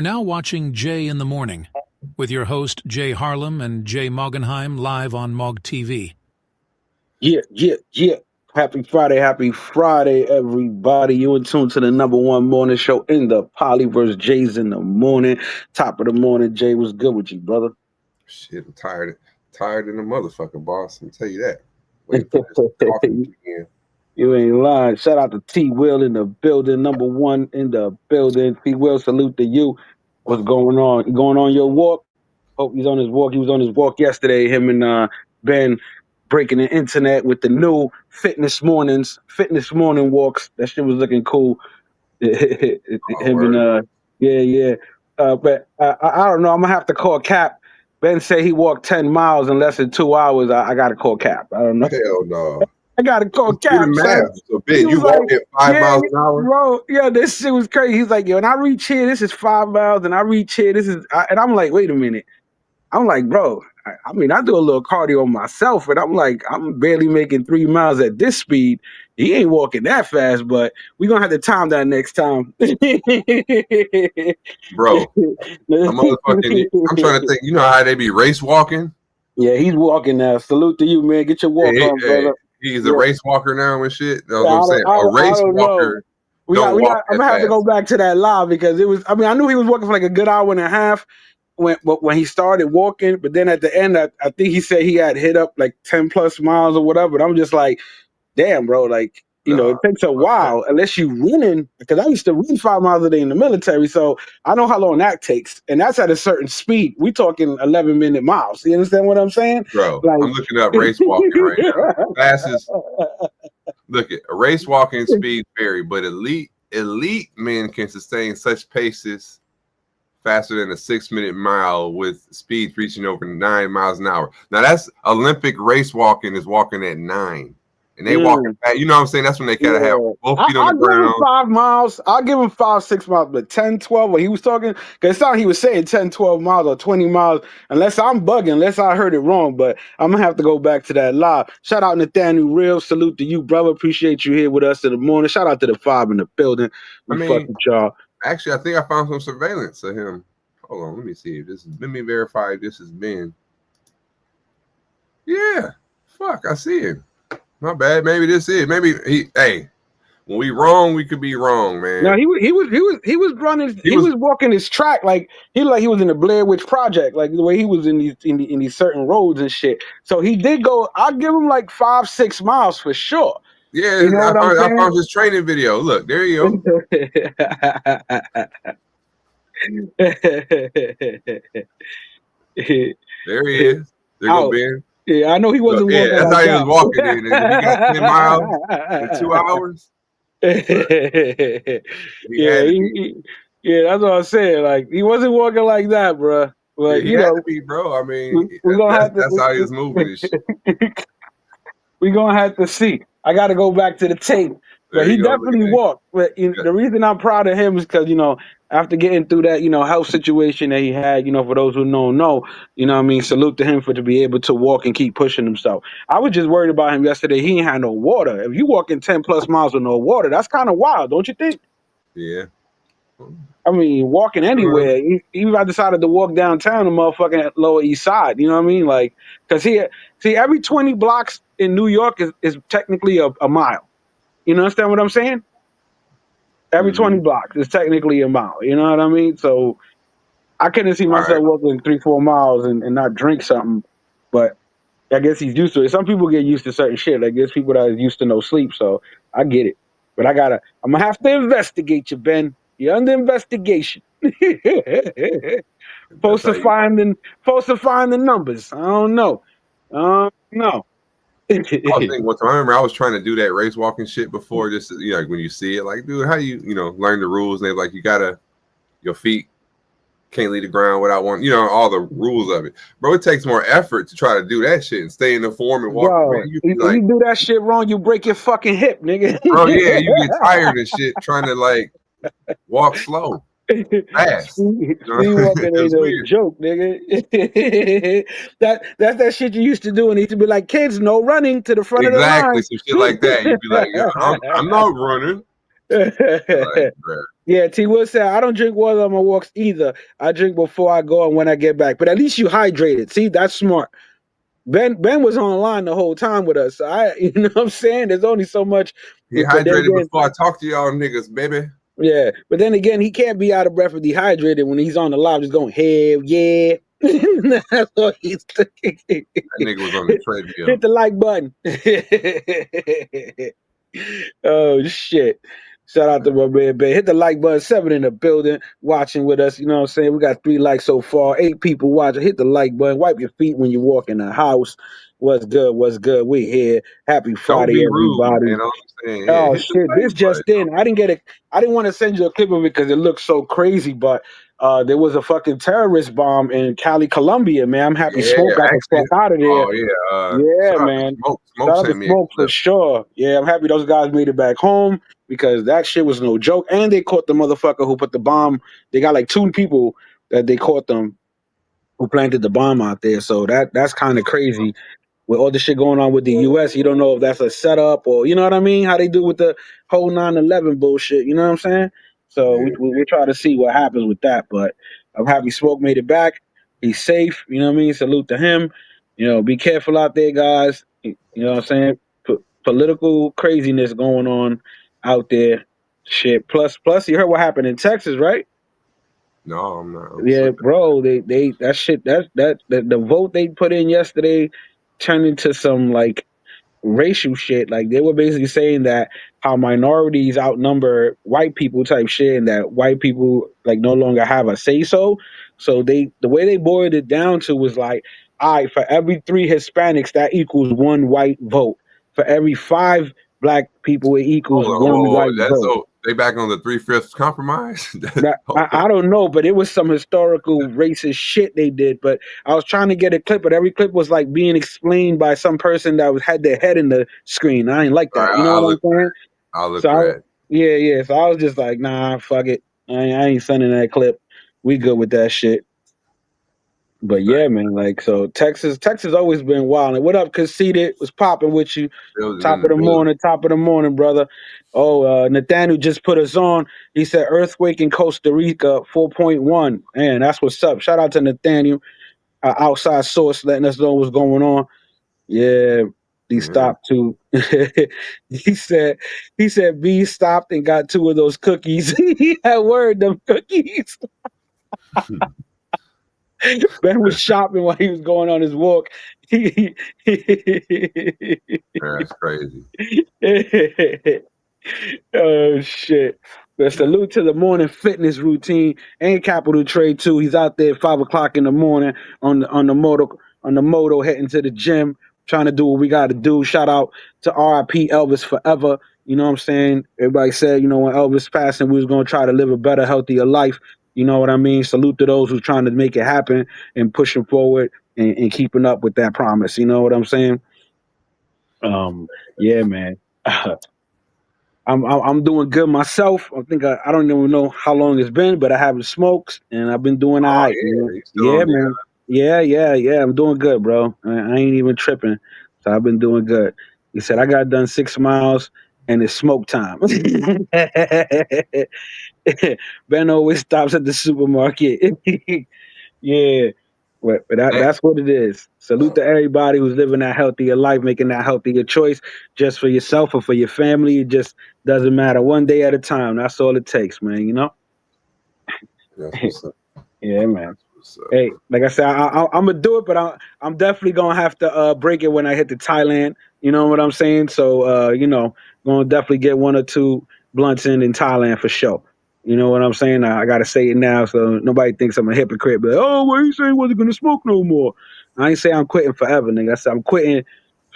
are now watching Jay in the Morning with your host Jay Harlem and Jay Moggenheim live on Mog TV. Yeah. Happy Friday, everybody. You in tune to the #1 morning show in the Polyverse. Jay's in the morning. Top of the morning, Jay. What's good with you, brother? Shit, I'm tired in the motherfucking boss. I'll tell you that. Waiting for this coffee again. You ain't lying. Shout out to T Will in the building, #1 in the building. T Will, salute to you. What's going on? You going on your walk? Hope he's on his walk. He was on his walk yesterday. Him and Ben breaking the internet with the new fitness morning walks. That shit was looking cool. Him and yeah. But I don't know. I'm gonna have to call Cap. Ben said he walked 10 miles in less than 2 hours. I gotta call Cap. I don't know. Hell no. I gotta call Cap. Do the math. So Ben, you walk at 5 miles an hour? Bro, yeah, this shit was crazy. He's like, yo, and I reach here, this is 5 miles, and I reach here, and I'm like, wait a minute. I'm like, bro, I mean, I do a little cardio myself, and I'm like, I'm barely making 3 miles at this speed. He ain't walking that fast, but we're going to have to time that next time. Bro, I'm trying to think, you know how they be race walking? Yeah, he's walking now. Salute to you, man. Get your walk on, brother. He's a race walker now and shit. That's what I'm saying. A race walker. I'm going to have to go back to that live because it was, I mean, I knew he was walking for like a good hour and a half. When he started walking, but then at the end, I think he said he had hit up like 10 plus miles or whatever. But I'm just like, damn, bro, like, you know, it takes a while unless you running, because I used to run 5 miles a day in the military. So I know how long that takes. And that's at a certain speed. We talking 11-minute miles. You understand what I'm saying? Bro, like, I'm looking up race walking right now. Fastest. Look at a race walking speed vary, but elite men can sustain such paces faster than a 6-minute mile with speeds reaching over 9 miles an hour. Now that's Olympic race walking is walking at 9. And they walking back. You know what I'm saying? That's when they gotta have both feet on the ground. Give him 5 miles. I'll give him 5, 6 miles, but 10, 12, when he was talking, because it's not he was saying 10, 12 miles or 20 miles, unless I'm bugging, unless I heard it wrong, but I'm gonna have to go back to that live. Shout out Nathaniel Real. Salute to you, brother. Appreciate you here with us in the morning. Shout out to the 5 in the building. Fuck with y'all. Actually, I think I found some surveillance of him. Hold on, let me see if this is. Let me verify if this is Ben. Yeah, fuck, I see him. My bad. Maybe this is. Maybe he. Hey, when we wrong, we could be wrong, man. No, he was running. He was walking his track like he was in the Blair Witch Project, like the way he was in these certain roads and shit. So he did go. I'll give him like 5, 6 miles for sure. Yeah, you know I found his training video. Look, there you go. There he is. There go Ben. Yeah, I know he wasn't walking. That's like how he was walking. He got 10 miles in 2 hours. Yeah, that's what I'm saying. Like he wasn't walking like that, bro. But you know, to be, bro. I mean, that's how he was moving and shit. We're gonna have to see. I got to go back to the tape. But he definitely walked. But the reason I'm proud of him is because, you know, after getting through that, you know, health situation that he had, you know, for those who don't know, you know what I mean, salute to him for to be able to walk and keep pushing himself. I was just worried about him yesterday. He ain't had no water. If you walking 10 plus miles with no water, that's kind of wild, don't you think? Yeah. I mean, walking anywhere. Even if I decided to walk downtown the motherfucking Lower East Side, you know what I mean? Like, because every 20 blocks in New York is technically a mile. You understand what I'm saying? Every 20 blocks is technically a mile. You know what I mean? So I couldn't see myself walking 3, 4 miles and not drink something. But I guess he's used to it. Some people get used to certain shit. I guess people that are used to no sleep. So I get it. But I'm going to have to investigate you, Ben. You're under investigation. Supposed to find the numbers. I don't know. I remember I was trying to do that race walking shit before. Just like when you see it, like, dude, how you learn the rules? And they're like, your feet can't leave the ground without one, all the rules of it, bro. It takes more effort to try to do that shit and stay in the form and walk. Bro, you do that shit wrong, you break your fucking hip, nigga. Bro, yeah, you get tired and shit trying to like walk slow. Fast. Walking ain't no joke, nigga. That's that shit you used to do, and he used to be like, "Kids, no running to the front of the line." Exactly, some shit like that. You'd be like, "I'm not running." Like, Yeah, T Will said, I don't drink water on my walks either. I drink before I go and when I get back. But at least you hydrated. See, that's smart. Ben was online the whole time with us. So you know what I'm saying? There's only so much. He But then hydrated again, before I talk to y'all niggas, baby. yeah. But then again, he can't be out of breath or dehydrated when he's on the live just going, hell yeah. That's what he's thinking. That nigga was on the treadmill. Hit the like button. Oh shit. Shout out to my man Ben. Hit the like button. 7 in the building watching with us. You know what I'm saying? We got 3 likes so far. 8 people watching. Hit the like button. Wipe your feet when you walk in the house. What's good? What's good? We here. Happy Don't Friday, be rude, everybody. man. All I'm saying, yeah, Oh hit the shit! This like just button. in. I didn't get it. I didn't want to send you a clip of it because it looks so crazy. But there was a fucking terrorist bomb in Cali, Colombia. Man, I'm happy Yeah, Smoke got the actually. fuck out of there. Oh yeah. Yeah, Shout out to man. Smoke. Smoke Shout out to sent me a Smoke for clip. sure. Yeah, I'm happy those guys made it back home because that shit was no joke. And they caught the motherfucker who put the bomb. They got like 2 people that they caught them who planted the bomb out there. So that's kind of crazy with all the shit going on with the US. You don't know if that's a setup or you know what I mean? How they do with the whole 9/11 bullshit. You know what I'm saying? So Yeah. we try to see what happens with that. But I'm happy Smoke made it back. He's safe. You know what I mean? Salute to him. You know, be careful out there, guys. You know what I'm saying? Political craziness going on out there. Shit. Plus, you heard what happened in Texas, right? No, I'm not. I'm Yeah, slipping. bro. They that shit. The vote they put in yesterday turned into some like racial shit. Like they were basically saying that how minorities outnumber white people type shit, and that white people like no longer have a say so. So the way they boiled it down to was like, all right, for every 3 Hispanics, that equals 1 white vote. For every 5 black people, it equals Hold on, 1 white that's vote. so they back on the 3/5 compromise. That, Hold on. I don't know, but it was some historical racist shit they did. But I was trying to get a clip, but every clip was like being explained by some person that had their head in the screen. I ain't like All that. right, You know what I'm saying? I'll look So for that. yeah, yeah. So I was just like, nah, fuck it. I ain't sending that clip. We good with that shit. But yeah, Thanks. man, like so Texas always been wild. And what up, Conceited? Was popping with you. Building in the building. Top of the morning, brother. Oh, Nathaniel just put us on. He said earthquake in Costa Rica, 4.1. Man, that's what's up. Shout out to Nathaniel, outside source, letting us know what's going on. Yeah, he Yeah. stopped too. he said B stopped and got 2 of those cookies. He had word them cookies. Ben was shopping while he was going on his walk. That's crazy. Oh shit. But Yeah. salute to the morning fitness routine and capital trade too. He's out there at 5 o'clock in the morning on the moto heading to the gym, trying to do what we gotta do. Shout out to RIP Elvis forever. You know what I'm saying? Everybody said, you know, when Elvis passing, we was gonna try to live a better, healthier life. You know what I mean? Salute to those who's trying to make it happen and pushing forward and keeping up with that promise. You know what I'm saying? Yeah, man. I'm doing good myself. I think I don't even know how long it's been, but I haven't smoked and I've been doing all Oh right. You know? yeah, you still Yeah, on the man. Yeah. I'm doing good, bro. I ain't even tripping. So I've been doing good. He said I got done 6 miles and it's smoke time. Ben always stops at the supermarket. Yeah. But Hey, that's what it is. Salute to everybody who's living that healthier life, making that healthier choice just for yourself or for your family. It just doesn't matter. One day at a time. That's all it takes, man. You know? that's what's up. Yeah, man. What's up? Hey, like I said, I'm gonna do it, but I'm definitely gonna have to break it when I hit the Thailand. You know what I'm saying? So gonna definitely get 1 or 2 blunts in Thailand for sure. You know what I'm saying? I gotta say it now so nobody thinks I'm a hypocrite. But oh, well, you say he wasn't gonna smoke no more. I ain't say I'm quitting forever, nigga. I said I'm quitting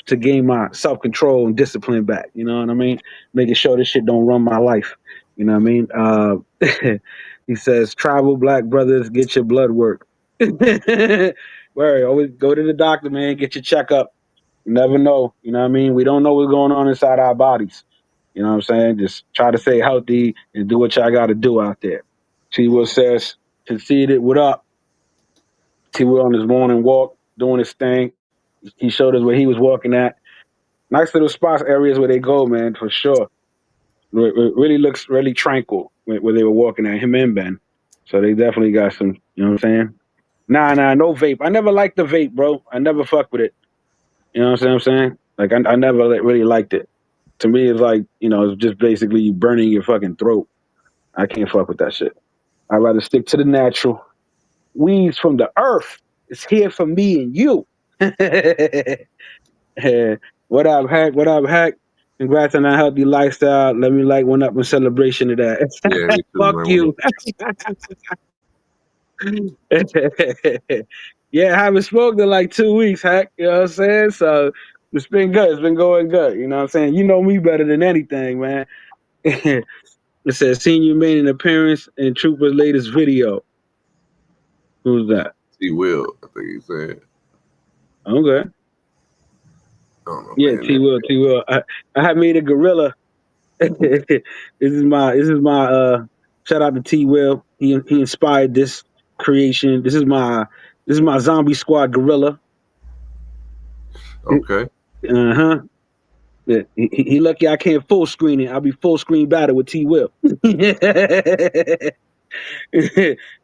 to gain my self control and discipline back. You know what I mean? Making sure this shit don't run my life. You know what I mean? He says, "Travel, black brothers, get your blood work." Word, always go to the doctor, man. Get your checkup. You never know. You know what I mean? We don't know what's going on inside our bodies. You know what I'm saying? Just try to stay healthy and do what y'all got to do out there. T. Will says, "Conceded. What up?" T. Will on his morning walk, doing his thing. He showed us where he was walking at. Nice little spots, areas where they go, man, for sure. It really looks really tranquil where they were walking at, him and Ben. So they definitely got some, you know what I'm saying? Nah, no vape. I never liked the vape, bro. I never fucked with it. You know what I'm saying? Like, I never really liked it. To me, it's like, it's just basically you burning your fucking throat. I can't fuck with that shit. I'd rather stick to the natural. Weeds from the earth. It's here for me and you. What up, Hack? What up, Hack? Congrats on that healthy lifestyle. Let me light one up in celebration of that. Yeah, me too, Fuck man. you. Yeah, I haven't smoked in like 2 weeks, Hack. You know what I'm saying? So it's been good. It's been going good. You know what I'm saying? You know me better than anything, man. It says, seen you made an appearance in Trooper's latest video. Who's that? T. Will, I think he said. Okay. I don't know, Yeah, man. T. Will. I had made a gorilla. This is my shout out to T. Will. He inspired this creation. This is my zombie squad gorilla. Okay. Uh-huh. Yeah, he lucky I can't full screen it. I'll be full screen battle with T. Will.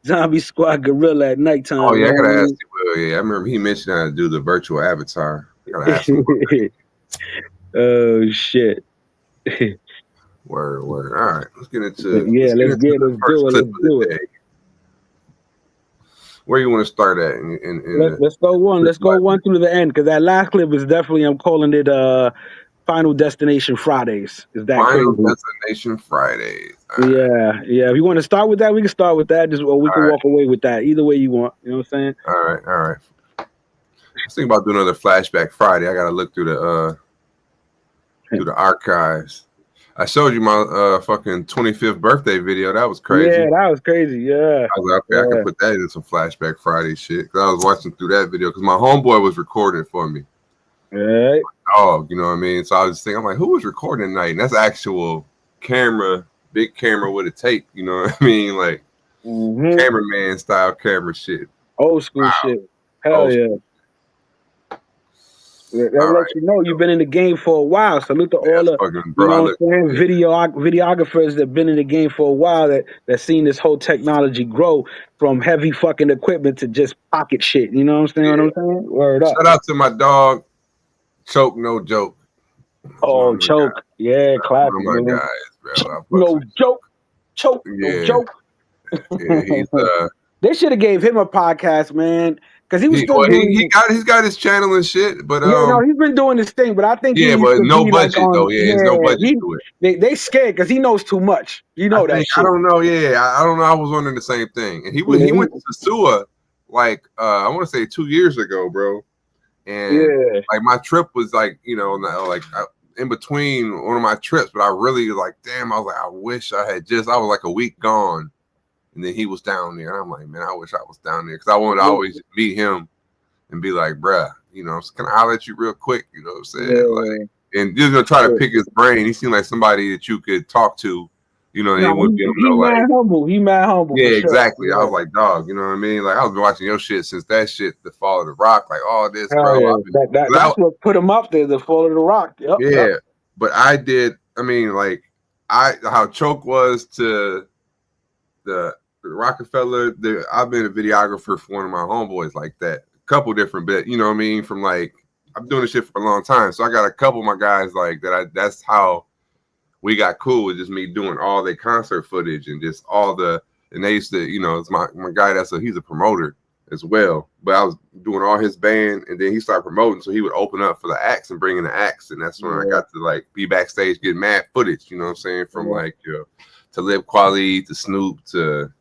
Zombie squad gorilla at nighttime. Oh yeah, I gotta man. ask T. Will. Yeah, I remember he mentioned how to do the virtual avatar. I gotta ask him. Oh shit. Word. All right, let's get into Let's the first clip of do the it. day. Where you want to start at? Let's go one. Let's go one through the end because that last clip is definitely, I'm calling it Final Destination Fridays. Is that Final crazy? Destination Fridays. Yeah. If you want to start with that, we can start with that. Or we can walk away with that. Either way you want. You know what I'm saying? All right. I was thinking about doing another Flashback Friday. I gotta look through the archives. I showed you my fucking 25th birthday video. That was crazy. Yeah, that was crazy. Yeah. I was like, okay, I can put that in some Flashback Friday shit. Cause I was watching through that video because my homeboy was recording it for me. Right. Oh, you know what I mean? So I was thinking, I'm like, who was recording tonight? And that's actual camera, big camera with a tape. You know what I mean? Like cameraman style camera shit. Old school shit. Hell yeah. That lets you know you've been in the game for a while. Salute to all the videographers that been in the game for a while that seen this whole technology grow from heavy fucking equipment to just pocket shit. You know what I'm saying? Word up. Shout out to my dog, Choke No Joke. Oh, Choke. Guys. Yeah, classic. One of my guys, bro. No joke. Choke. Yeah. No joke. Yeah, he's they should have gave him a podcast, man. Because he was he's got his channel and shit, but he's been doing his thing. But I think but no budget though. There's no budget to it. They scared because he knows too much. You know that. I don't know. Yeah, I don't know. I was wondering the same thing. And he went to Sasua like I want to say 2 years ago, bro. And like my trip was like in between one of my trips, but I really like damn. I was like I wish I was like a week gone. And then he was down there. And I'm like, man, I wish I was down there. Because I wanted to always meet him and be like, bruh, can I holler at you real quick? You know what I'm saying? Yeah. Like, and just gonna try to pick his brain. He seemed like somebody that you could talk to. He mad humble. He mad humble. Yeah, exactly. Sure. I was like, dog, you know what I mean? Like I was watching your shit since that shit, The Fall of the Rock, like all this, bro. Yeah. That's what put him up there, The Fall of the Rock. Yep, yeah. But I did, how Choke was to the Rockefeller, I've been a videographer for one of my homeboys like that. A couple different bits, you know what I mean? From like, I'm doing this shit for a long time. So I got a couple of my guys like that. That's how we got cool with just me doing all the concert footage and just and they used to, it's my guy he's a promoter as well. But I was doing all his band and then he started promoting. So he would open up for the acts and bring in the acts. And that's when I got to like be backstage, get mad footage, you know what I'm saying? From like, Talib Kweli to Snoop to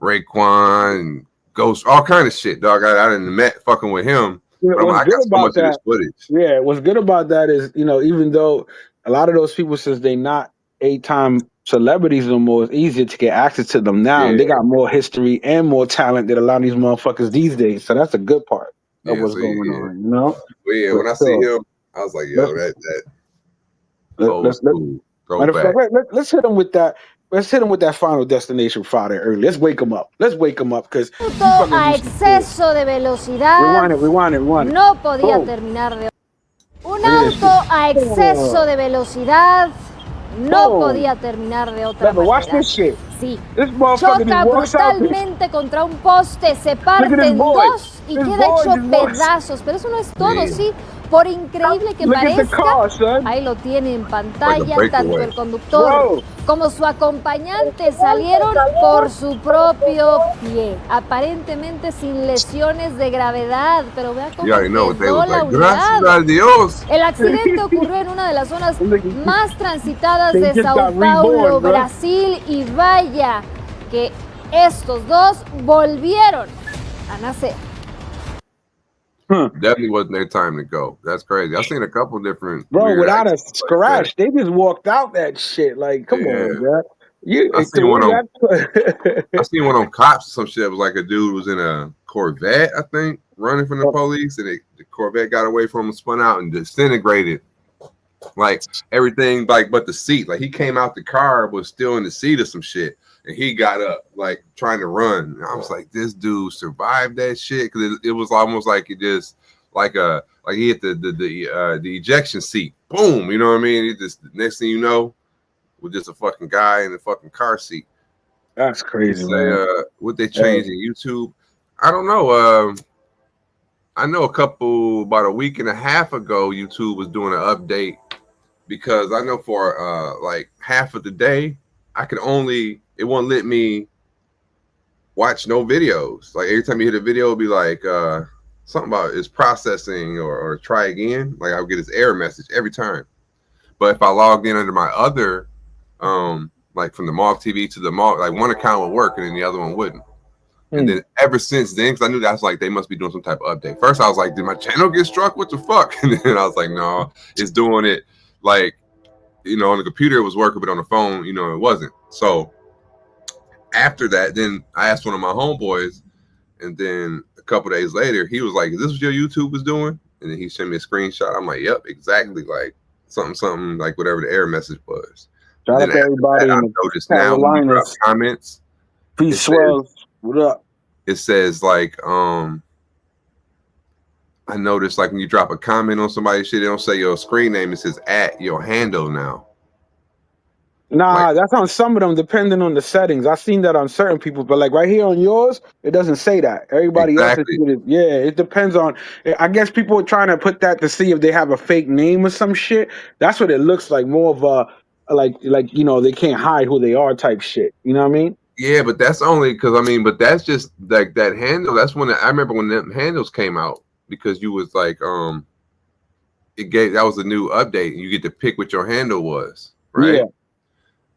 Raekwon and Ghost, all kind of shit, dog. I didn't met fucking with him. Yeah, I got so much of this footage. Yeah, what's good about that is, even though a lot of those people, since they're not 8-time celebrities no more, it's easier to get access to them now. And they got more history and more talent than a lot of these motherfuckers these days. So that's a good part of what's going on, Well, yeah, when I see him, I was like, yo, let's hit him with that. Let's hit him with that Final Destination Friday early. Let's wake him up. Because auto a exceso de velocidad rewind it. no podía terminar de... Un auto a exceso de velocidad no podía terminar de otra Look, watch manera. this shit. Sí, This motherfucker choca just walks out. brutalmente contra un poste, se Look parte at this en boy. dos y This queda boy hecho just walks. pedazos. Pero eso no es todo, Yeah. ¿sí? Por increíble que Look at the parezca, car, son. ahí lo tiene en Like pantalla, a breakaway. tanto el conductor Bro. como su acompañante salieron por su propio pie, aparentemente sin lesiones de gravedad, pero vea cómo You already know what they quedó look la like. Gracias unidad. a Dios. El accidente ocurrió en una de las zonas más transitadas They de just Sao got Paulo, reborn, bro. Brasil, y vaya que estos dos volvieron a nacer. Definitely wasn't their time to go. That's crazy. I've seen a couple different Bro, without a accidents like that. scratch, they just walked out that shit. Like, come Yeah. on, bro. I seen one on Cops or some shit. It was like a dude was in a Corvette, I think, running from the police, and the Corvette got away from him, spun out, and disintegrated. Like everything, like but the seat. Like he came out the car, was still in the seat or some shit, and he got up, like trying to run. And I was like, this dude survived that shit because it was almost like it just like he hit the ejection seat. Boom, you know what I mean? He just next thing you know, with just a fucking guy in the fucking car seat. That's crazy, man. What they changed in YouTube? I don't know. I know about a week and a half ago, YouTube was doing an update because I know for like half of the day, it won't let me watch no videos. Like every time you hit a video, it'll be like something about it's processing or try again. Like I'll get this error message every time. But if I logged in under my other like from the Mog TV to the Mog, like one account would work and then the other one wouldn't. And then ever since then, because I knew that's like they must be doing some type of update. First, I was like, did my channel get struck? What the fuck? And then I was like, no, it's doing it like, on the computer it was working, but on the phone, it wasn't. So after that, then I asked one of my homeboys, and then a couple days later, he was like, is this what your YouTube was doing? And then he sent me a screenshot. I'm like, yep, exactly. Like something like whatever the error message was. Shout out to everybody in the noticed now when you drop comments. Peace swells. What up? It says like I noticed like when you drop a comment on somebody's shit, they don't say your screen name, it says at your handle now. Nah, that's on some of them, depending on the settings. I've seen that on certain people, but like right here on yours, it doesn't say that. Everybody else, it depends on. I guess people are trying to put that to see if they have a fake name or some shit. That's what it looks like. More of a like they can't hide who they are type shit. You know what I mean? Yeah, but that's only because but that's just like that handle. That's when I remember when them handles came out because you was like that was a new update and you get to pick what your handle was, right? Yeah.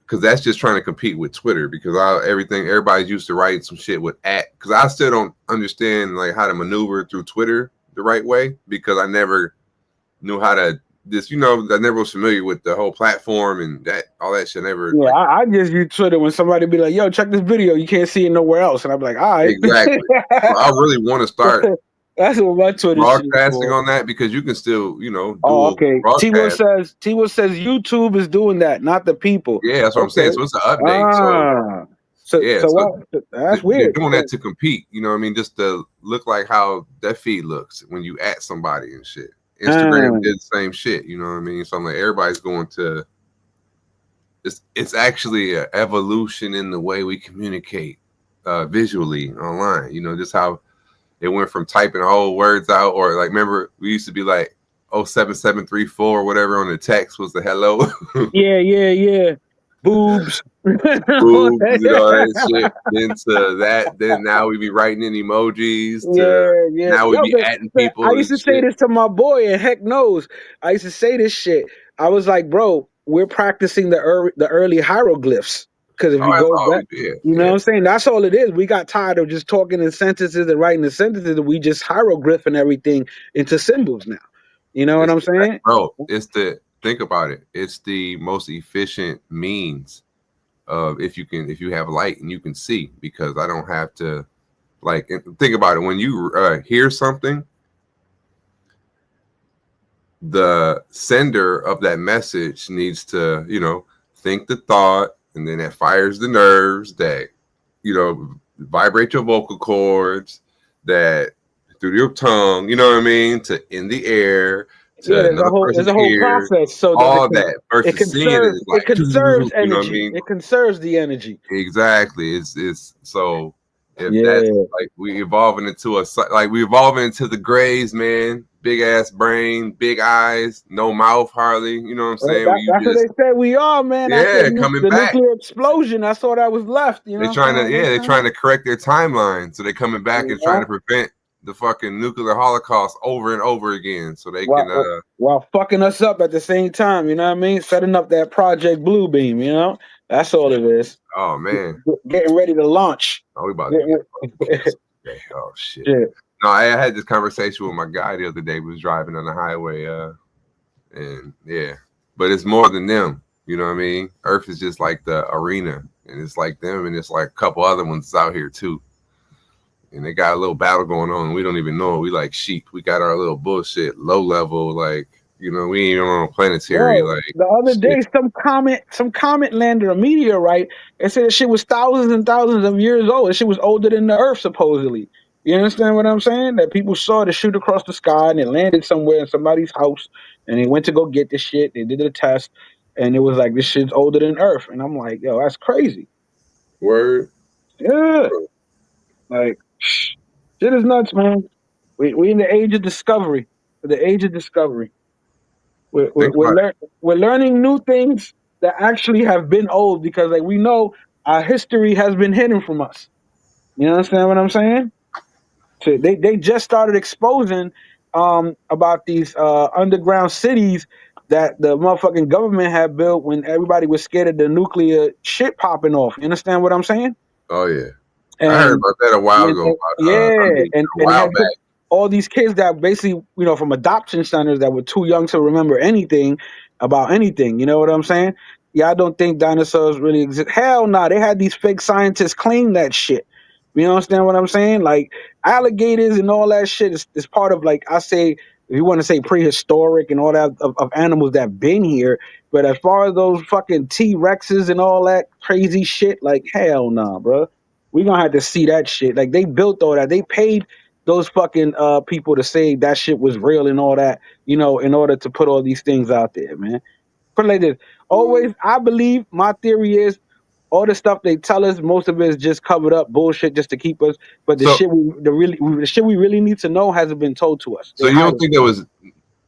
Because that's just trying to compete with Twitter because everybody's used to writing some shit with at because I still don't understand like how to maneuver through Twitter the right way because I never knew how to. I never was familiar with the whole platform and all that shit. Yeah, I just use Twitter when somebody be like, "Yo, check this video. You can't see it nowhere else," and I'm like, "All right." Exactly. So I really want to start. That's what my Twitter broadcasting on that because you can still, do. Oh, okay. T-Will says YouTube is doing that, not the people. Yeah, that's what I'm saying. So it's an update. That's weird. They're doing that to compete. You know what I mean? Just to look like how that feed looks when you at somebody and shit. Instagram did the same shit, you know what I mean? So I'm like, everybody's going to. It's actually an evolution in the way we communicate visually online. Just how it went from typing whole words out, or like, remember we used to be like 07734 or whatever on the text was the hello. Yeah. Boobs. Boobs and all that shit. Then now we be writing in emojis. Now we be adding people. I used to say this to my boy, and heck knows, I used to say this shit. I was like, bro, we're practicing the early hieroglyphs. Because if you go back, you know what I'm saying? That's all it is. We got tired of just talking in sentences and writing the sentences, and we just hieroglyphing everything into symbols now. You know what I'm saying? Bro, think about it. It's the most efficient means of if you have light and you can see, because I don't have to think about it. When you hear something, the sender of that message needs to, think the thought, and then that fires the nerves that, vibrate your vocal cords, that through your tongue, you know what I mean, to in the air, to there's another a person's whole ear, process so that all that versus seeing it is like, it conserves you know what I energy. mean? It conserves the energy. Exactly. It's so if that's Yeah. like we evolving into the Greys, man. Big ass brain, big eyes, no mouth hardly. You know what I'm saying? That's what they said we are, man. After coming the back. nuclear explosion, that's all that was left. You know, they're trying to correct their timeline, so they're coming back and trying to prevent the fucking nuclear holocaust over and over again, so they can while fucking us up at the same time. You know what I mean? Setting up that Project Blue Beam. You know, that's all it is. Oh man, getting ready to launch. Oh, we about to get canceled. Okay. Oh shit. No, I had this conversation with my guy the other day. We was driving on the highway, and yeah, but it's more than them. You know what I mean? Earth is just like the arena, and it's like them, and it's like a couple other ones out here too. And they got a little battle going on. And we don't even know it. We like sheep. We got our little bullshit, low level, like, you know, we ain't even on a planetary. Bro, like the other day, some comet landed a meteorite and said shit was thousands and thousands of years old. And shit was older than the Earth, supposedly. You understand what I'm saying? That people saw it shoot across the sky and it landed somewhere in somebody's house, and they went to go get this shit. They did a test, and it was like, this shit's older than Earth. And I'm like, yo, that's crazy. Word. Yeah. Like, shit is nuts, man. We in the age of discovery. The age of discovery. We're learning new things that actually have been old, because like we know our history has been hidden from us. You understand what I'm saying? So they just started exposing about these underground cities that the motherfucking government had built when everybody was scared of the nuclear shit popping off. You understand what I'm saying? Oh yeah. I heard about that a while ago. And they had all these kids that basically, you know, from adoption centers that were too young to remember anything about anything. You know what I'm saying? Yeah, I don't think dinosaurs really exist. Hell no, they had these fake scientists claim that shit. You understand what I'm saying? Like alligators and all that shit is part of, like, I say, if you want to say prehistoric and all that of animals that been here. But as far as those fucking T-Rexes and all that crazy shit, like, hell nah, bro. We're gonna have to see that shit. Like, they built all that. They paid those fucking people to say that shit was real and all that, you know, in order to put all these things out there, man. Put it like this. Always, I believe, my theory is, all the stuff they tell us, most of it is just covered up bullshit just to keep us. But the shit we really need to know hasn't been told to us. So you don't think there was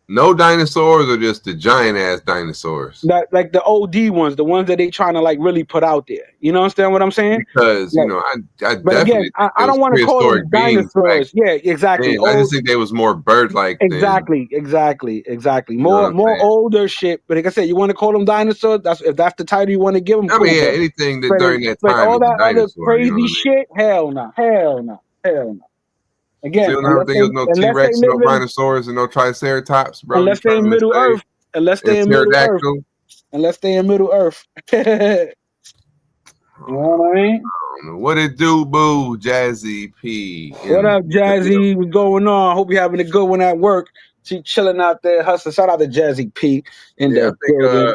no dinosaurs, or just the giant ass dinosaurs? That, like the OD ones, the ones that they trying to like really put out there. You know, understand what I'm saying? Because like, you know, I but definitely again, I don't want to call them dinosaurs. Yeah, exactly. I just think they was more bird-like. Exactly. More older shit. But like I said, you want to call them dinosaurs? If that's the title you want to give them. I mean, yeah, anything that during that time. But all that other crazy you know shit, hell no. Again, so you don't think there's no T-Rex, no dinosaurs, and no Triceratops, bro. Unless they in Middle Earth. Unless they in Middle Earth. You know what I mean? What it do, boo? Jazzy P. What up, Jazzy? What's going on? Hope you're having a good one at work. She chilling out there, hustling. Shout out to Jazzy P in the building.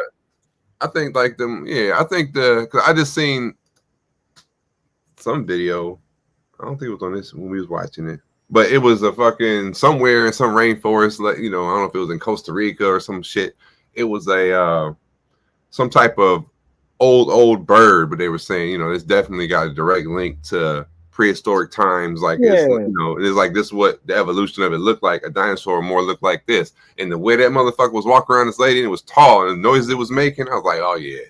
I think like them. Yeah, I think because I just seen some video. I don't think it was on this when we was watching it, but it was a fucking somewhere in some rainforest. Like, you know, I don't know if it was in Costa Rica or some shit. It was a some type of old bird, but they were saying, you know, it's definitely got a direct link to prehistoric times. Like, it's, you know, it's like this is what the evolution of it looked like. A dinosaur more looked like this, and the way that motherfucker was walking around this lady, and it was tall, and the noises it was making, I was like, oh yeah.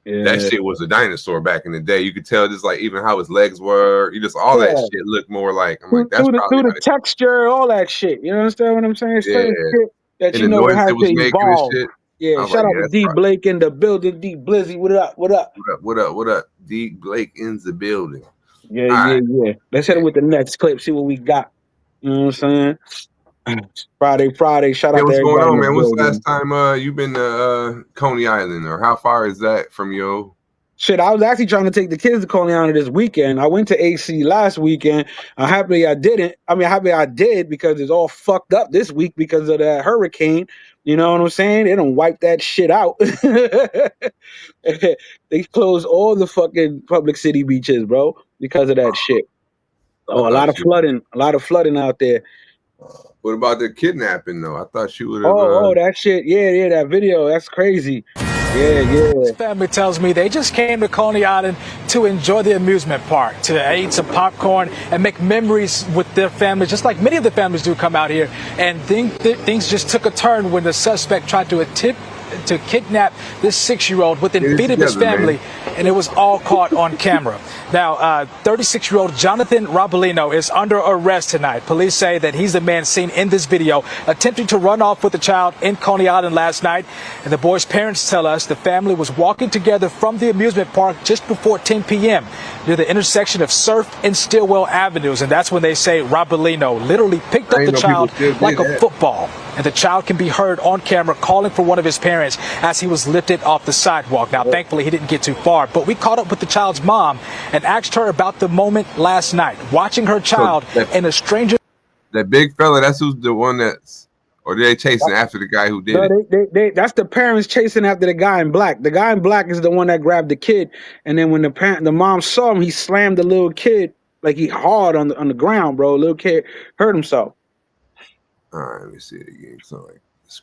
That shit was a dinosaur back in the day. You could tell just like even how his legs were. You just all that shit looked more like. I'm like, that's through the texture, all that shit. You understand what I'm saying? Certain shit that and you know has it was to evolve. Shit. Yeah, shout out to D Blake in the building. D Blizzy, what up? What up? D Blake in the building. Yeah. Let's hit it with the next clip. See what we got. You know what I'm saying? Friday. Shout out to everybody. What's going on, man? When's the last time you've been to Coney Island, or how far is that from your? Shit, I was actually trying to take the kids to Coney Island this weekend. I went to AC last weekend. I'm happy I didn't. I mean, happy I did, because it's all fucked up this week because of that hurricane. You know what I'm saying? They don't wipe that shit out. They closed all the fucking public city beaches, bro, because of that shit. Oh, a lot of flooding out there. What about the kidnapping though? I thought she would have. Oh, that shit. Yeah, that video. That's crazy. Yeah. This family tells me they just came to Coney Island to enjoy the amusement park, to eat some popcorn and make memories with their families, just like many of the families do come out here. And things just took a turn when the suspect tried to attempt to kidnap this 6-year-old within feet of his family, and it was all caught on camera. Now, 36-year-old Jonathan Robolino is under arrest tonight. Police say that he's the man seen in this video attempting to run off with the child in Coney Island last night. And the boy's parents tell us the family was walking together from the amusement park just before 10 p.m. near the intersection of Surf and Stillwell Avenues. And that's when they say Robolino literally picked up the child like a football. And the child can be heard on camera calling for one of his parents as he was lifted off the sidewalk. Now, thankfully, he didn't get too far, but we caught up with the child's mom and asked her about the moment last night, watching her child and a stranger. That big fella, that's who's the one that's, or are they chasing after the guy who did it? That's the parents chasing after the guy in black. The guy in black is the one that grabbed the kid, and then when the mom saw him, he slammed the little kid like he hard on the ground, bro. Little kid hurt himself. All right, let me see it again. So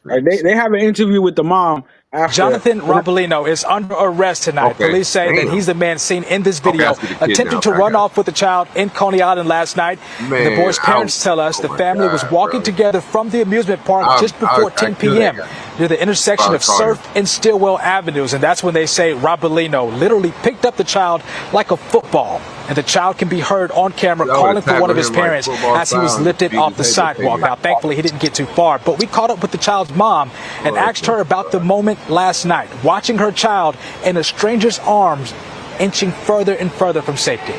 they have an interview with the mom. Jonathan Robolino is under arrest tonight. Police say that he's the man seen in this video attempting to run off with the child in Coney Island last night. The boy's parents tell us the family was walking together from the amusement park just before 10 p.m. near the intersection of Surf and Stillwell Avenues. And that's when they say Robolino literally picked up the child like a football. And the child can be heard on camera calling for one of his parents as he was lifted off the sidewalk. Now, thankfully, he didn't get too far, but we caught up with the child's mom and asked her about the moment last night, watching her child in a stranger's arms, inching further and further from safety.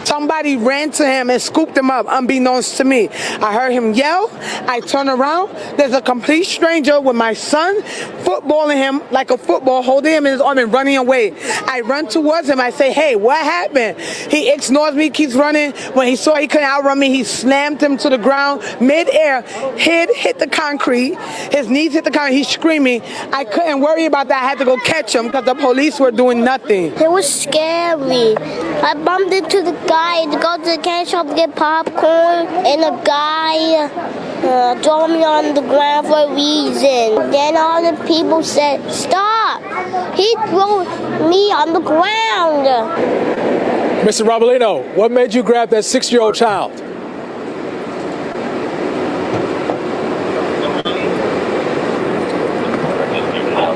Somebody ran to him and scooped him up, unbeknownst to me. I heard him yell. I turn around. There's a complete stranger with my son footballing him like a football, holding him in his arm and running away. I run towards him. I say, hey, what happened? He ignores me, keeps running. When he saw he couldn't outrun me, he slammed him to the ground midair. Head hit the concrete. His knees hit the concrete. He's screaming. I couldn't worry about that. I had to go catch him because the police were doing nothing. It was scary. I bumped into the guy to go to the candy shop to get popcorn, and a guy threw me on the ground for a reason. Then all the people said, stop! He threw me on the ground. Mr. Robolino, what made you grab that 6-year-old child?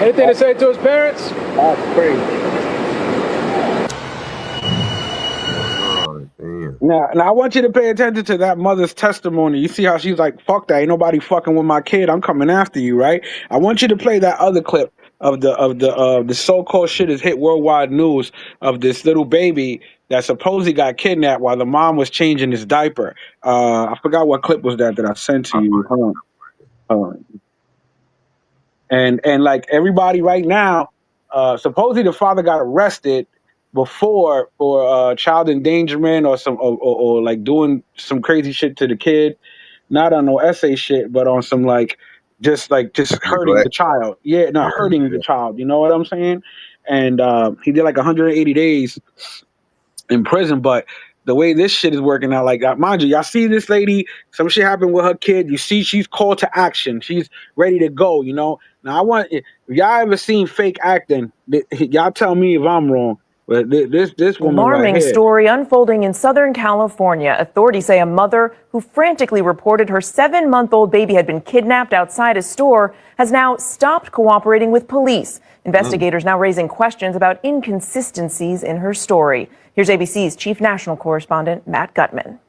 Anything to say to his parents? That's crazy. Now, I want you to pay attention to that mother's testimony. You see how she's like, fuck that. Ain't nobody fucking with my kid. I'm coming after you, right? I want you to play that other clip of the so-called shit is hit worldwide news of this little baby that supposedly got kidnapped while the mom was changing his diaper. I forgot what clip was that I sent to you. Hold on. And like everybody right now, supposedly the father got arrested before for child endangerment or some or like doing some crazy shit to the kid, not on no essay shit, but on some just hurting the child. Yeah, not hurting the child. You know what I'm saying? And he did like 180 days in prison. But the way this shit is working out, like mind you, y'all see this lady, some shit happened with her kid. You see, she's called to action. She's ready to go. You know. Now I want if y'all ever seen fake acting, y'all tell me if I'm wrong. But this woman alarming right here. Story unfolding in Southern California. Authorities say a mother who frantically reported her 7-month-old baby had been kidnapped outside a store has now stopped cooperating with police. Investigators now raising questions about inconsistencies in her story. Here's ABC's chief national correspondent, Matt Gutman.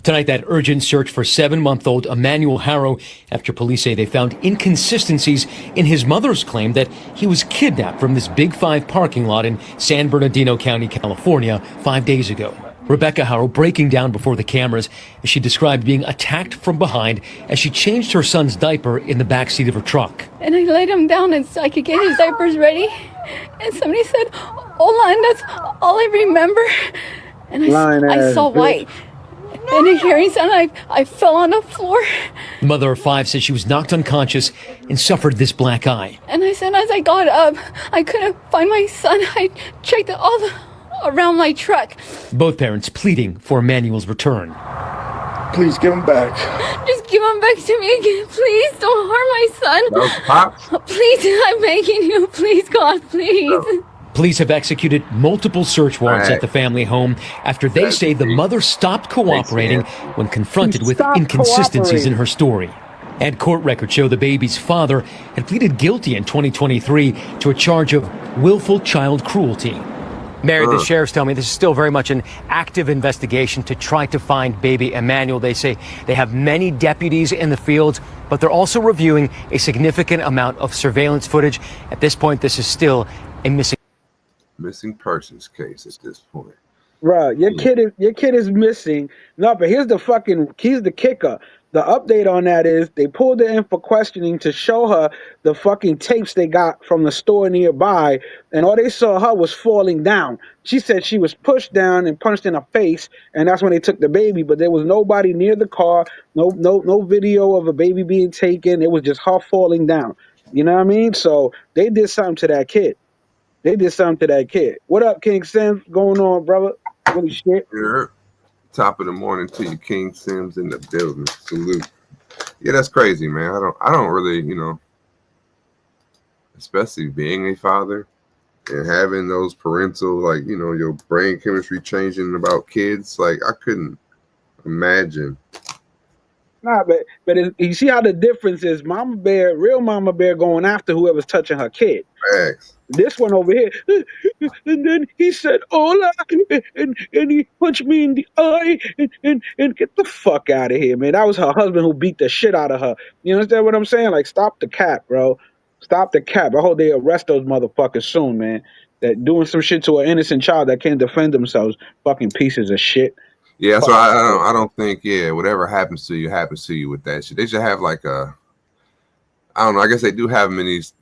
Tonight, that urgent search for 7-month-old Emmanuel Harrow after police say they found inconsistencies in his mother's claim that he was kidnapped from this Big 5 parking lot in San Bernardino County, California, 5 days ago. Rebecca Harrow breaking down before the cameras as she described being attacked from behind as she changed her son's diaper in the backseat of her truck. And I laid him down so I could get his diapers ready. And somebody said, "Hola," and that's all I remember. And I saw white. And a hearing sound, I fell on the floor. The mother of 5 said she was knocked unconscious and suffered this black eye. And I said, as I got up, I couldn't find my son. I checked all around my truck. Both parents pleading for Emmanuel's return. Please give him back. Just give him back to me again. Please don't harm my son. That was Pops? Please, I'm begging you. Please, God, please. Police have executed multiple search warrants at the family home after they say the mother stopped cooperating when confronted with inconsistencies in her story. And court records show the baby's father had pleaded guilty in 2023 to a charge of willful child cruelty. Mary, the sheriffs tell me this is still very much an active investigation to try to find baby Emmanuel. They say they have many deputies in the field, but they're also reviewing a significant amount of surveillance footage. At this point, this is still a missing persons case at this point. Right, your kid is missing. No, but here's the kicker. The update on that is they pulled her in for questioning to show her the fucking tapes they got from the store nearby, and all they saw her was falling down. She said she was pushed down and punched in her face, and that's when they took the baby. But there was nobody near the car, no video of a baby being taken. It was just her falling down. You know what I mean? So they did something to that kid. What up, King Sims? Going on, brother? Holy shit. Yeah. Top of the morning to you, King Sims in the building. Salute. Yeah, that's crazy, man. I don't really, especially being a father and having those parental, like, your brain chemistry changing about kids. Like, I couldn't imagine. Nah, but you see how the difference is. Mama Bear, real Mama Bear, going after whoever's touching her kid. Facts. This one over here, and then he said, "Hola," and he punched me in the eye, and get the fuck out of here, man. That was her husband who beat the shit out of her. You understand what I'm saying? Like, stop the cap, bro. Stop the cap. I hope they arrest those motherfuckers soon, man. That doing some shit to an innocent child that can't defend themselves. Fucking pieces of shit. Yeah, so I don't think, whatever happens to you with that shit. They should have like I don't know, I guess they do have them in these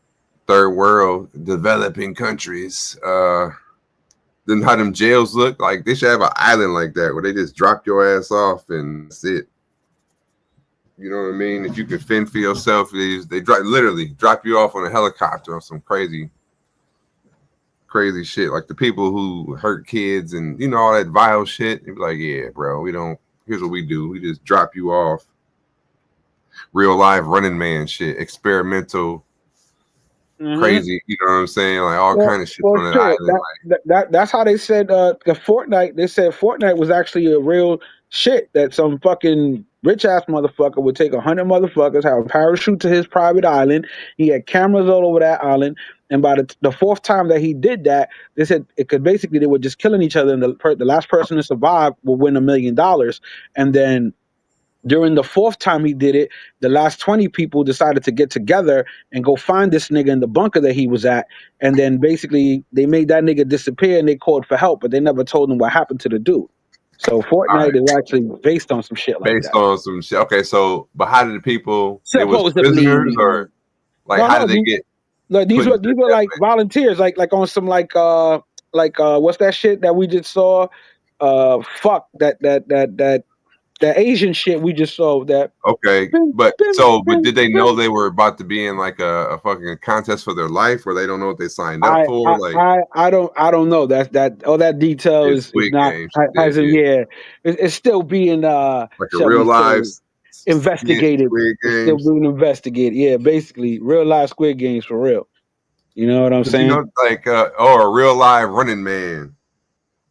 third world developing countries. Then how them jails look, like they should have an island like that where they just drop your ass off and that's it. You know what I mean? If you can fend for yourself, they literally drop you off on a helicopter or some crazy shit, like the people who hurt kids and all that vile shit. They'd be like, yeah, bro, here's what we do. We just drop you off. Real live Running Man shit, experimental, crazy, you know what I'm saying? Like all kind of shit on that island. That's how they said the Fortnite. They said Fortnite was actually a real shit, that some fucking rich ass motherfucker would take 100 motherfuckers, have a parachute to his private island. He had cameras all over that island. And by the fourth time that he did that, they said they were just killing each other, and the last person to survive will win $1 million. And then during the fourth time he did it, the last 20 people decided to get together and go find this nigga in the bunker that he was at. And then basically they made that nigga disappear and they called for help, but they never told him what happened to the dude. So Fortnite is actually based on some shit like that. Based on some shit. Okay, so but how did the people? It was prisoners or like how did they get? Like these were like volunteers, like on some like what's that shit that we just saw? Fuck that Asian shit we just saw. That okay, but did they know they were about to be in like a fucking contest for their life, or they don't know what they signed up for? I don't know. That all that detail is not. It's still being like a real life investigated. It's still being investigated. Yeah, basically real life Squid Games for real. You know what I'm saying? A real live Running Man.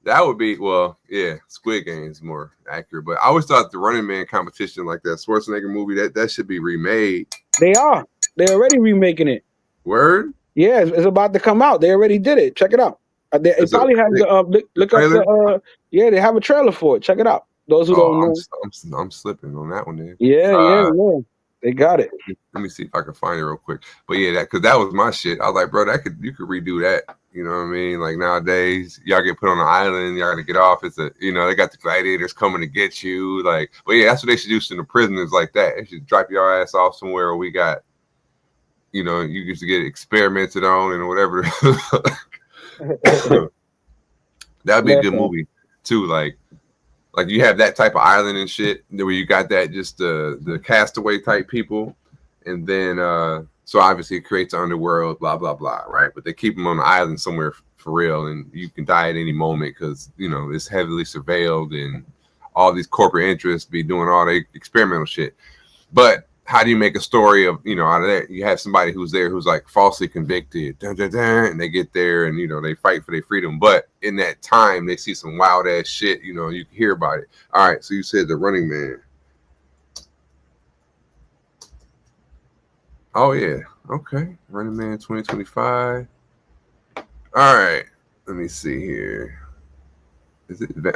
That would be, Squid Game's more accurate. But I always thought the Running Man competition, like that Schwarzenegger movie, that should be remade. They are. They're already remaking it. Word? Yeah, it's about to come out. They already did it. Check it out. It probably has look up the they have a trailer for it. Check it out. Those who don't know. I'm slipping on that one then. Yeah. They got it. Let me see if I can find it real quick. But yeah, because that was my shit. I was like, bro, you could redo that. You know what I mean? Like nowadays, y'all get put on an island, y'all gotta get off. It's they got the gladiators coming to get you. Like, but yeah, that's what they should do to the prisoners like that. They should drop your ass off somewhere where we got, you used to get experimented on and whatever. That'd be a good movie too. Like you have that type of island and shit where you got that just the castaway type people, and then so obviously it creates an underworld, blah blah blah, right? But they keep them on the island somewhere for real, and you can die at any moment because it's heavily surveilled and all these corporate interests be doing all the experimental shit. But how do you make a story of, out of that? You have somebody who's there who's like falsely convicted, and they get there and, they fight for their freedom. But in that time, they see some wild ass shit, you can hear about it. All right. So you said The Running Man. Oh, yeah. Okay. Running Man 2025. All right. Let me see here.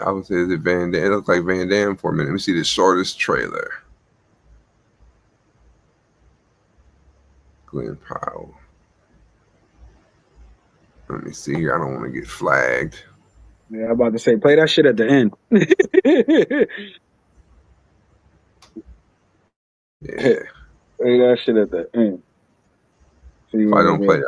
I would say, is it Van Damme? It looks like Van Damme for a minute. Let me see the shortest trailer. Glenn Powell. Let me see here. I don't want to get flagged. Yeah, I'm about to say, play that shit at the end. Yeah. Play that shit at the end. If I don't play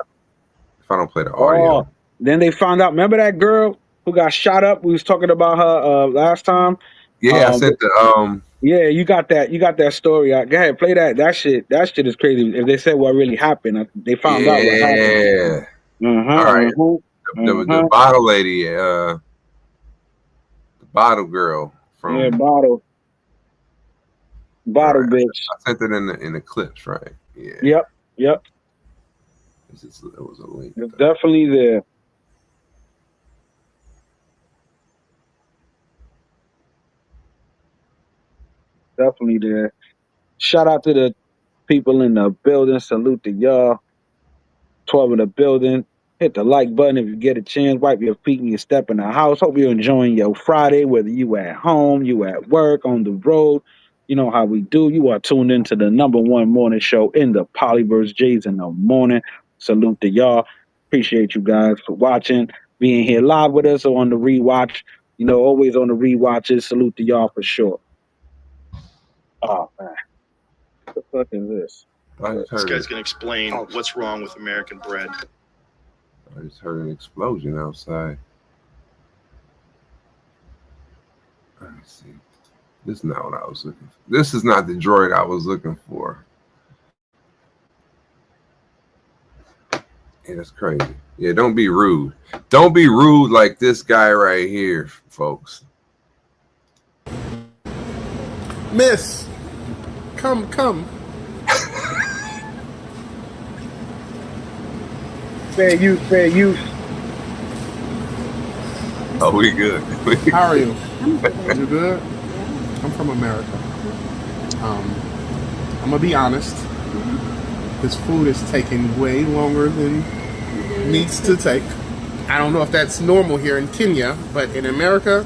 the audio. Oh, then they found out. Remember that girl who got shot up? We was talking about her last time. Yeah, I sent the Yeah, you got that. You got that story. Go ahead, play that. That shit is crazy. If they said what really happened, they found out what happened. Yeah. All right. The bottle lady, the bottle girl from bottle right. Bitch. I sent it in the clips, right? Yeah. Yep. It was a link. It's definitely there. Definitely there. Shout out to the people in the building. Salute to y'all. 12 in the building. Hit the like button if you get a chance. Wipe your feet and you step in the house. Hope you're enjoying your Friday, whether you at home, you at work, on the road. You know how we do. You are tuned into the #1 morning show in the Polyverse, J's in the morning. Salute to y'all. Appreciate you guys for watching, being here live with us or on the rewatch. Always on the rewatches. Salute to y'all for sure. Oh, man. What the fuck is this? This guy's going to explain what's wrong with American bread. I just heard an explosion outside. Let me see. This is not what I was looking for. This is not the droid I was looking for. Yeah, that's crazy. Yeah, don't be rude. Don't be rude like this guy right here, folks. Miss, come. Fair use. Oh, we good. How are you? You good? I'm from America. I'm gonna be honest. This food is taking way longer than needs to take. I don't know if that's normal here in Kenya, but in America,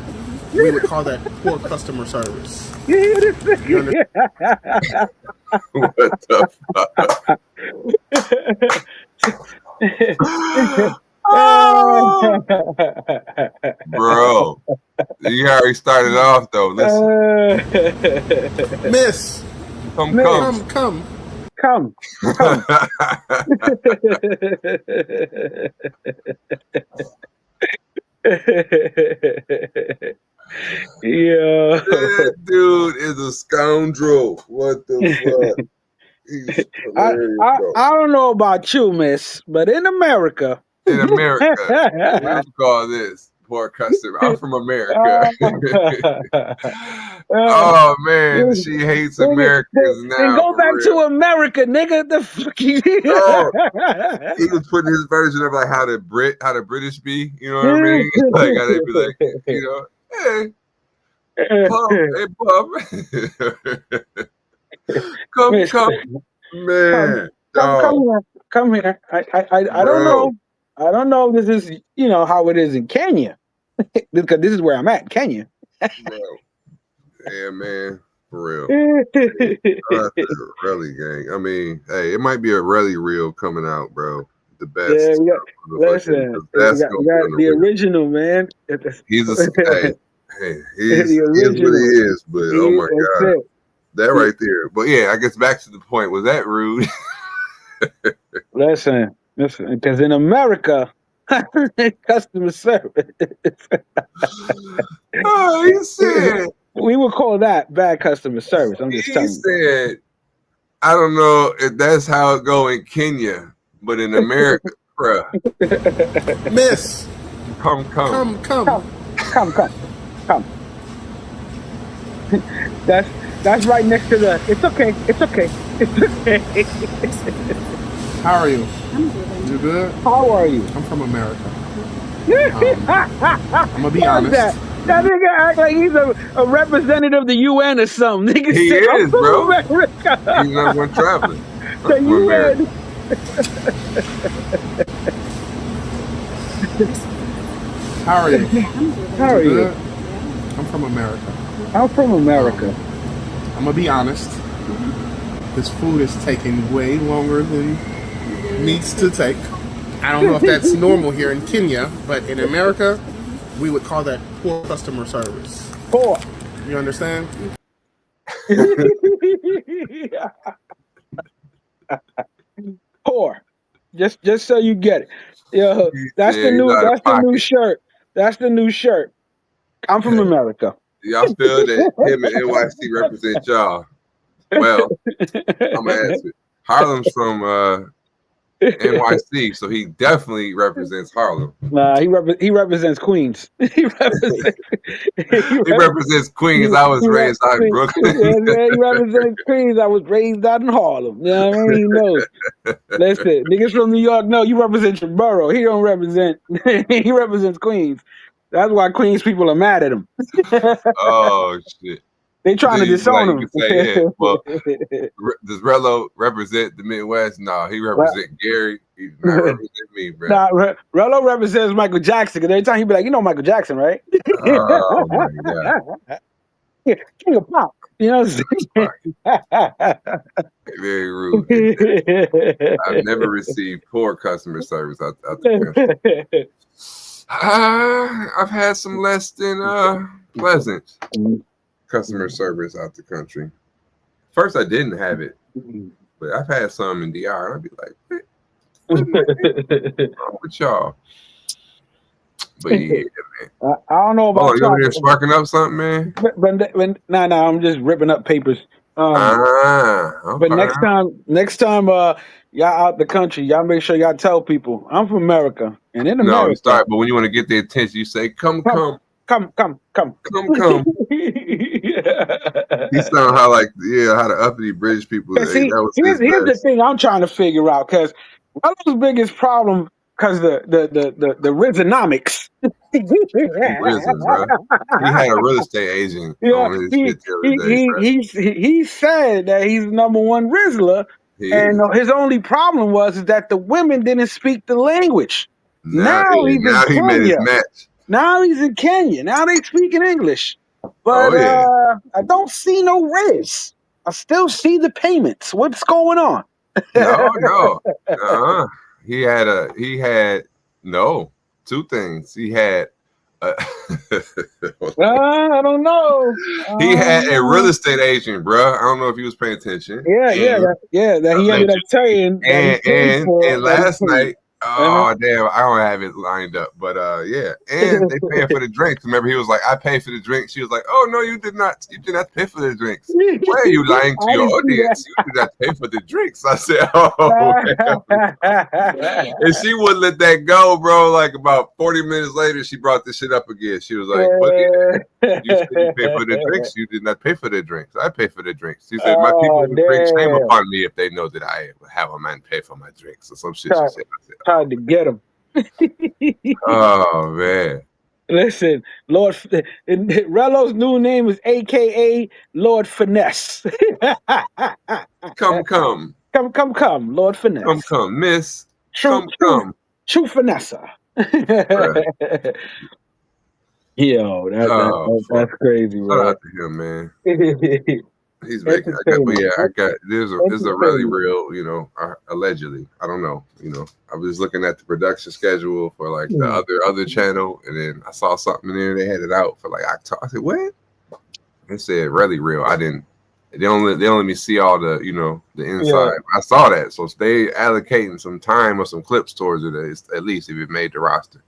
we would call that poor customer service. What the fuck? Bro, you already started off though. Listen, Miss, come. Yeah, that dude is a scoundrel. What the fuck? He's hilarious, I don't know about you, miss, but in America, we call this poor customer. I'm from America. Oh man, she hates Americans now. And go back to America, nigga. The fuck he was putting his version of like how the British be. You know what I mean? Like how they be like, hey, pup, come, man. Come here. I don't know. I don't know if this is how it is in Kenya, because this is where I'm at, Kenya. Bro. Yeah, man, for real. Rally gang. I mean, hey, it might be a rally reel coming out, bro. The best. Yeah, listen, that's the original, man. He's a he really is, but oh my god, that right there. But yeah, I guess back to the point. Was that rude? Listen, because in America, customer service. Oh, he said we would call that bad customer service. I'm just telling you. He said, I don't know if that's how it go in Kenya, but in America, bruh. Miss, come. That's right next to the. It's okay. It's okay. It's okay. How are you? You good? How are you? I'm from America. I'm gonna be What is honest. That nigga act like he's a representative of the UN or something. Nigga He said, is, I'm from bro. America. He's not one traveling. The UN. How are you? How are you? Good? I'm from America. I'm from America. I'm gonna be honest. This food is taking way longer than needs to take. I don't know if that's normal here in Kenya, but in America, we would call that poor customer service. Poor. You understand? Poor. Just so you get it. Yo, that's Yeah, the he's new out of pocket. shirt. That's the new shirt. I'm from America. Y'all feel that him and NYC represent y'all. Well, I'm gonna ask it. Harlem's from NYC, so he definitely represents Harlem. Nah, he represents Queens. He represents Queens. I was raised out in Brooklyn. Yeah, he represents Queens. I was raised out in Harlem. You know what I mean? He knows. Listen, niggas from New York know you represent your borough. He don't represent. He represents Queens. That's why Queens people are mad at him. Oh shit! They trying to disown him. You can say, yeah, well, does Rello represent the Midwest? No, he represent Gary. He's not represent me, bro. Nah, Rello represents Michael Jackson. Because every time he be like, you know Michael Jackson, right? Oh my god! King of pop. You know what I'm saying? Very rude. I've never received poor customer service out the country. I've had some less than pleasant customer service out the country. First, I didn't have it, but I've had some in DR, and I'd be like, "What's wrong with y'all?" But yeah, man. I don't know about you over there sparking up something, man? Nah, I'm just ripping up papers. Okay. But next time, y'all out the country, y'all make sure y'all tell people I'm from America, and in America. No, you start, but when you want to get their attention, you say, "Come." He sound how the uppity British people. See, here's the thing I'm trying to figure out, because Rello's biggest problem, because the Rizonomics. Risen, bro. He had a real estate agent on his shit the other day, bro. He said that he's number one Rizzler, and his only problem was that the women didn't speak the language. Now he made his match. Now he's in Kenya. Now they speak in English. But I don't see no Riz. I still see the payments. What's going on? No. He had two things. He had I don't know. He had a real estate agent, bro. I don't know if he was paying attention. That he ended up saying. And last night, oh damn, I don't have it lined up, but yeah, and they paying for the drinks. Remember, he was like, "I paid for the drinks." She was like, "Oh no, you did not. You did not pay for the drinks. Why are you lying to your audience? You did not pay for the drinks." I said, "Oh," and she wouldn't let that go, bro. Like about 40 minutes later, she brought this shit up again. She was like, "But you said you paid for the drinks. You did not pay for the drinks. I pay for the drinks." She said, "My people would bring shame upon me if they know that I have a man pay for my drinks or some shit." She said. Tried to get him. Oh man! Listen, Lord, Rello's new name is AKA Lord Finesse. Come, Lord Finesse. Come, Miss. True Finesse. Yo, that's crazy, bro. Shout out to him, man. He's making. There's a really real, allegedly. I don't know. I was looking at the production schedule for like the other channel, and then I saw something in there. They had it out for like October. I said, "What?" They said really real. I didn't. They only let me see all the the inside. Yeah. I saw that, so they allocating some time or some clips towards it. At least if it made the roster.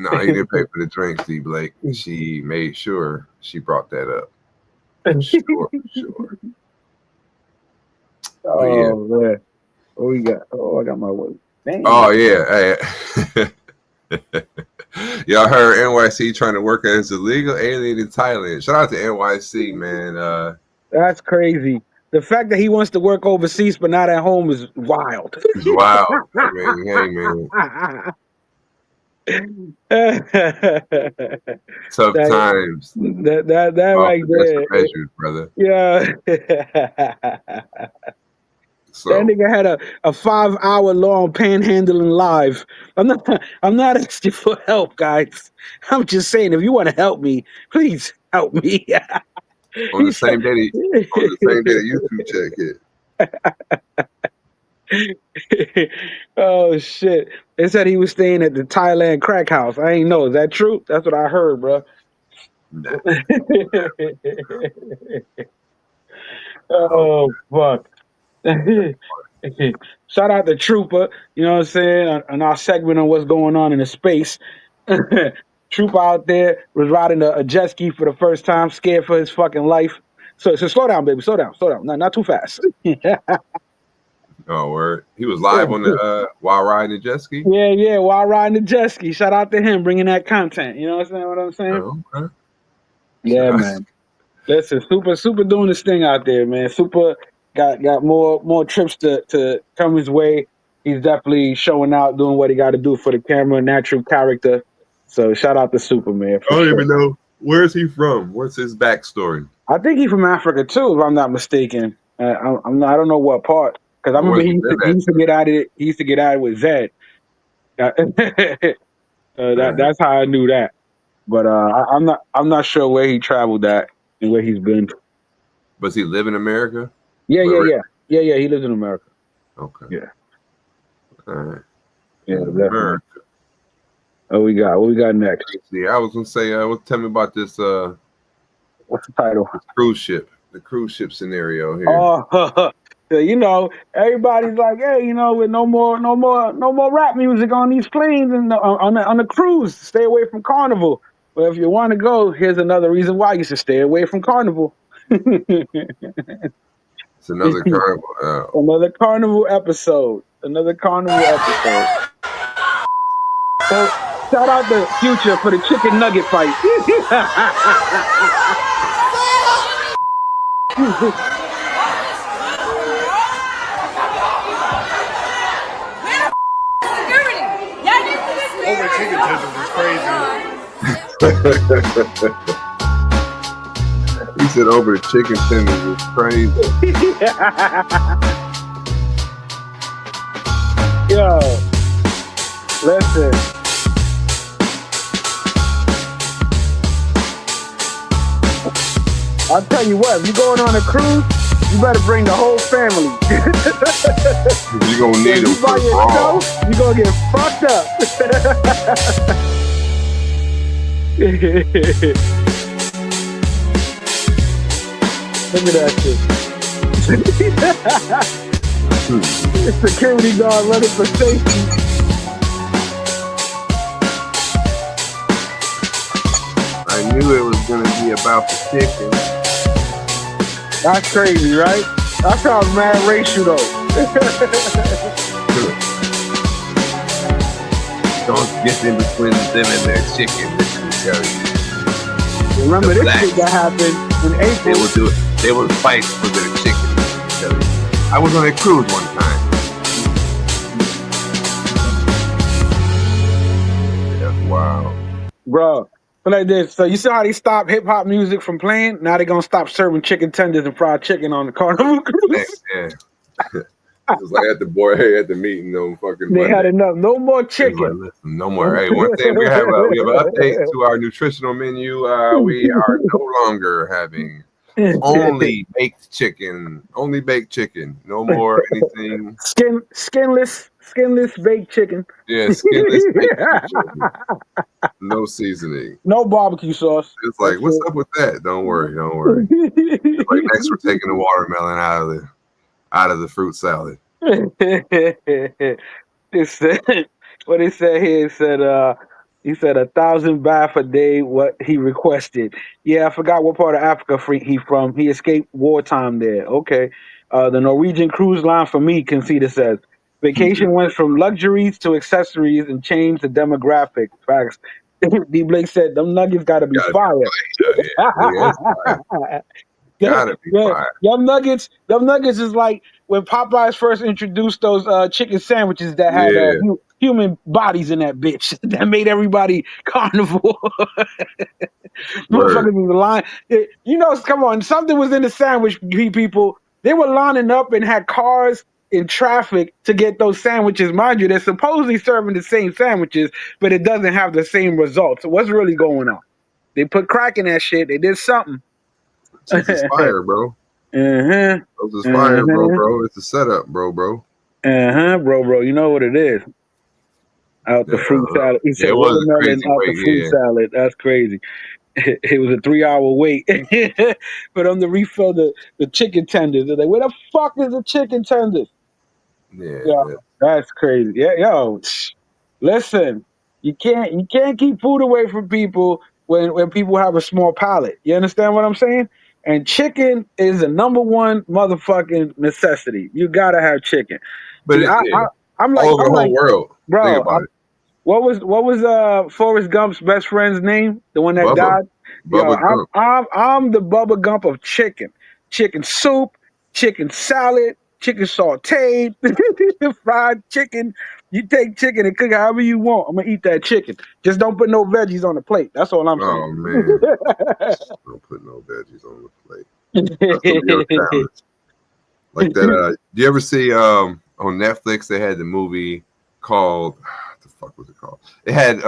No, he didn't pay for the drinks, D. Blake. She made sure she brought that up. Sure. Oh, man. What we got? Oh, I got my way. Dang. Oh, yeah. Hey. Y'all heard NYC trying to work as illegal alien in Thailand. Shout out to NYC, man. That's crazy. The fact that he wants to work overseas but not at home is wild. It's wild. I mean, hey, man. Tough times. That right there. Measures, brother. Yeah. So. That nigga had a 5-hour long panhandling live. I'm not asking for help, guys. I'm just saying, if you want to help me, please help me. on the same day that YouTube check hit. Oh shit! They said he was staying at the Thailand crack house. I ain't know. Is that true? That's what I heard, bro. Nah. Oh fuck! Shout out to Trooper. You know what I'm saying? On our segment on what's going on in the space. Trooper out there was riding a jet ski for the first time, scared for his fucking life. So slow down, baby. Slow down. Not too fast. Oh, word. He was live on the while riding the jet ski? Yeah, while riding the jet ski. Shout out to him bringing that content. You know what I'm saying? Oh, okay. Yeah, man. Listen, Super doing this thing out there, man. Super got more trips to come his way. He's definitely showing out, doing what he got to do for the camera, natural character. So shout out to Super, man. I don't even know. Where's he from? What's his backstory? I think he's from Africa too, if I'm not mistaken. I don't know what part, because I remember he used to get at it. He used to get at it with Zed. That's how I knew that. But I'm not sure where he traveled at and where he's been. Does he live in America? Yeah. He lives in America. Okay. Yeah. All right. Yeah, America. What we got next? Yeah, I was gonna say, tell me about this. What's the title? The cruise ship scenario here. Oh, you know, everybody's like, hey, with no more rap music on these planes and on the cruise. Stay away from Carnival. But if you want to go, here's another reason why you should stay away from Carnival. It's another Carnival. Another Carnival episode. So shout out to Future for the chicken nugget fight. Over chicken tenders is crazy. He said over the chicken tenders is crazy. Yo, listen. I'll tell you what, if you're going on a cruise, you better bring the whole family. You're going to need them by yourself, you're going to get fucked up. Look at that shit. Security guard running for safety. I knew it was going to be about the chicken. That's crazy, right? That sounds mad racial, though. Don't get in between them and their chicken, let me tell you. Remember this shit that happened in April. They would fight for their chicken, let me tell you. I was on a cruise one time. Yeah, wow. Bro. Like this. So you see how they stopped hip hop music from playing? Now they're gonna stop serving chicken tenders and fried chicken on the Carnival cruise. Yeah. It was like at the meeting, no fucking. They Monday. had enough. No more chicken. Like, no more. Hey, one thing we have an update to our nutritional menu. We are no longer having only baked chicken. Only baked chicken. No more anything. Skinless baked chicken. Yeah, skinless baked chicken. No seasoning. No barbecue sauce. It's like, what's up with that? Don't worry. Like next, we're taking the watermelon out of the fruit salad. It said, what he said here, he said 1,000 baht a day, what he requested. Yeah, I forgot what part of Africa he from. He escaped wartime there. Okay. The Norwegian cruise line for me, Concita says. Vacation went from luxuries to accessories and changed the demographic. Facts. D. Blake said, "Them nuggets got to be fire." Gotta be fire. Them nuggets is like when Popeyes first introduced those chicken sandwiches that had human bodies in that bitch. That made everybody carnivore. Motherfuckers was lying. You know, come on, something was in the sandwich, people. They were lining up and had cars in traffic to get those sandwiches. Mind you, they're supposedly serving the same sandwiches, but it doesn't have the same results. So what's really going on? They put crack in that shit. They did something. This is fire, bro. This is fire, bro. It's a setup, bro. Bro. You know what it is. Out the fruit salad. He said watermelon out the fruit salad. That's crazy. It was a 3-hour wait for them to refill the chicken tenders. They're like, where the fuck is the chicken tenders? Yeah, that's crazy. Yeah, yo, listen, you can't keep food away from people when people have a small palate. You understand what I'm saying? And chicken is the number one motherfucking necessity. You gotta have chicken. But see, I'm like, all over the whole world, bro. Think about it. What was Forrest Gump's best friend's name? The one that Bubba. died? Bubba Gump. I'm the Bubba Gump of chicken. Chicken soup, chicken salad, chicken sauteed, fried chicken. You take chicken and cook it however you want. I'm gonna eat that chicken. Just don't put no veggies on the plate. That's all I'm saying. Oh man. Don't put no veggies on the plate. That's gonna be your challenge. Like that. Do you ever see on Netflix they had the movie called what the fuck was it called? It had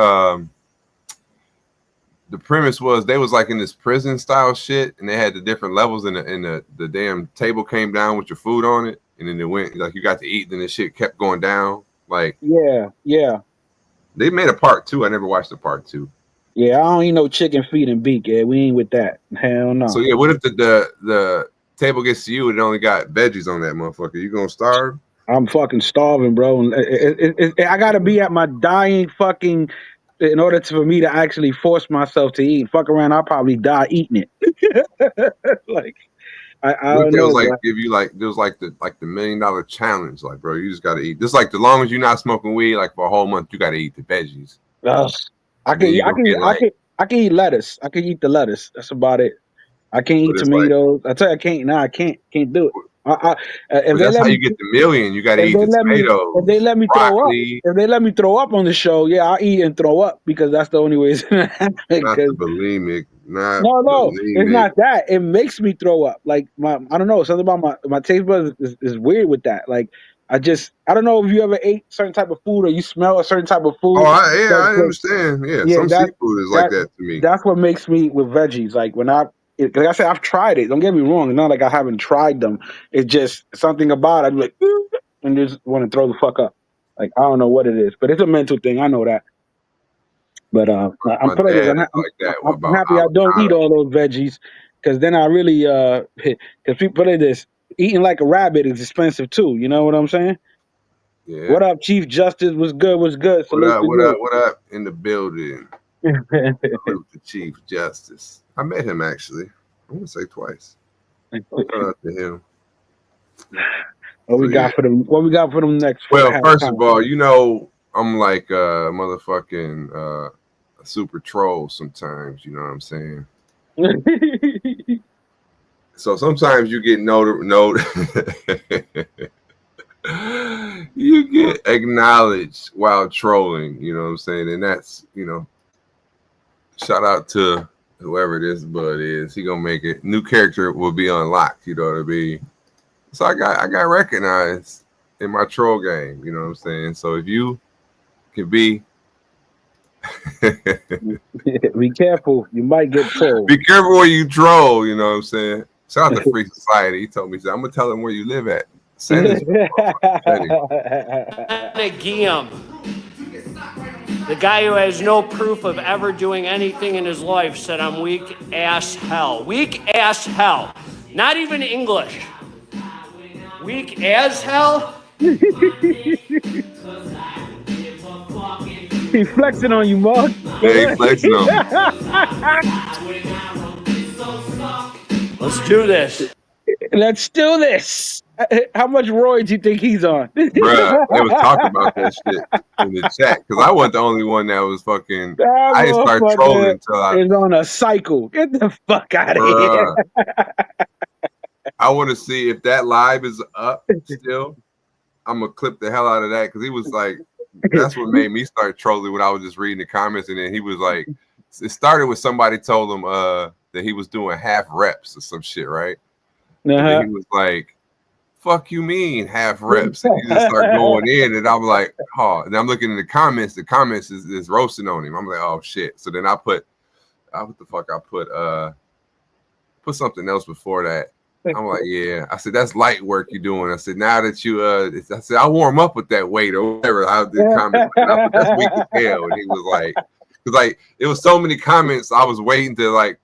the premise was they was like in this prison style shit, and they had the different levels, and the damn table came down with your food on it, and then it went like you got to eat, and then the shit kept going down. Like yeah. They made a part 2. I never watched the part 2. Yeah, I don't eat no chicken feet and beak. Yeah, we ain't with that. Hell no. So yeah, what if the table gets to you and it only got veggies on that motherfucker? You gonna starve? I'm fucking starving, bro. I gotta be at my dying fucking in order for me to actually force myself to eat. Fuck around, I'll probably die eating it. Like I don't know. Like give you like there was like the $1 million challenge, like bro, you just gotta eat. Just like as long as you're not smoking weed, like for a whole month, you gotta eat the veggies. I can eat lettuce. I can eat the lettuce. That's about it. I can't eat tomatoes. I tell you, I can't. Nah, I can't do it. That's how you get the million. You got to eat the tomatoes. If they let me throw up on the show, yeah, I'll eat and throw up because that's the only way it's gonna happen. Not the bulimic. No, it's not that. It makes me throw up. Like I don't know, something about my taste buds is weird with that. Like I don't know if you ever ate certain type of food or you smell a certain type of food. Oh, I understand. Yeah, some seafood is like that to me. That's what makes me with veggies. Like when like I said, I've tried it. Don't get me wrong. It's not like I haven't tried them. It's just something about it. I'm like, and just want to throw the fuck up. Like I don't know what it is, but it's a mental thing. I know that. But I'm happy I don't eat all those veggies because then I really because people put it this eating like a rabbit is expensive too. You know what I'm saying? Yeah. What up, Chief Justice? What's good? What up in the building? The Chief Justice. I met him actually. I'm gonna say twice. Shout out to him. What we got for them next? Well, first of all, you know I'm like a motherfucking super troll sometimes. You know what I'm saying? So sometimes you get you get acknowledged while trolling. You know what I'm saying? And that's shout out to whoever this bud is. He gonna make it. New character will be unlocked. You know what I mean? So I got recognized in my troll game. You know what I'm saying? So if you can be be careful, you might get trolled. Be careful where you troll. You know what I'm saying? Shout out to Free Society. He told me, I'm gonna tell him where you live at. Send this. Guillaume, the guy who has no proof of ever doing anything in his life, said I'm weak as hell. Weak as hell. Not even English. Weak as hell? He's flexing on you, Mark. Yeah, he's flexing on Let's do this. Let's do this. How much roids you think he's on? Bruh, they was talking about that shit in the chat because I wasn't the only one that was fucking. That I didn't start trolling until I is on a cycle. Get the fuck out of bruh, here. I want to see if that live is up still. I'm gonna clip the hell out of that because he was like, that's what made me start trolling when I was just reading the comments, and then he was like, it started with somebody told him that he was doing half reps or some shit, right? And then he was like, fuck you mean half reps? And he just started going in, and I'm like, oh, and I'm looking in the comments is roasting on him. I'm like, oh shit. So then I put what the fuck I put something else before that. I'm like, yeah. I said, that's light work you're doing. I said, now that you I said, I'll warm up with that weight or whatever. I did comment. I said, that's weak as hell. And he was like, because like it was so many comments, I was waiting to like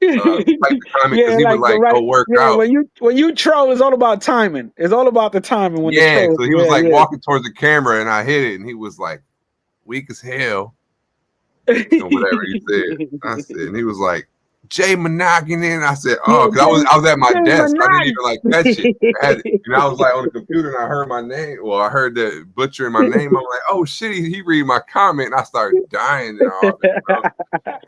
type the comment because he would like go work out. When you troll, it's all about timing. It's all about the timing. When yeah, so he was like walking towards the camera, and I hit it, and he was like, weak as hell, or whatever he said. I said, and he was like, Jay Monogamy. I said, oh, because I was at my desk. I didn't even like catch it. And I was like on the computer, and I heard my name. Well, I heard the butcher in my name. I'm like, oh shit, he read my comment, and I started dying and all that, bro.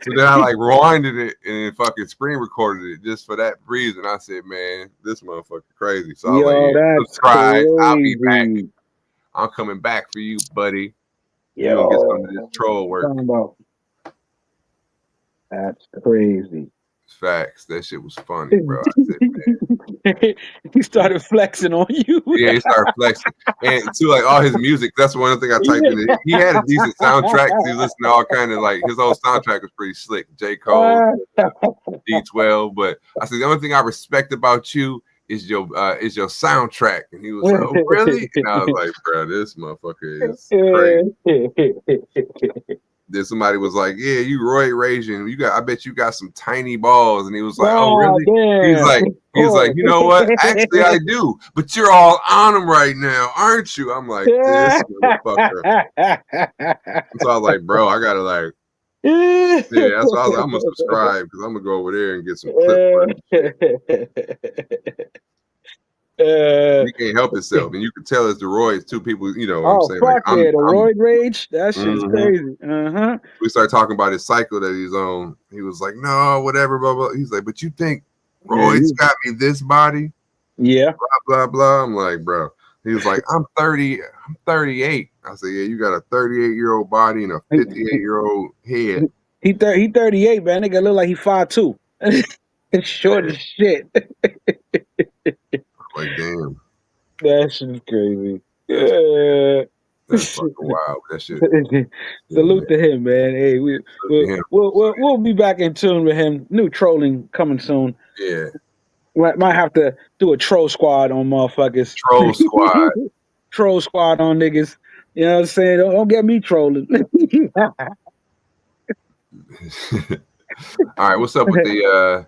So then I like rewinded it and then fucking screen recorded it just for that reason. I said, man, this motherfucker crazy. So I was like, yeah, subscribe. I'll be back. I'm coming back for you, buddy. You don't get some of this troll work. That's crazy. Facts. That shit was funny, bro. I said, man. He started flexing on you. Yeah, he started flexing. And to like all his music, that's one thing I typed in. He had a decent soundtrack. He listened to all kind of like his whole soundtrack was pretty slick. J. Cole, D12. But I said the only thing I respect about you is your soundtrack. And he was like, oh, really? And I was like, bro, this motherfucker is crazy. Then somebody was like, yeah, you roid raging. I bet you got some tiny balls. And he was like, oh, really? Damn. He's like, you know what? Actually, I do. But you're all on them right now, aren't you? I'm like, this motherfucker. So I was like, bro, I gotta like, yeah, that's why I was like, I'm gonna subscribe because I'm gonna go over there and get some clip. He can't help himself, and you can tell it's the roids too. People, you know what I'm saying? Fuck like, the roid rage. That shit's crazy. We started talking about his cycle that he's on. He was like, no, whatever, blah blah. He's like, but you think roids got me this body? Yeah. Blah blah blah. I'm like, bro. He was like, I'm 30. I'm 38. I said, yeah, you got a 38-year-old body and a 58-year-old head. He 38, man. Nigga look like he 5'2". It's short as shit. Like, damn. That shit's crazy. Yeah. That's fucking wild. That shit. Salute to him, man. Hey, we'll be back in tune with him. New trolling coming soon. Yeah. Might have to do a troll squad on motherfuckers. Troll squad. Troll squad on niggas. You know what I'm saying? Don't get me trolling. All right, what's up with the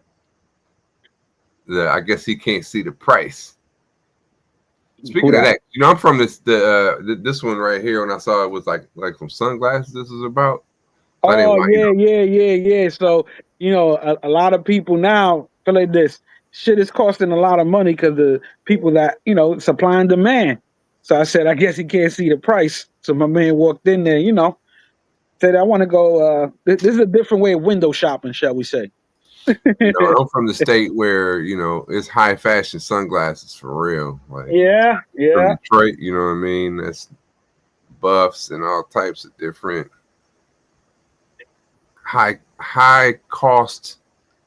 I guess he can't see the price. Speaking of that, you know, I'm from this one right here. When I saw it was like some sunglasses. This is about. Oh yeah. So you know, a lot of people now feel like this shit is costing a lot of money because the people that supply and demand. So I said, I guess he can't see the price. So my man walked in there, said, I want to go. This is a different way of window shopping, shall we say? I'm from the state where it's high fashion sunglasses for real. Like yeah. From Detroit, you know what I mean? That's buffs and all types of different high cost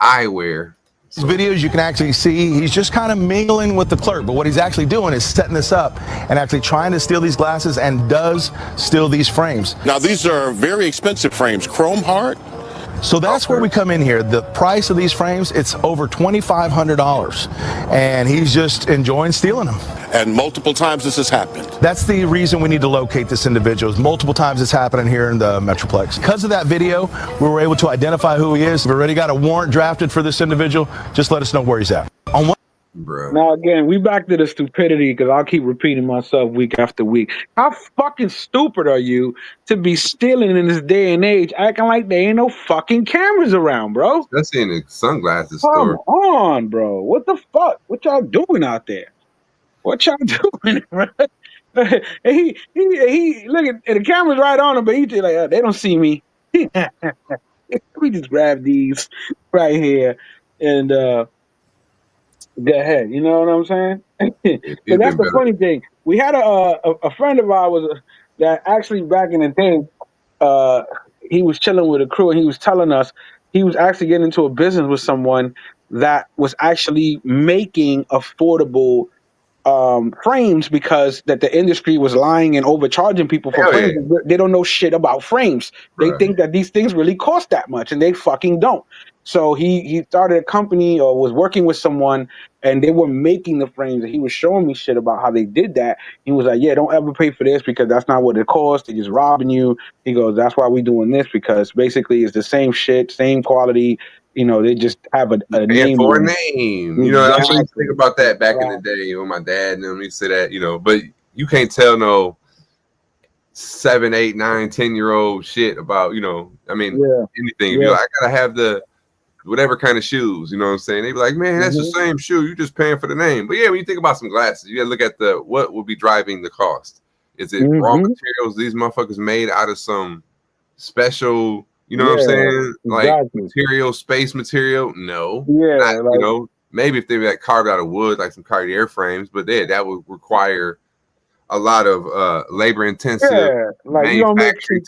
eyewear. These videos you can actually see he's just kind of mingling with the clerk, but what he's actually doing is setting this up and actually trying to steal these glasses and does steal these frames. Now these are very expensive frames, chrome hard. So that's where we come in here. The price of these frames, it's over $2,500, and he's just enjoying stealing them. And multiple times this has happened. That's the reason we need to locate this individual. Multiple times it's happening here in the Metroplex. Because of that video, we were able to identify who he is. We've already got a warrant drafted for this individual. Just let us know where he's at. Now again, we back to the stupidity because I'll keep repeating myself week after week. How fucking stupid are you to be stealing in this day and age, acting like there ain't no fucking cameras around, bro? That's in the sunglasses store. Come on, bro. What the fuck? What y'all doing out there? what y'all doing, bro? And he look at the camera's right on him, but he just like, they don't see me. We just grab these right here and go ahead. You know what I'm saying? So that's the funny thing. We had a friend of ours that actually back in the day, he was chilling with a crew and he was telling us he was actually getting into a business with someone that was actually making affordable frames because that the industry was lying and overcharging people for frames. They don't know shit about frames. They think that these things really cost that much and they fucking don't. So he started a company or was working with someone and they were making the frames and he was showing me shit about how they did that. He was like, yeah, don't ever pay for this because that's not what it costs. They're just robbing you. He goes, that's why we doing this because basically it's the same shit, same quality. You know, they just have a name. For a name. You know, I used to think about that back in the day when my dad and them used to say that, you know, but you can't tell no 7, 8, 9, 10-year-old shit about, you know, I mean, anything. You know, I gotta have the whatever kind of shoes, you know what I'm saying? They be like, man, that's the same shoe. You're just paying for the name. But yeah, when you think about some glasses, you gotta look at what will be driving the cost. Is it raw materials these motherfuckers made out of some special, you know what I'm saying? Like material, space material? No. Not, you know, maybe if they were like carved out of wood, like some Cartier frames, but that would require a lot of labor intensive like you don't make some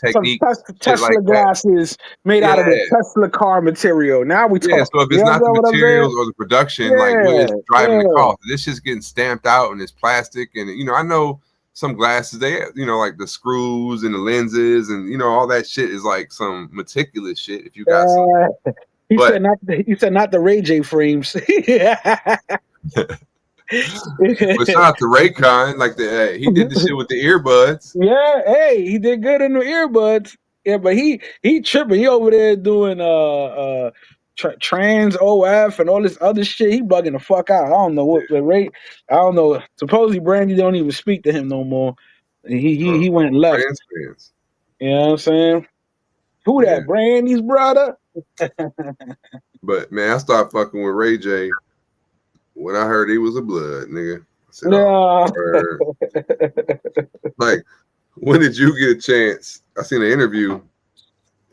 Tesla like glasses made out of the Tesla car material. Now we talk. So if it's not the materials or the production, like what is driving the cost? This shit's getting stamped out and it's plastic, and you know, I know some glasses, they, you know, like the screws and the lenses and, you know, all that shit is like some meticulous shit. If you got some, he said not the Ray J frames. But shout out to Raycon, like he did the shit with the earbuds. Yeah, hey, he did good in the earbuds. Yeah, but he tripping. He over there doing trans OF and all this other shit. He bugging the fuck out. I don't know what the rate. I don't know. Supposedly Brandy don't even speak to him no more. He went left. Trans. You know what I'm saying? Who that? Brandy's brother? But man, I started fucking with Ray J when I heard he was a blood nigga. I said, like, when did you get a chance? I seen an interview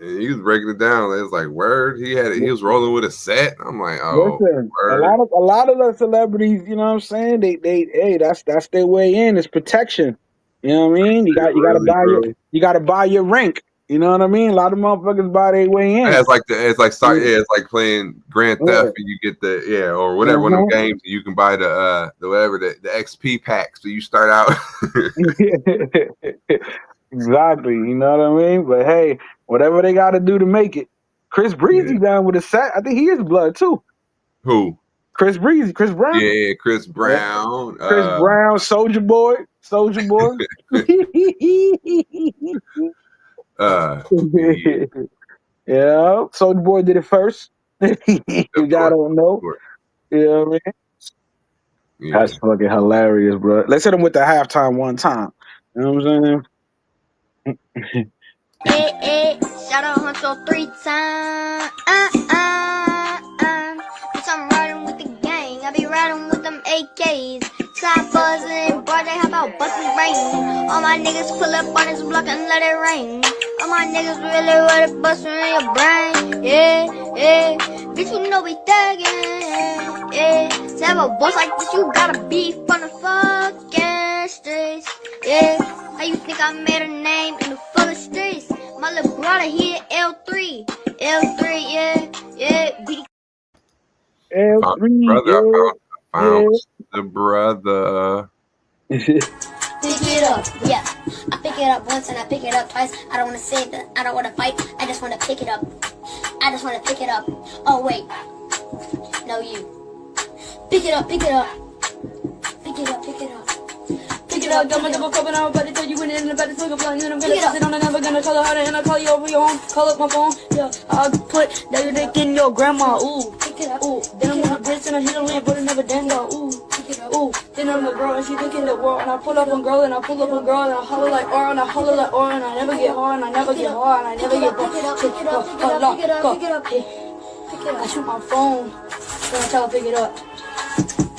and he was breaking it down. It was like, word, he was rolling with a set. I'm like, oh, listen, word. a lot of the celebrities, you know what I'm saying? Hey, that's their way in. It's protection. You know what I mean? You gotta buy your rank. You know what I mean? A lot of motherfuckers buy their way in. It's like playing Grand Theft and you get or whatever one of them games you can buy the XP packs. So you start out. Exactly. You know what I mean? But hey, whatever they got to do to make it. Chris Breezy down with a set. I think he is blood too. Who? Chris Breezy, Chris Brown. Yeah, Chris Brown. Chris Brown, Soldier Boy. Yeah, Soldier Boy did it first. Y'all don't know. You know what I mean? Yeah. That's fucking hilarious, bro. Let's hit him with the halftime one time. You know what I'm saying? Hey, shout out Huncho 3 times. Bitch, I'm riding with the gang. I be riding with them AKs. Slide buzzing, broad, they hop out, bustin' rain. All my niggas pull up on this block and let it rain. All my niggas really ready bustin' in your brain. Yeah. Bitch, you know we thuggin'. Yeah. To have a boss like this, you gotta be from the fucking streets. Yeah. How you think I made a name in the fucking streets? My little brother here, L3, yeah. L3, brother, I found the brother. Pick it up, yeah. I pick it up once and I pick it up twice. I don't want to say that I don't want to fight. I just want to pick it up. Oh wait, no you. Pick it up. Pick it up, got my double cup and I'm about to tell you when in the bed, it's looking flying. And I'm gonna sit on, I'm never gonna call her harder. And I call you over your home, call up my phone. Yeah, I'll put that dick in your grandma. Ooh, ooh. Then I'm gonna bitch and I hit a lid, but it never dang go. Ooh, then I'm a girl and she thinking the world. And I pull up on girl and I pull up on girl and I holler like or and I holler like or and I never get hard and I never get hard and I never get bored. Pick it up. I shoot my phone, then I tell her pick it up.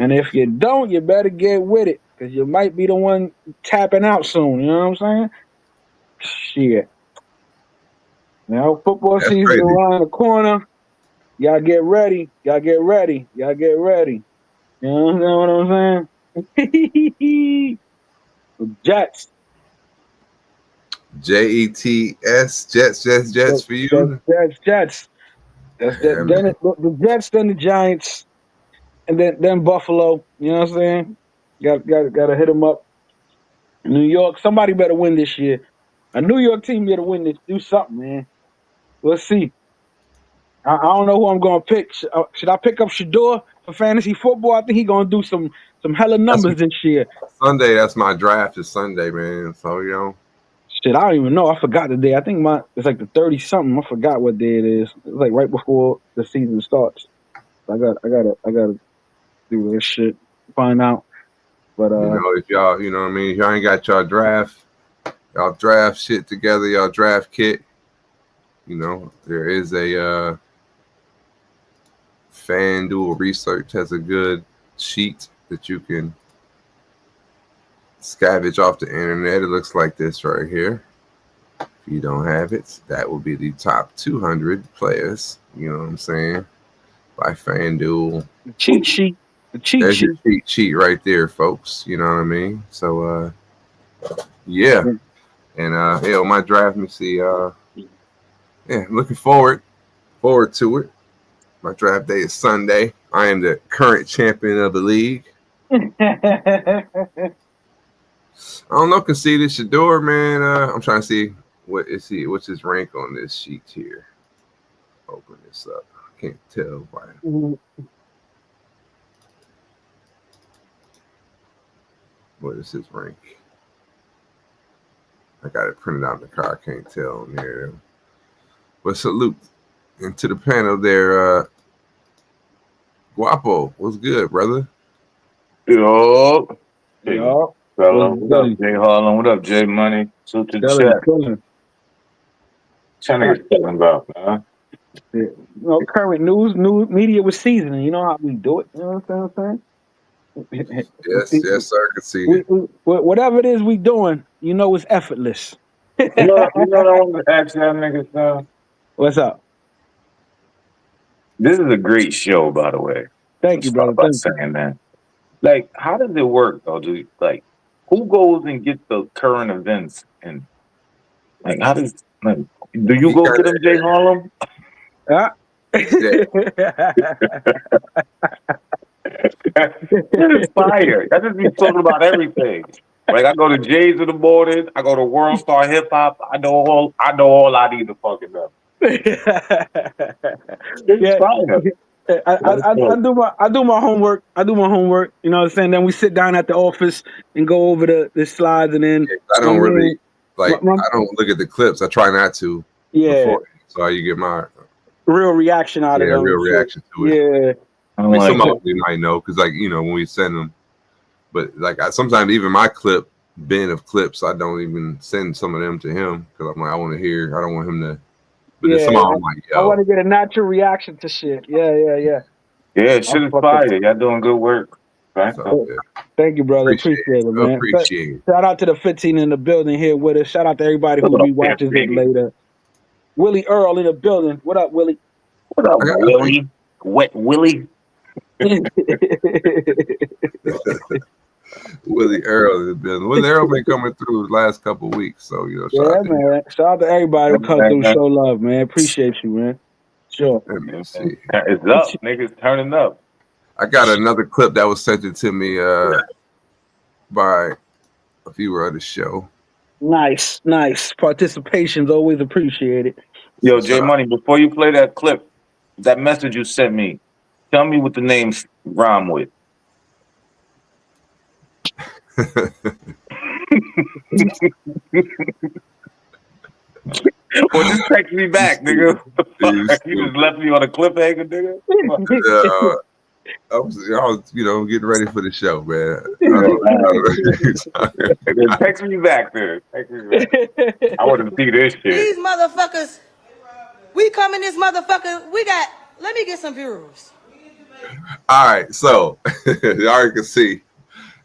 And if you don't, you better get with it, because you might be the one tapping out soon. You know what I'm saying? Shit. Now, football That's season crazy. around the corner. Y'all get ready. Y'all get ready. Y'all get ready. You know what I'm saying? Jets. Jets, Jets for you. Jets. That's that. Yeah, Then man. the Jets, then the Giants, and then Buffalo. You know what I'm saying? Got to hit them up. New York. Somebody better win this year. A New York team better win this. Do something, man. Let's see. I don't know who I'm going to pick. Should I pick up Shador for fantasy football? I think he's going to do some hella numbers this year. Sunday, that's my draft is Sunday, man. So, you know. Shit, I don't even know. I forgot the day. I think it's like the 30-something. I forgot what day it is. It's like right before the season starts. I gotta do this shit. Find out. But You know, if y'all, you know what I mean, if y'all ain't got y'all draft shit together, y'all draft kit, you know, there is a FanDuel Research has a good sheet that you can scavenge off the internet. It looks like this right here. If you don't have it, that will be the top 200 players, you know what I'm saying, by FanDuel. The cheat sheet. There's your cheat sheet right there, folks. You know what I mean? So yeah. And my draft, let me see. Yeah, looking forward to it. My draft day is Sunday. I am the current champion of the league. I don't know, conceded Shador, man. I'm trying to see what's his rank on this sheet here. Open this up. I can't tell why. What is his rank? I got it printed out in the car. I can't tell on here. But salute into the panel there. Guapo, what's good, brother? Yo. Yo. What up, Jay Harlem? What up, Jay Money? Salute to the chat. Trying to get talking about, man. You know, current news media with seasoning. You know how we do it. You know what I'm saying? Yes, sir. Conceded. Whatever it is we doing, you know, it's effortless. You know what I want to ask y'all niggas now? What's up? This is a great show, by the way. Thank you, brother. By saying that. Like, how does it work, though? Who goes and gets the current events? And, like, how does, like, do you go get them, Jay Harlem? It's fire. That just be talking about everything. Like, I go to Jay's in the morning. I go to World Star Hip Hop. I know all I need to fucking know. It's fire. I do my homework. You know what I'm saying? Then we sit down at the office and go over the slides, and then I don't really I don't look at the clips. I try not to. Yeah. Before, so you get my real reaction out of them. Real reaction to it. Yeah. I mean, some of them we might know because, like, you know, when we send them, but like sometimes even my bin of clips, I don't even send some of them to him because I'm like, I want to hear. I don't want him to. But then some of them, like, yo, I want to get a natural reaction to shit. Yeah. Yeah, shit is fire. Y'all doing good work. Right? Thank you, brother. Appreciate it, man. Appreciate it. Shout out to the 15 in the building here with us. Shout out to everybody who will be watching it later. Willie Earl in the building. What up, Willie? What up, Willie? Wet Willie? Willie Earl in the building. Willie Earl been coming through the last couple of weeks, so you know. Man. Shout out to everybody who come through, show love, man. Appreciate you, man. Sure. Let me see. It's up, niggas turning up. I got another clip that was sent to me by a viewer of the show. Nice. Participation's always appreciated. Yo, J Money, before you play that clip, that message you sent me, tell me what the names rhyme with. Or just text me back, nigga. You just left me on a cliffhanger, nigga. I was, you know, getting ready for the show, man. Text me back, there. Text me back. I want to see this shit. These motherfuckers, we come in this mother. Let me get some viewers. All right, so you already can see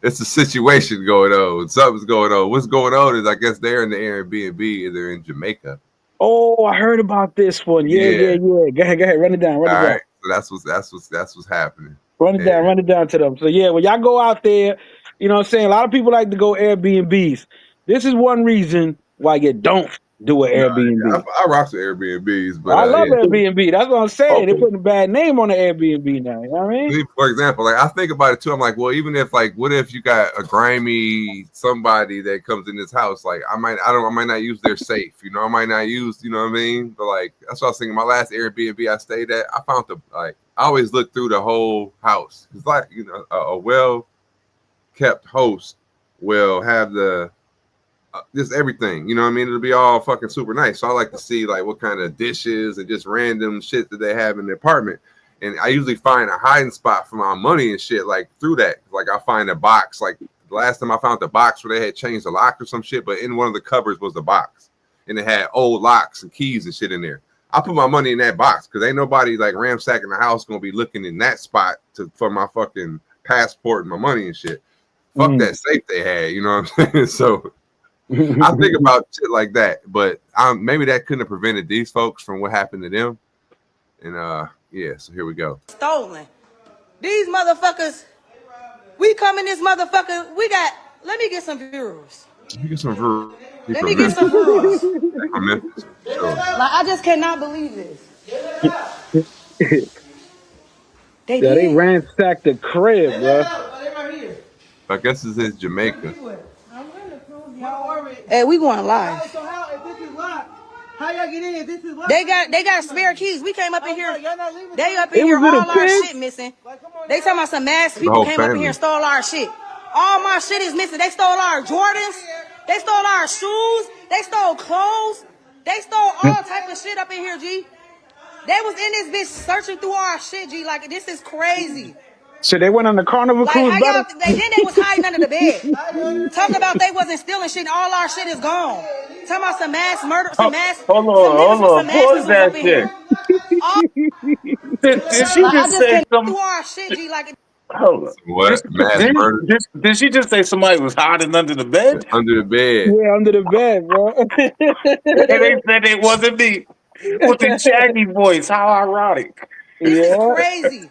it's a situation going on. Something's going on. What's going on is I guess they're in the Airbnb and they're in Jamaica. Oh, I heard about this one. Yeah. Go ahead. Run it down. All right, so that's what's happening. Run it down to them. So yeah, when y'all go out there, you know what I'm saying? A lot of people like to go Airbnbs. This is one reason why you don't do an Airbnb. I rock the Airbnbs, but I love Airbnb. That's what I'm saying. They're putting a bad name on the Airbnb now. You know what I mean? For example, like I think about it too. I'm like, well, even if like, what if you got a grimy somebody that comes in this house? Like, I might not use their safe. You know, I might not use. You know what I mean? But like, that's what I was thinking. My last Airbnb I stayed at, I found I always look through the whole house. It's like, you know, a well kept host will have the just everything, you know what I mean? It'll be all fucking super nice. So I like to see like what kind of dishes and just random shit that they have in the apartment. And I usually find a hiding spot for my money and shit like through that. Like I find a box. Like the last time I found the box where they had changed the lock or some shit, but in one of the cupboards was the box. And it had old locks and keys and shit in there. I put my money in that box because ain't nobody like ransacking the house gonna be looking in that spot for my fucking passport and my money and shit. Fuck that safe they had, you know what I'm saying? So I think about shit like that, but maybe that couldn't have prevented these folks from what happened to them. And yeah, so here we go. Stolen. These motherfuckers, we come in this motherfucker, let me get some viewers. Let me get some viewers. Let me get some viewers. From Memphis. Sure. Like, I just cannot believe this. They ransacked the crib, bro. I guess this is Jamaica. Hey, we going live. So if this is locked, how y'all get in? If this is locked, they got spare keys. We came up in here. They up in It here, was in a all our pig? shit missing. They talking about some mass people came up in here and stole our shit. All my shit is missing. They stole our Jordans. They stole our shoes. They stole clothes. They stole all type of shit up in here, G. They was in this bitch searching through our shit, G. Like, this is crazy. So they went on the Carnival Like, cruise, how brother? then they was hiding under the bed. Talking about they wasn't stealing shit and all our shit is gone. Talking about some mass murder, some Hold on. Pause that shit. Did she just say something? through our shit, G. Like, Hold on. What? Mass murder? Did she just say somebody was hiding under the bed? Under the bed. Yeah, under the bed, bro. And they said it wasn't me. With the shaggy voice. How ironic. this is crazy.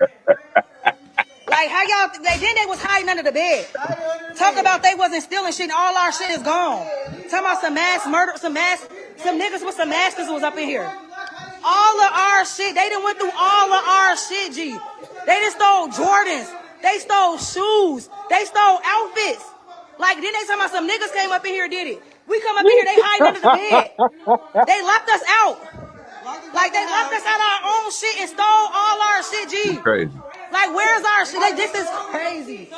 Like, how y'all, then they was hiding under the bed. Talking about they wasn't stealing shit and all our shit is gone. Talking about some mass murder, some niggas with some masters was up in here. All of our shit, they done went through all of our shit, G. They done stole Jordans. They stole shoes. They stole outfits. Like, then they talking about some niggas came up in here and did it. We come up in here, they hiding under the bed. They locked us out. Like, they locked us out of our own shit and stole all our shit, G. Crazy. Like, where's our shit? Like, this is crazy.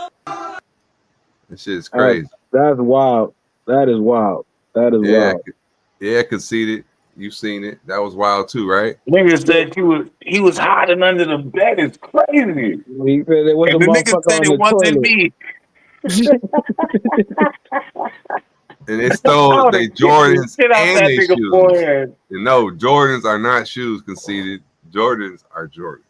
This shit is crazy. That's wild. That is wild. Wild. Yeah, conceded. You seen it. That was wild too, right? Nigga said he was hiding under the bed. It's crazy. He said it was and the nigga said it wasn't me. And they stole their Jordans and their shoes. Forehead. And no, Jordans are not shoes, conceded. Jordans are Jordans.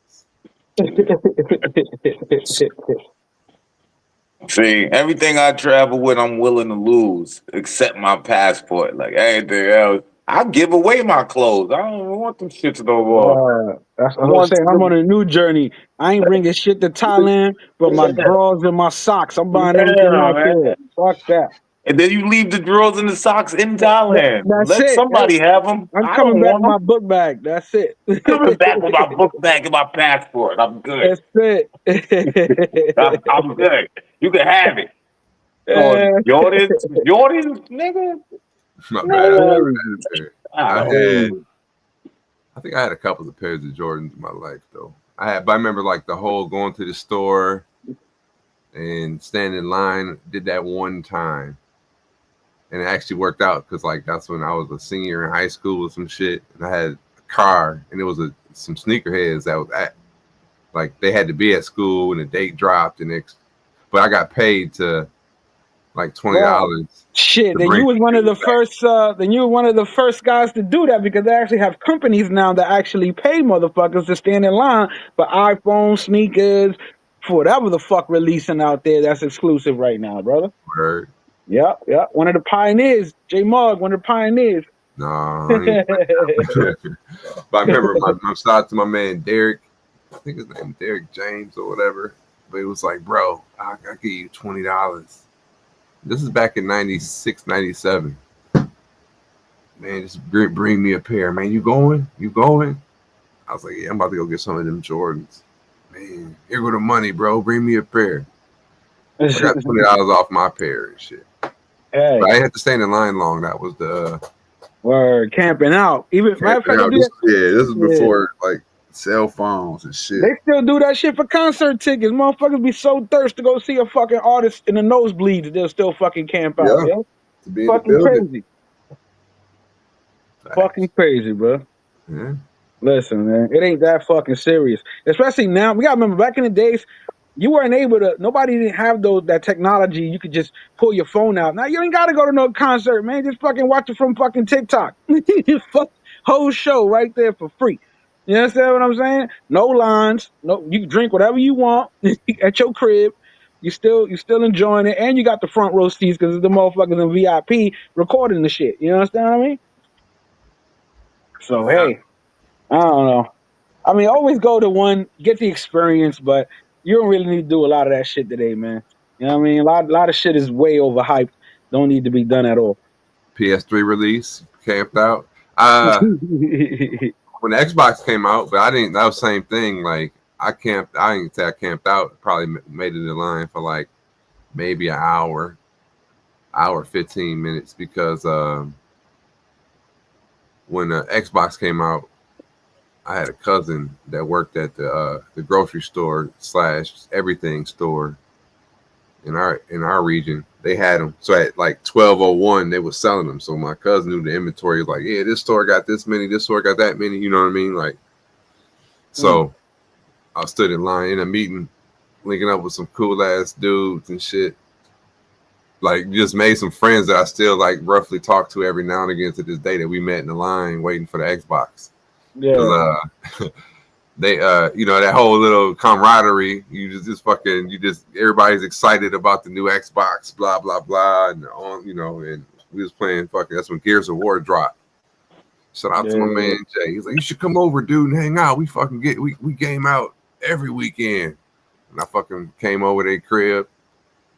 See, everything I travel with, I'm willing to lose, except my passport. Like anything else, I give away my clothes. I don't even want them shits no more. That's what I'm saying. I'm on a new journey. I ain't bringing shit to Thailand, but my drawers and my socks. I'm buying everything out there. Fuck that. And then you leave the drawers and the socks in Thailand. That's Let it. somebody have them. I'm coming back with my book bag. That's it. Coming back with my book bag and my passport. I'm good. That's it. I'm good. You can have it. Jordan, nigga. My bad. I think I had a couple of pairs of Jordans in my life though. But I remember like the whole going to the store and standing in line. Did that one time. And it actually worked out because like that's when I was a senior in high school with some shit, and I had a car, and it was some sneakerheads that was at like they had to be at school, and the date dropped, but I got paid to like $20. Shit, to then bring you was one of the people back. first. Then you were one of the first guys to do that because they actually have companies now that actually pay motherfuckers to stand in line for iPhone sneakers, for whatever the fuck releasing out there that's exclusive right now, brother. Word. Yep. One of the pioneers, J Mug, one of the pioneers. No, I ain't but I remember my shout out to my man Derek. I think his name is Derek James or whatever. But it was like, bro, I give you $20. This is back in 96, 97. Man, just bring me a pair. Man, you going? You going? I was like, yeah, I'm about to go get some of them Jordans. Man, here go the money, bro. Bring me a pair. I got $20 off my pair and shit. Hey. But I had to stay in the line long. That was the word camping out. Even matter of fact, this is before like cell phones and shit. They still do that shit for concert tickets. Motherfuckers be so thirsty to go see a fucking artist in the nosebleeds. They'll still fucking camp out. Yeah. Yeah, To be in fucking the building. crazy. Fucking crazy, bro. Yeah. Listen, man, it ain't that fucking serious. Especially now, we gotta remember back in the days, you weren't able to. Nobody didn't have that technology. You could just pull your phone out. Now you ain't gotta go to no concert, man. Just fucking watch it from fucking TikTok. Fuck whole show right there for free. You understand what I'm saying? No lines. No, you can drink whatever you want at your crib. You still enjoying it, and you got the front row seats because the motherfuckers in VIP recording the shit. You understand what I mean? So hey, I don't know. I mean, always go to one, get the experience, but you don't really need to do a lot of that shit today, man. You know what I mean? A lot of shit is way overhyped. Don't need to be done at all. PS3 release, camped out. When the Xbox came out, but I didn't. That was the same thing. Like I didn't say I camped out. Probably made it in line for like maybe an hour, 15 minutes because when the Xbox came out, I had a cousin that worked at the grocery store / everything store in our region. They had them. So at like 12:01, they were selling them. So my cousin knew the inventory. Was like, yeah, this store got this many. This store got that many. You know what I mean? Like, so I stood in line in a meeting, linking up with some cool ass dudes and shit. Like, just made some friends that I still like roughly talk to every now and again to this day that we met in the line waiting for the Xbox. Yeah. They that whole little camaraderie, everybody's excited about the new Xbox, blah blah blah, and and we was playing that's when Gears of War dropped. Shout out to my man Jay. He's like, you should come over, dude, and hang out. We fucking we game out every weekend. And I fucking came over to their crib.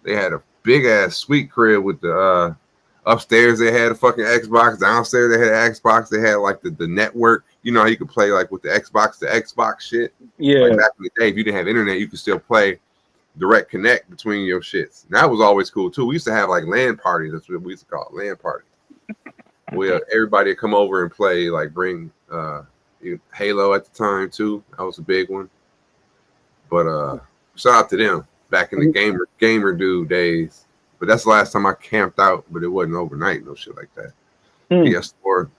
They had a big ass sweet crib with the upstairs they had a fucking Xbox, downstairs they had an Xbox, they had like the network. You know how you could play like with the Xbox shit? Yeah. Like back in the day, if you didn't have internet, you could still play direct connect between your shits. And that was always cool too. We used to have like LAN parties. That's what we used to call it, LAN party. Where everybody would come over and play, like bring Halo at the time too. That was a big one. But shout out to them back in the gamer dude days. But that's the last time I camped out, but it wasn't overnight, no shit like that. PS4.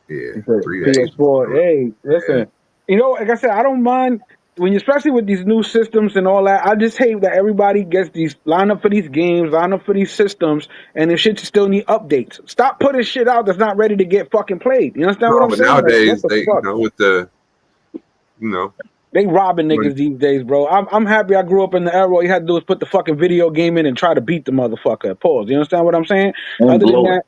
Yeah, 3 days. PS4. Hey, listen. You know, like I said, I don't mind especially with these new systems and all that. I just hate that everybody gets these line up for these games, line up for these systems, and the shit still need updates. Stop putting shit out that's not ready to get fucking played. You understand what I'm saying? Nowadays, like, with the, they robbing niggas these days, bro. I'm happy I grew up in the era. All you had to do is put the fucking video game in and try to beat the motherfucker. Pause. You understand what I'm saying? And Other than blow that,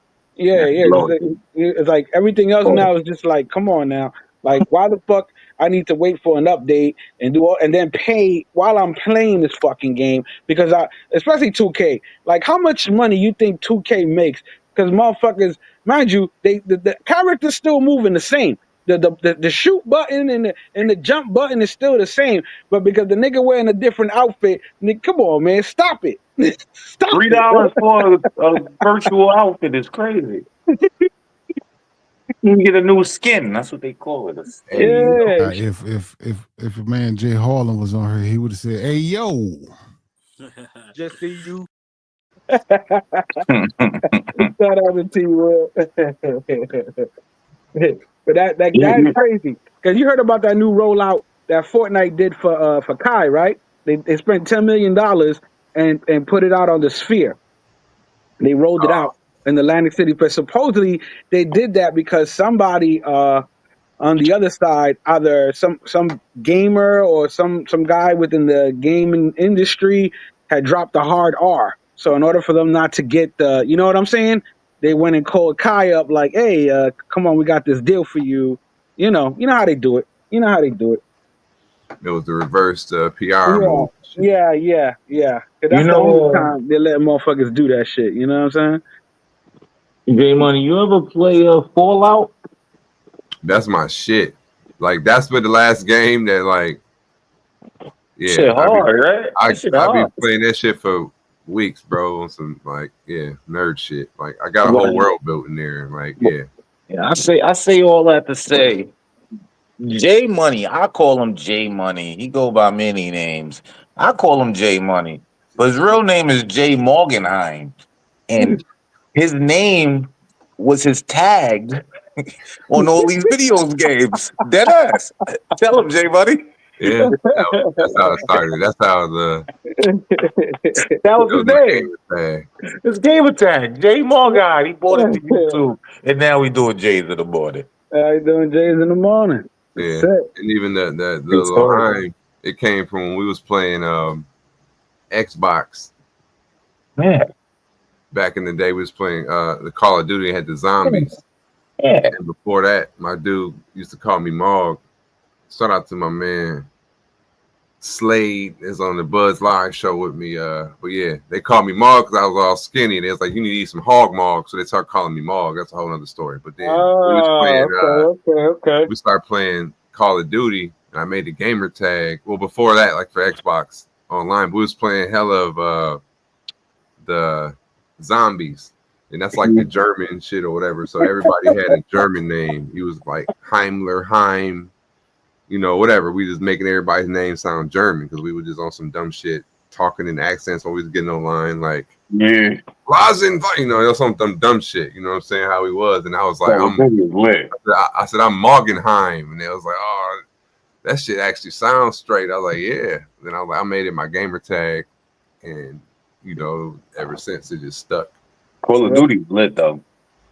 it's like everything else now is just like, come on now. Like, why the fuck I need to wait for an update and then pay while I'm playing this fucking game? Because especially 2K, like how much money you think 2K makes? Because motherfuckers, mind you, the character's still moving the same. The shoot button and the jump button is still the same, but because the nigga wearing a different outfit, come on, man, stop it. Stop $3 for a virtual outfit is crazy. You can get a new skin. That's what they call it. If your man Jay Harlan was on here, he would have said, "Hey yo, just see you." Shout out to T-Will. But that's crazy because you heard about that new rollout that Fortnite did for Kai, right? They spent $10 million and put it out on the Sphere. They rolled it out in the Atlantic City, but supposedly they did that because somebody on the other side, either some gamer or some guy within the gaming industry had dropped a hard R. So in order for them not to get the, you know what I'm saying, they went and called Kai up like, hey, come on, we got this deal for you. You know how they do it. You know how they do it. It was the reverse PR move. Yeah. 'Cause that's the only time they let motherfuckers do that shit. You know what I'm saying? J Money, you ever play Fallout? That's my shit. Like that's been the last game that like, yeah, Shit hard, right? I Shit be hard. playing that shit for weeks, bro. On some like, yeah, nerd shit. Like I got a whole world built in there. Like, yeah. Yeah, I say all that to say, J Money. I call him J Money. He go by many names. I call him J Money, but his real name is Jay Morgenheim, and his name was his tag on all these videos games. Dead ass. Tell him, J Money. Yeah, that's how it started. That's how that was his name. His gamer tag, Jay Morgan. He bought it to YouTube, and now we doing Jays in the morning. We doing Jays in the morning. Yeah, and even the line, it came from when we was playing Xbox. Yeah. Back in the day, we was playing the Call of Duty. Had the zombies. Yeah. And before that, my dude used to call me Mog. Shout out to my man Slade is on the Buzz Live show with me. But yeah, they called me Mog because I was all skinny. They was like, you need to eat some hog Mog. So they started calling me Mog. That's a whole other story. But then we was playing, we started playing Call of Duty, and I made the gamer tag. Well, before that, like for Xbox Online, we was playing hell of the zombies. And that's like the German shit or whatever. So everybody had a German name. He was like Heimler, Heim, you know, whatever. We just making everybody's name sound German because we were just on some dumb shit, talking in accents, always getting online, like, yeah, Lazen, you know, some dumb shit. You know what I'm saying? How he was, and I was like, I said I'm Morgenheim, and they was like, oh, that shit actually sounds straight. I was like, yeah. Then I was like, I made it my gamer tag, and you know, ever since it just stuck. Call of Duty lit though.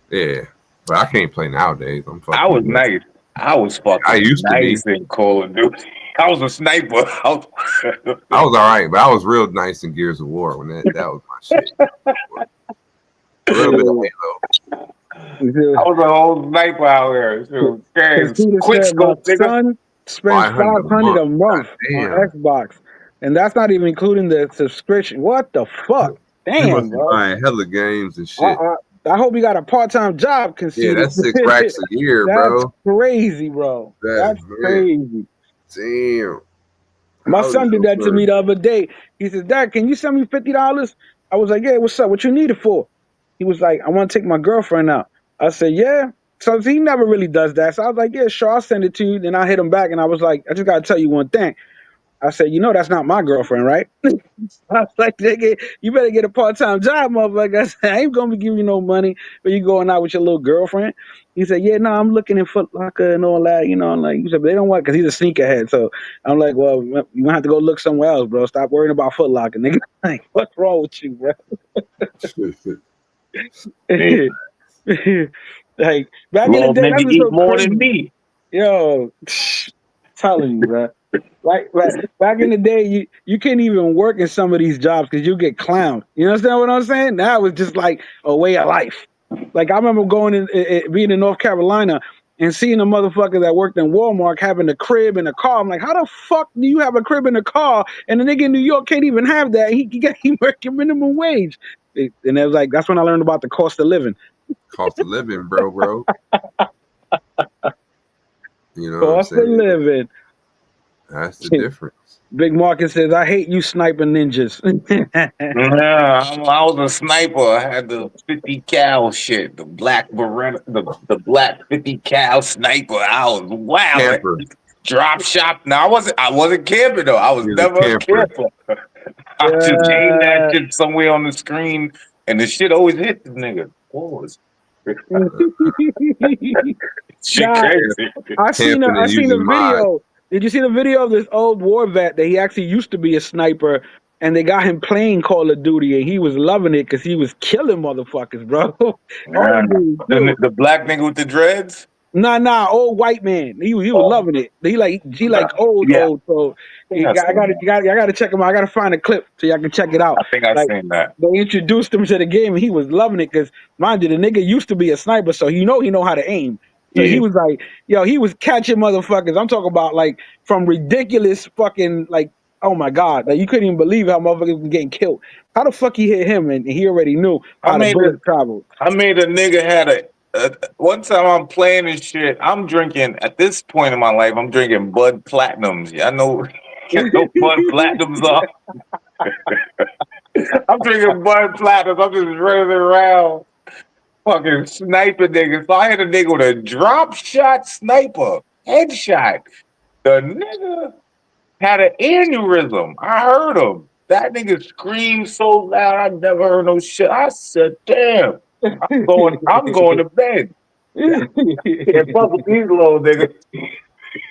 Yeah, but I can't play nowadays. I'm fucking. I was nice. I was fucking. I used nice to be in Call of Duty. I was a sniper. I was all right, but I was real nice in Gears of War when that was my shit. A little bit of Halo. I was an old sniper out here. So, quick scope, son spends $500 a month on Xbox, and that's not even including the subscription. What the fuck? Damn, bro. Buying hella games and shit. I hope you got a part-time job. Yeah, that's 6 racks a year, bro. That's crazy, bro. That's crazy. Damn. My son did that to me the other day. He says, Dad, can you send me $50? I was like, yeah, what's up? What you need it for? He was like, I want to take my girlfriend out. I said, yeah. So he never really does that. So I was like, yeah, sure, I'll send it to you. Then I hit him back and I was like, I just got to tell you one thing. I said, you know, that's not my girlfriend, right? I was like, nigga, you better get a part-time job, motherfucker. I said, I ain't going to be giving you no money for you going out with your little girlfriend. He said, yeah, no, I'm looking in Foot Locker and all that, you know. I'm like, he said, but they don't want, because he's a sneakerhead. So I'm like, well, you going to have to go look somewhere else, bro. Stop worrying about Foot Locker, nigga. Like, what's wrong with you, bro? Like, back in the day, that was so more crazy. than me. Yo, telling you, bro. Like back in the day, you can't even work in some of these jobs because you get clowned. You understand what I'm saying? Now it's just like a way of life. Like I remember going in, being in North Carolina and seeing a motherfucker that worked in Walmart having a crib and a car. I'm like, how the fuck do you have a crib and a car? And the nigga in New York can't even have that. He working minimum wage. And it was like, that's when I learned about the cost of living. Cost of living, bro. You know, cost of living. That's the difference. Big Marcus says, I hate you sniping ninjas. Yeah, I was a sniper. I had the 50 cal shit, the black Beretta, the black 50 cal sniper. I was wow. Drop shop. No, I wasn't camping though. I was never a camper. I just aimed that shit somewhere on the screen and the shit always hit the nigga. Pause. Shit crazy. I seen a video. Did you see the video of this old war vet that he actually used to be a sniper and they got him playing Call of Duty, and he was loving it because he was killing motherfuckers, bro. All Man, them dudes, the black nigga with the dreads. Nah, old white man. He was Oh, loving it. He like yeah, old. So I think I seen that. I gotta check him out. I gotta find a clip so y'all can check it out. I think I Like seen that. they introduced him to the game and he was loving it because mind you, the nigga used to be a sniper, so he know how to aim. So he Yeah. was like, he was catching motherfuckers. I'm talking about like from ridiculous fucking like, oh my god, like you couldn't even believe how motherfuckers was getting killed. How the fuck he hit him and he already knew how the bullet traveled. I made a nigga had one time I'm playing and shit. I'm drinking at this point in my life. I'm drinking Bud Platinums. Yeah, I know Bud Platinums are. I'm drinking Bud Platinums. I'm just running around, fucking sniping niggas. So I had a nigga with a drop shot sniper headshot. The nigga had an aneurysm. I heard him. That nigga screamed so loud. I never heard no shit. I said, "Damn, I'm going to bed." Can't fuck with these little niggas.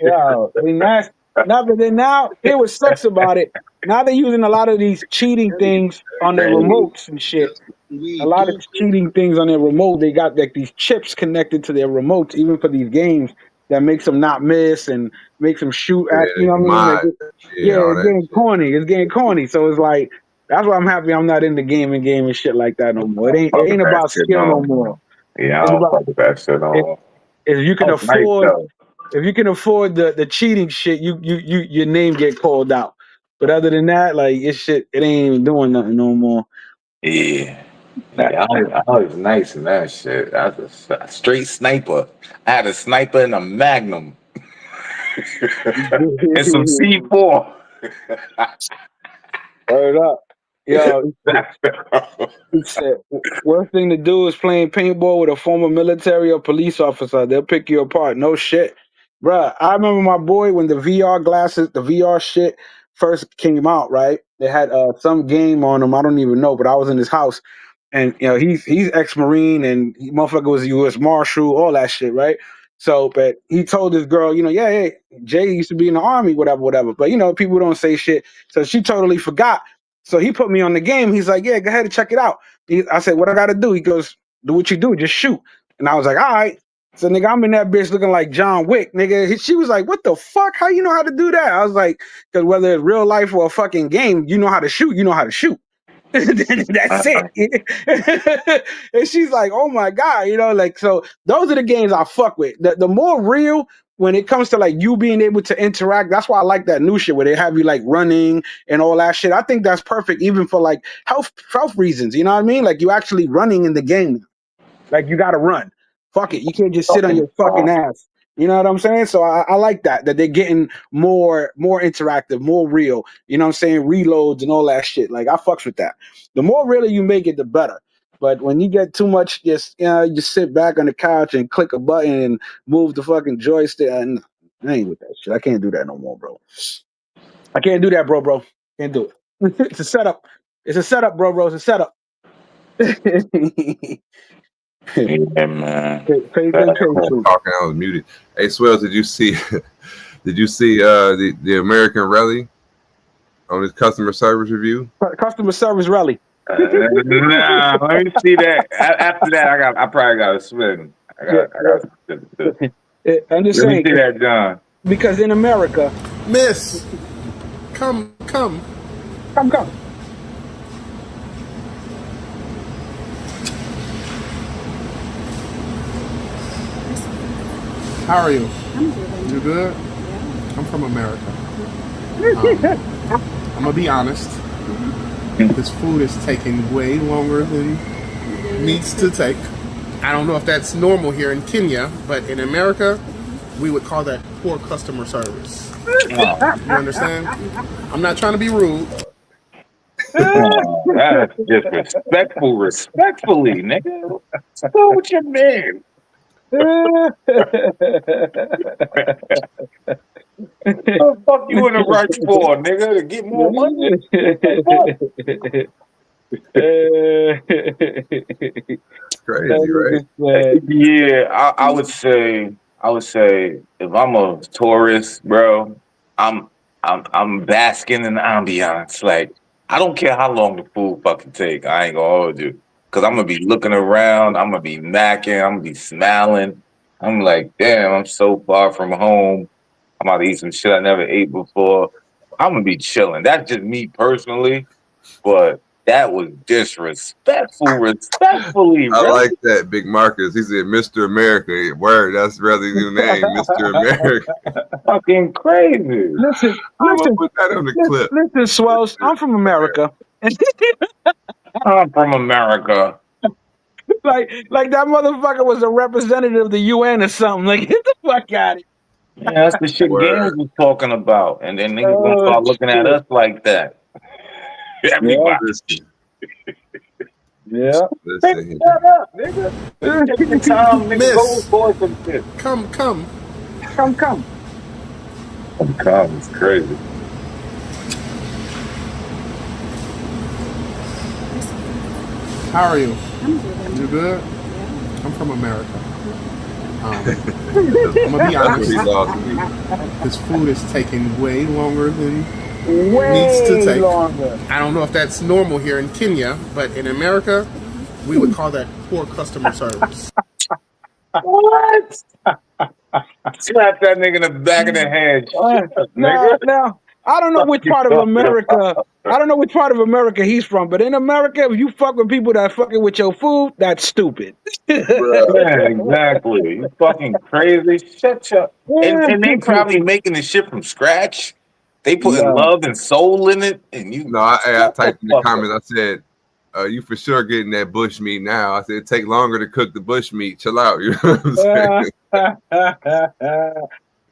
Yeah, I mean that's but then now here what sucks about it. Now they're using a lot of these cheating things on their remotes and shit. A lot of cheating things on their remote. They got like these chips connected to their remotes, even for these games that makes them not miss and makes them shoot at. You know what I mean? Like, all it's that getting corny. It's getting corny. So it's like that's why I'm happy I'm not in the game and shit like that no more. It ain't about skill no more. Yeah, I It's don't about fuck with that shit no more. if you can That was nice, afford. though. If you can afford the cheating shit, you your name get called out. But other than that, like it ain't even doing nothing no more. Yeah. Yeah, I was nice in that shit. I was a straight sniper. I had a sniper and a magnum. And some C4. Word up. Yo, he said, worst thing to do is playing paintball with a former military or police officer. They'll pick you apart. No shit. Bruh, I remember my boy when the VR glasses, the VR shit first came out, right? They had some game on them. I don't even know, but I was in his house. And he's ex-Marine and motherfucker was a U.S. Marshal, all that shit, right? So, but he told this girl, yeah, Jay used to be in the army, whatever. But people don't say shit. So she totally forgot. So he put me on the game. He's like, yeah, go ahead and check it out. I said, what I got to do? He goes, do what you do, just shoot. And I was like, all right. So nigga, I'm in that bitch looking like John Wick, nigga. She was like, what the fuck? How you know how to do that? I was like, because whether it's real life or a fucking game, you know how to shoot. You know how to shoot. That's it. And she's like, oh my God, like, so those are the games I fuck with. The more real when it comes to like you being able to interact. That's why I like that new shit where they have you like running and all that shit. I think that's perfect even for like health reasons. You know what I mean? Like you actually running in the game. Like you gotta run. Fuck it. You can't just sit on your fucking ass. You know what I'm saying? So I like that they're getting more interactive, more real. You know what I'm saying? Reloads and all that shit. Like I fucks with that. The more really you make it, the better. But when you get too much, just you sit back on the couch and click a button and move the fucking joystick. And I ain't with that shit. I can't do that no more, bro. I can't do that, bro. Can't do it. It's a setup. It's a setup, bro. It's a setup. Yeah, man. Faith and patience. Talking, I was muted. Hey, Swells, did you see the American Rally on his customer service review? Customer service rally. Nah, let me see that. After that, I probably got to swim. I'm just Let saying. me see that, John. Because in America, Miss, come. How are you? I'm good. You good? Yeah. I'm from America. I'm gonna be honest. This food is taking way longer than needs to take. I don't know if that's normal here in Kenya, but in America, we would call that poor customer service. You understand? I'm not trying to be rude. That's disrespectful. Respectfully, nigga. What's wrong with your man? What the fuck you in a rush for, nigga? To get more money? Crazy, right? Yeah, I would say if I'm a tourist, bro, I'm basking in the ambiance. Like I don't care how long the food fucking take. I ain't gonna hold you. Cause I'm gonna be looking around, I'm gonna be macking, I'm gonna be smiling. I'm like, damn, I'm so far from home. I'm about to eat some shit I never ate before. I'm gonna be chilling. That's just me personally, but that was disrespectful, respectfully, I really. like that, Big Marcus. He said, "Mr. America." Word, that's rather new name, Mr. America. Fucking crazy. Listen, I'm gonna listen, put that on the listen, clip. listen, Swells. I'm from America. I'm from America. like that motherfucker was a representative of the UN or something. Like, get the fuck out of Yeah, that's the shit Games Word. was talking about. And then here. niggas gonna Oh, start looking at shit. us like that. Yeah, Everybody. Listen, yeah. listen here. Shut up, nigga. Take your time, nigga. Go Miss, record some shit. come. Come. God, it's crazy. How are you? I'm good. You good? I'm from America. I'm gonna be That's what honest. he lost me. This food is taking way longer than needs to Way take. longer. I don't know if that's normal here in Kenya, but in America, we would call that poor customer service. What? Slap that nigga in the back of the head. Shut up, nigga. Now, I don't know What which you part of talking America. about? I don't know which part of America he's from, but in America, if you fuck with people that fucking with your food, that's stupid. Bruh. Yeah, exactly. You fucking crazy. Shut up. And they probably making the shit from scratch. They putting No. love and soul in it, and you. No, I Shut typed in the fuck up. comments. I said, "You for sure getting that bush meat now." I said, "It take longer to cook the bush meat. Chill out." You know what I'm saying?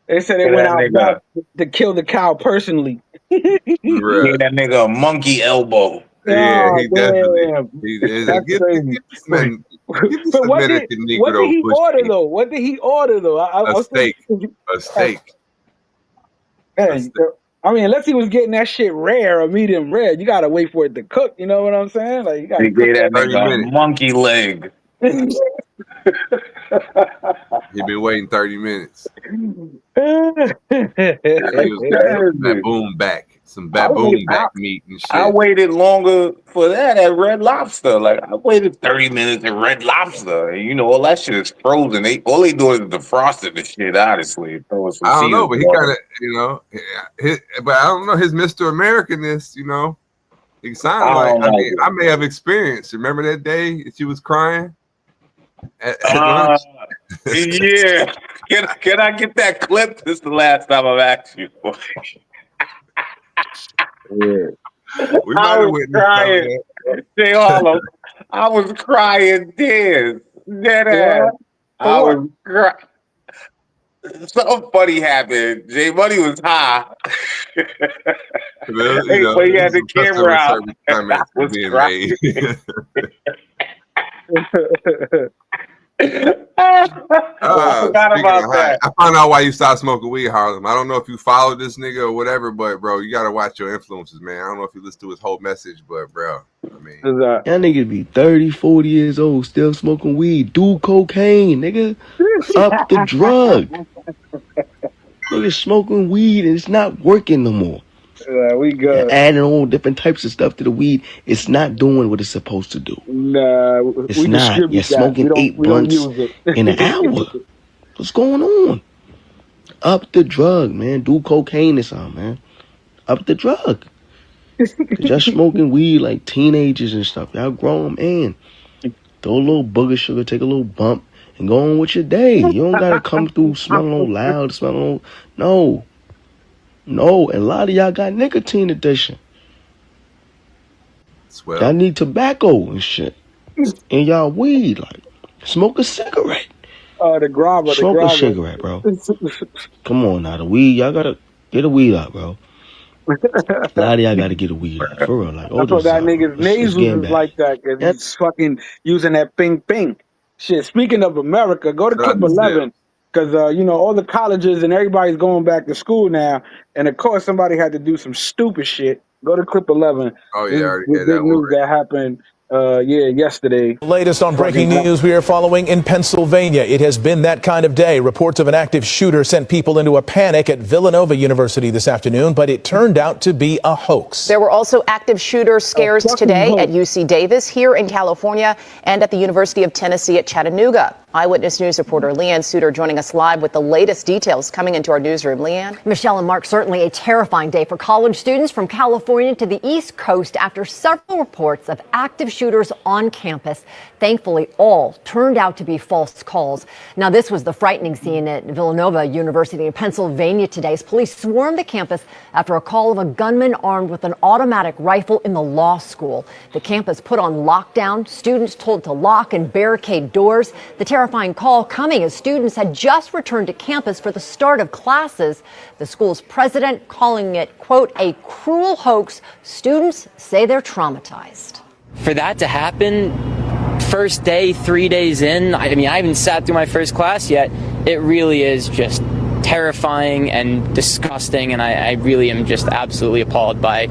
They said they Give went that out nigga, back to kill the cow personally. Bruh. give that nigga a monkey elbow. Yeah, Oh he definitely. damn, He is. that's Give crazy. this man, give this But what did American Negro he bush order meat. though? What did he order though? I A was steak. thinking, A steak. A man, steak. I mean, unless he was getting that shit rare or medium rare, you gotta wait for it to cook. You know what I'm saying? Like you They gotta cook gave that 30 nigga a minutes. monkey leg. He been waiting 30 minutes. that. He was getting some baboon back, some baboon back meat and I shit. waited longer for that at Red Lobster. Like I waited 30 minutes at Red Lobster. And you know, all that shit is frozen. All they do is defrosted the shit, honestly. Throw some I don't know, but he seasoning on kind it. of, but I don't know his Mr. Americanness. He sounded like. I mean, I may have experienced. Remember that day that you was crying at lunch? Yeah. Can I get that clip? This is the last time I've asked you. We I might have was witnessed crying. Say Harlem. I was crying tears. Dead ass. I was crying. Something funny happened. J Money was high. Well, But he had the some customer camera out. service comments I was being crying. I forgot about that. I found out why you stopped smoking weed, Harlem. I don't know if you follow this nigga or whatever, but bro, you gotta watch your influences, man. I don't know if you listen to his whole message, but bro, I mean, y'all niggas be 30, 40 years old, still smoking weed, do cocaine, nigga. Up the drug. Niggas smoking weed and it's not working no more. We good. Adding all different types of stuff to the weed, it's not doing what it's supposed to do. Nah, It's we not. You're distribute that. smoking 8 We don't blunts use it. in an hour. What's going on? Up the drug, man. Do cocaine or something, man. Up the drug. Cause y'all smoking weed like teenagers and stuff. Y'all grown man. Throw a little booger sugar, take a little bump, and go on with your day. You don't gotta come through smelling all loud, smelling all. No, and a lot of y'all got nicotine addiction. Y'all need tobacco and shit. And y'all weed, like, smoke a cigarette. The grabber, Smoke a cigarette, bro. Come on now, the weed, y'all gotta get a weed out, bro. A lot of y'all gotta get a weed out, for real. Like, I thought that nigga's nasals was like that because he's fucking using that ping. Shit, speaking of America, go to Clip 11 because, all the colleges and everybody's going back to school now. And, of course, somebody had to do some stupid shit. Go to Clip 11. Oh, yeah, This I already is had big that one news that happened yesterday. Latest on breaking news we are following in Pennsylvania. It has been that kind of day. Reports of an active shooter sent people into a panic at Villanova University this afternoon, but it turned out to be a hoax. There were also active shooter scares today at UC Davis here in California and at the University of Tennessee at Chattanooga. Eyewitness News reporter Leanne Suter joining us live with the latest details coming into our newsroom. Leanne? Michelle and Mark, certainly a terrifying day for college students from California to the East Coast after several reports of active shooters on campus. Thankfully, all turned out to be false calls. Now, this was the frightening scene at Villanova University in Pennsylvania today as police swarmed the campus after a call of a gunman armed with an automatic rifle in the law school. The campus put on lockdown, students told to lock and barricade doors. The terrifying call coming as students had just returned to campus for the start of classes. The school's president calling it, quote, a cruel hoax. Students say they're traumatized. For that to happen, first day, 3 days in, I mean, I haven't sat through my first class yet. It really is just terrifying and disgusting, and I really am just absolutely appalled by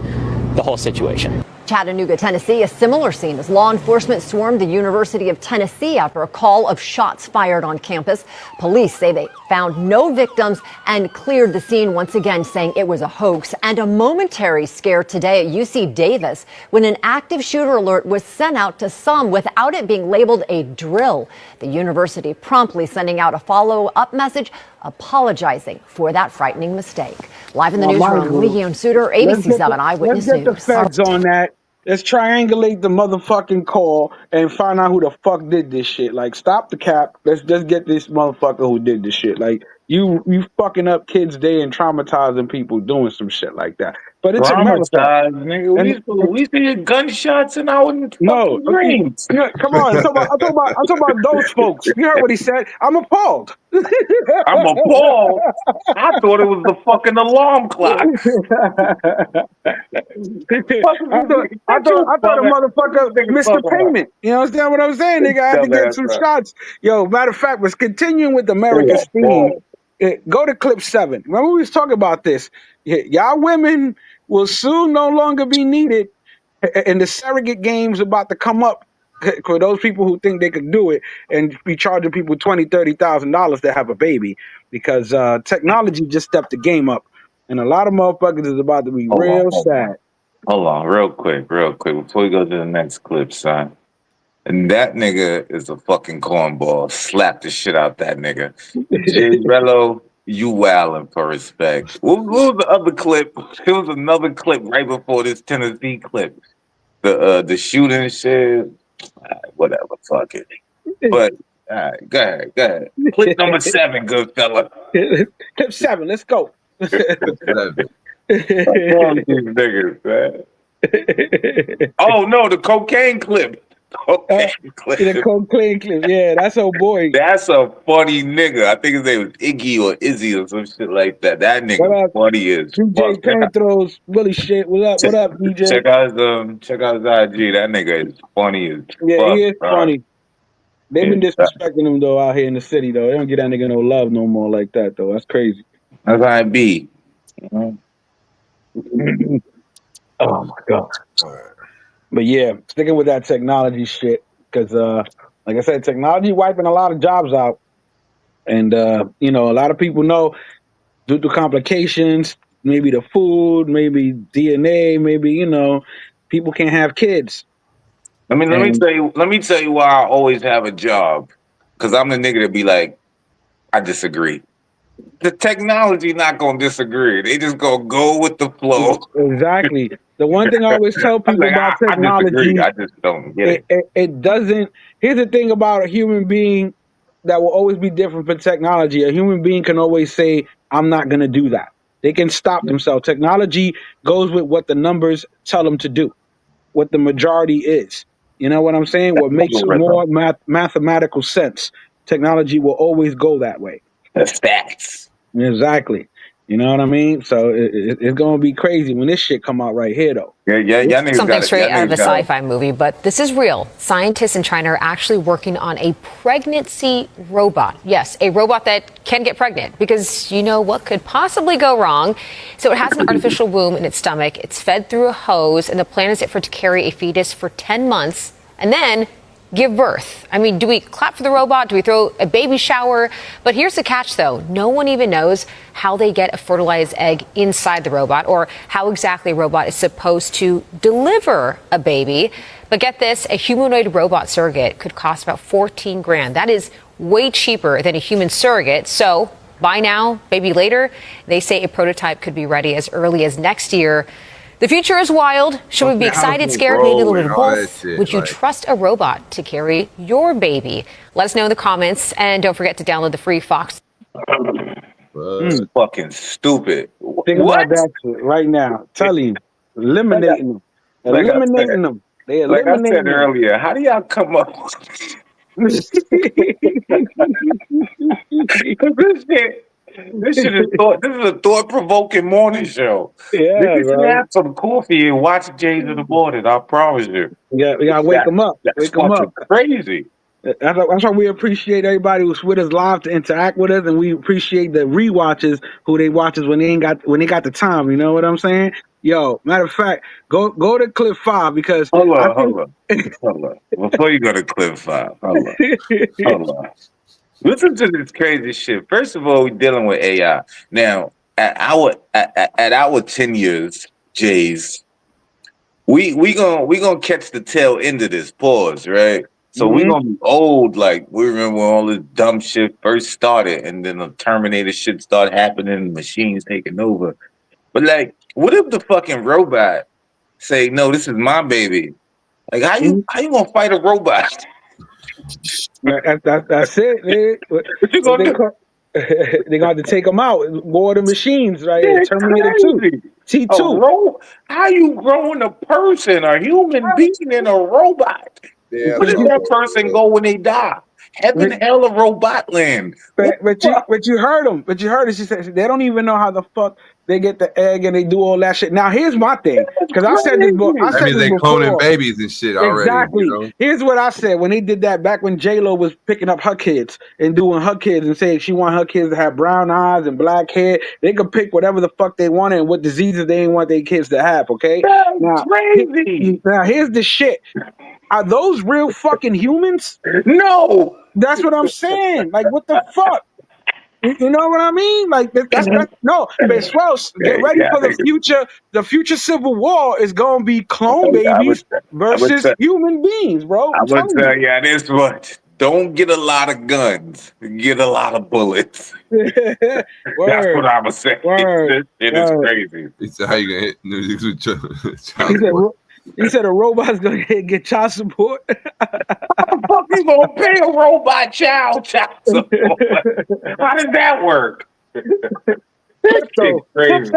the whole situation. Chattanooga, Tennessee, a similar scene as law enforcement swarmed the University of Tennessee after a call of shots fired on campus. Police say they found no victims and cleared the scene once again, saying it was a hoax. And a momentary scare today at UC Davis when an active shooter alert was sent out to some without it being labeled a drill. The university promptly sending out a follow-up message apologizing for that frightening mistake. Live in the newsroom, Leanne Suter, ABC 7 Eyewitness News. Let's get the feds on that. Let's triangulate the motherfucking call and find out who the fuck did this shit. Like, stop the cap. Let's just get this motherfucker who did this shit. Like, you fucking up kids' day and traumatizing people doing some shit like that. But it's America. Nigga. We see gunshots in our fucking dreams. Come on, I'm talking about those folks. You heard what he said. I'm appalled. I'm appalled. I thought it was the fucking alarm clock. I thought a motherfucker missed the payment. You understand what I'm saying, nigga? I had to get some shots. Yo, matter of fact, was continuing with America's theme. Go to clip 7. Remember we was talking about this. Y'all women will soon no longer be needed, and the surrogate game's about to come up for those people who think they could do it and be charging people $20,000-$30,000 to have a baby because technology just stepped the game up, and a lot of motherfuckers is about to be real sad. Hold on, real quick, before we go to the next clip, son. And that nigga is a fucking cornball. Slap the shit out that nigga. Jay Rello, you wildin' for respect. What was the other clip? There was another clip right before this Tennessee clip. The shooting shit. Whatever, fuck it. But go ahead. Clip number 7, good fella. Clip 7, let's go. What's wrong with these niggas, man? Oh no, the cocaine clip. The cocaine clip. Yeah, that's old boy. That's a funny nigga. I think his name was Iggy or Izzy or some shit like that. That nigga funny as DJ Panthros, Willie shit. What up, DJ? Check out his IG. That nigga is funny as fuck, he is funny. They've been disrespecting him though out here in the city though. They don't get that nigga no love no more like that though. That's crazy. That's how it be. Oh my god. But yeah, sticking with that technology shit, because like I said, technology wiping a lot of jobs out. And a lot of people know due to complications, maybe the food, maybe DNA, maybe, people can't have kids. Let me tell you why I always have a job. Because I'm the nigga that be like, I disagree. The technology not gonna disagree. They just gonna go with the flow. Exactly. The one thing I always tell people about technology, I just don't get it. It doesn't. Here's the thing about a human being that will always be different from technology. A human being can always say, I'm not gonna do that. They can stop themselves. Technology goes with what the numbers tell them to do, what the majority is. You know what I'm saying? What makes more mathematical sense. Technology will always go that way. The stats. Exactly. You know what I mean? So it's going to be crazy when this shit come out right here, though. Yeah. Something straight out of a sci-fi movie, but this is real. Scientists in China are actually working on a pregnancy robot. Yes, a robot that can get pregnant, because you know what could possibly go wrong. So it has an artificial womb in its stomach. It's fed through a hose, and the plan is for it to carry a fetus for 10 months and then give birth. I mean, do we clap for the robot? Do we throw a baby shower? But here's the catch, though. No one even knows how they get a fertilized egg inside the robot or how exactly a robot is supposed to deliver a baby. But get this, a humanoid robot surrogate could cost about 14 grand. That is way cheaper than a human surrogate. So buy now, baby later. They say a prototype could be ready as early as next year. The future is wild. Should we be excited, scared, maybe a little bit of both? Would you trust a robot to carry your baby? Let us know in the comments, and don't forget to download the free Fox. Fucking stupid. Think about that shit right now. Tell you, eliminating them. Eliminating them. They Like I eliminating said them. earlier, how do y'all come up? This shit is thought. This is a thought-provoking morning show. Yeah, You should bro. have some coffee and watch Jays in the morning. I promise you. Yeah, we gotta wake them up. That's Wake them fucking up. crazy. That's why we appreciate everybody who's with us live to interact with us, and we appreciate the rewatches who they watch us when they got the time. You know what I'm saying? Yo, matter of fact, go to clip 5 because Hold on. Before you go to clip 5, hold on. Listen to this crazy shit. First of all, we're dealing with AI. Now, at our 10 years, Jays, we gonna catch the tail end of this pause, right? So we're gonna be old, like we remember when all this dumb shit first started, and then the Terminator shit started happening, machines taking over. But like, what if the fucking robot say, "No, this is my baby"? Like, how you gonna fight a robot? That's it. What you gonna do? They got to take them out. Go to the machines, right? That's Terminator 2, crazy. T2. How you growing a person, a human being, in a robot? Yeah, Where does that person go when they die? Heaven, hell, or robot land? But you heard them. But you heard it. She said they don't even know how the fuck they get the egg and they do all that shit. Now here's my thing, because I said this. That means they cloning babies and shit already. Exactly. You know? Here's what I said when they did that back when J-Lo was picking up her kids and doing her kids and saying she want her kids to have brown eyes and black hair. They could pick whatever the fuck they wanted and what diseases they didn't want their kids to have. Okay. That's crazy. Now here's the shit. Are those real fucking humans? No. That's what I'm saying. Like, what the fuck? You know what I mean? Like that's no. But Swell, get ready for the future. The future civil war is gonna be clone babies versus human beings, bro. I'm gonna tell you this much: don't get a lot of guns. Get a lot of bullets. That's what I'm gonna say. It is crazy. He said, "How you gonna hit niggas with child support?" He said a robot's gonna get child support. How the fuck you gonna pay a robot child support? How does that work? This shit's crazy.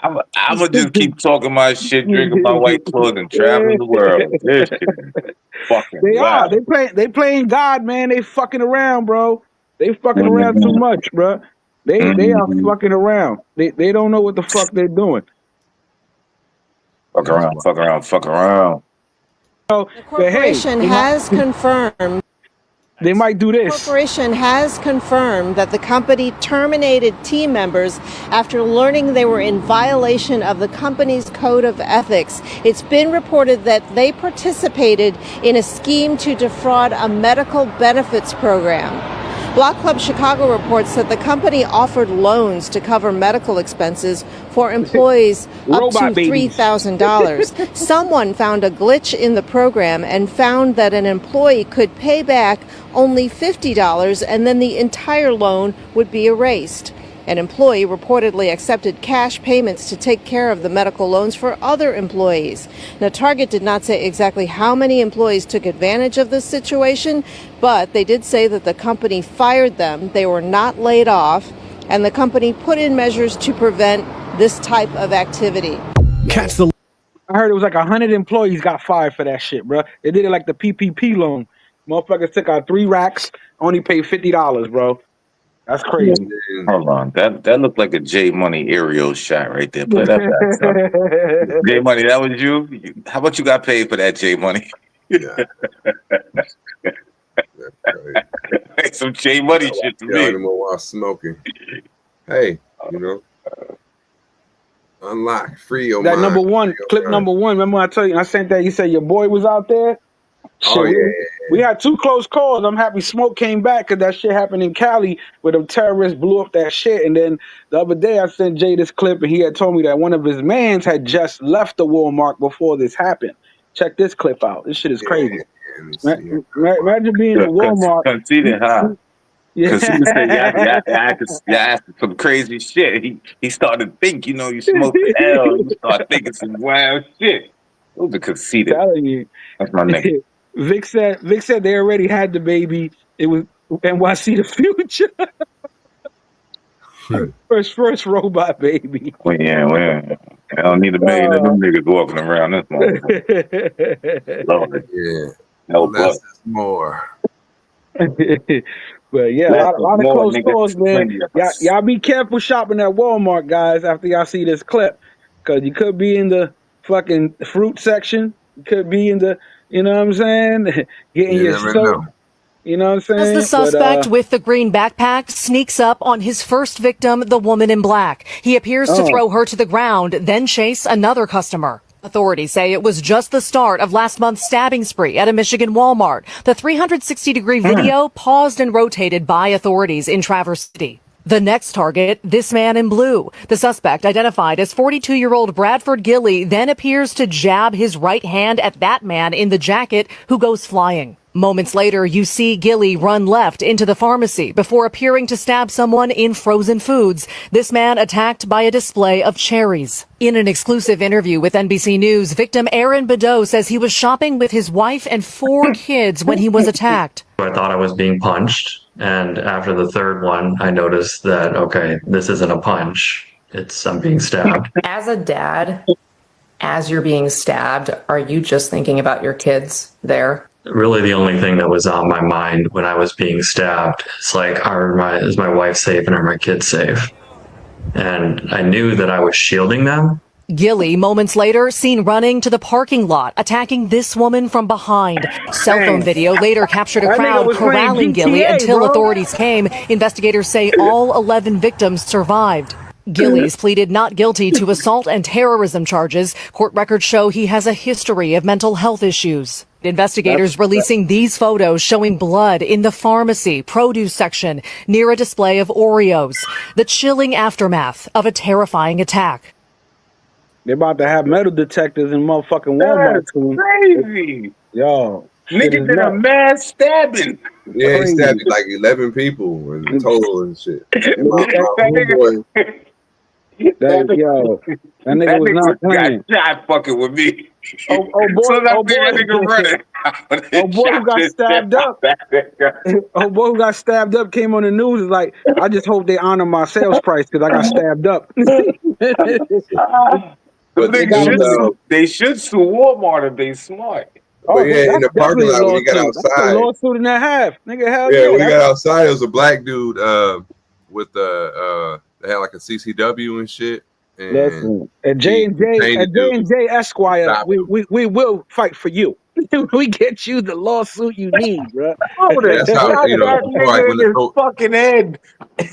I'm gonna just keep talking my shit, drinking my white clothes, and traveling the world. This shit is fucking wild. They playing God, man. They fucking around, bro. They fucking around too much, bro. They are fucking around. They don't know what the fuck they're doing. Fuck around. So, the corporation has confirmed. They might do this. The corporation has confirmed that the company terminated team members after learning they were in violation of the company's code of ethics. It's been reported that they participated in a scheme to defraud a medical benefits program. Block Club Chicago reports that the company offered loans to cover medical expenses for employees up to $3,000. Someone found a glitch in the program and found that an employee could pay back only $50 and then the entire loan would be erased. An employee reportedly accepted cash payments to take care of the medical loans for other employees. Now, Target did not say exactly how many employees took advantage of this situation, but they did say that the company fired them. They were not laid off, and the company put in measures to prevent this type of activity. I heard it was like 100 employees got fired for that shit, bro. They did it like the PPP loan. Motherfuckers took out 3 racks, only paid $50, bro. That's crazy. Hold on. That looked like a J Money aerial shot right there. Play that back, son. J Money, that was you? How much you got paid for that, J Money? Yeah. Some J Money shit to me. While smoking. Hey, you know, unlock. Free your That mind. number one, clip number one. Remember I told you, I sent that, you said your boy was out there? Oh, Shit, yeah. we had 2 close calls. I'm happy Smoke came back because that shit happened in Cali where them terrorists blew up that shit. And then the other day I sent Jay this clip and he had told me that one of his mans had just left the Walmart before this happened. Check this clip out. This shit is crazy. Let me see. Imagine being at Walmart. Conceited, huh? Yeah. Conceited said, y'all asked some crazy shit. He started to think, you smoke the L, you start thinking some wild shit. Those are conceited. Telling you. That's my nigga. Vic said they already had the baby. It was NYC the future. first robot baby. Well, yeah. I don't need a million of them niggas walking around this motherfucker. Lord. Yeah. No Less is more. But yeah, a lot of close calls, man. Y'all be careful shopping at Walmart, guys, after y'all see this clip. Because you could be in the fucking fruit section. You could be in the, you know what I'm saying? Getting You your never soap. know. You know what I'm saying? As the suspect with the green backpack sneaks up on his first victim, the woman in black. He appears to throw her to the ground, then chase another customer. Authorities say it was just the start of last month's stabbing spree at a Michigan Walmart. The 360-degree video paused and rotated by authorities in Traverse City. The next target, this man in blue. The suspect, identified as 42-year-old Bradford Gilly, then appears to jab his right hand at that man in the jacket who goes flying. Moments later, you see Gilly run left into the pharmacy before appearing to stab someone in frozen foods. This man attacked by a display of cherries. In an exclusive interview with NBC News, victim Aaron Bedeau says he was shopping with his wife and 4 kids when he was attacked. I thought I was being punched, and after the third one, I noticed that, okay, this isn't a punch. I'm being stabbed. As a dad, as you're being stabbed, are you just thinking about your kids there? Really, the only thing that was on my mind when I was being stabbed is like, is my wife safe and are my kids safe? And I knew that I was shielding them. Gilly, moments later, seen running to the parking lot, attacking this woman from behind. Cell phone video later captured a crowd corralling Gilly until authorities came. Investigators say all 11 victims survived. Gillies pleaded not guilty to assault and terrorism charges. Court records show he has a history of mental health issues. Investigators releasing these photos showing blood in the pharmacy produce section near a display of Oreos. The chilling aftermath of a terrifying attack. They're about to have metal detectors in motherfucking Walmart. That's crazy. Yo. Nigga did a mass stabbing. Yeah, he stabbed like 11 people in total and shit. And my homeboy. That nigga was not playing. Got fucking with me. Oh boy who got stabbed up. Oh boy who got stabbed up came on the news. Is like, I just hope they honor my sales price because I got stabbed up. But they should sue Walmart if they smart. But yeah, in the parking lot when you got outside. That's a lawsuit and a half. Nigga, hell yeah. When you got outside, it was a black dude with they had like a CCW and shit. And listen, at J&J Esquire, we will fight for you. We get you the lawsuit you need, bro. That's how, his fucking head.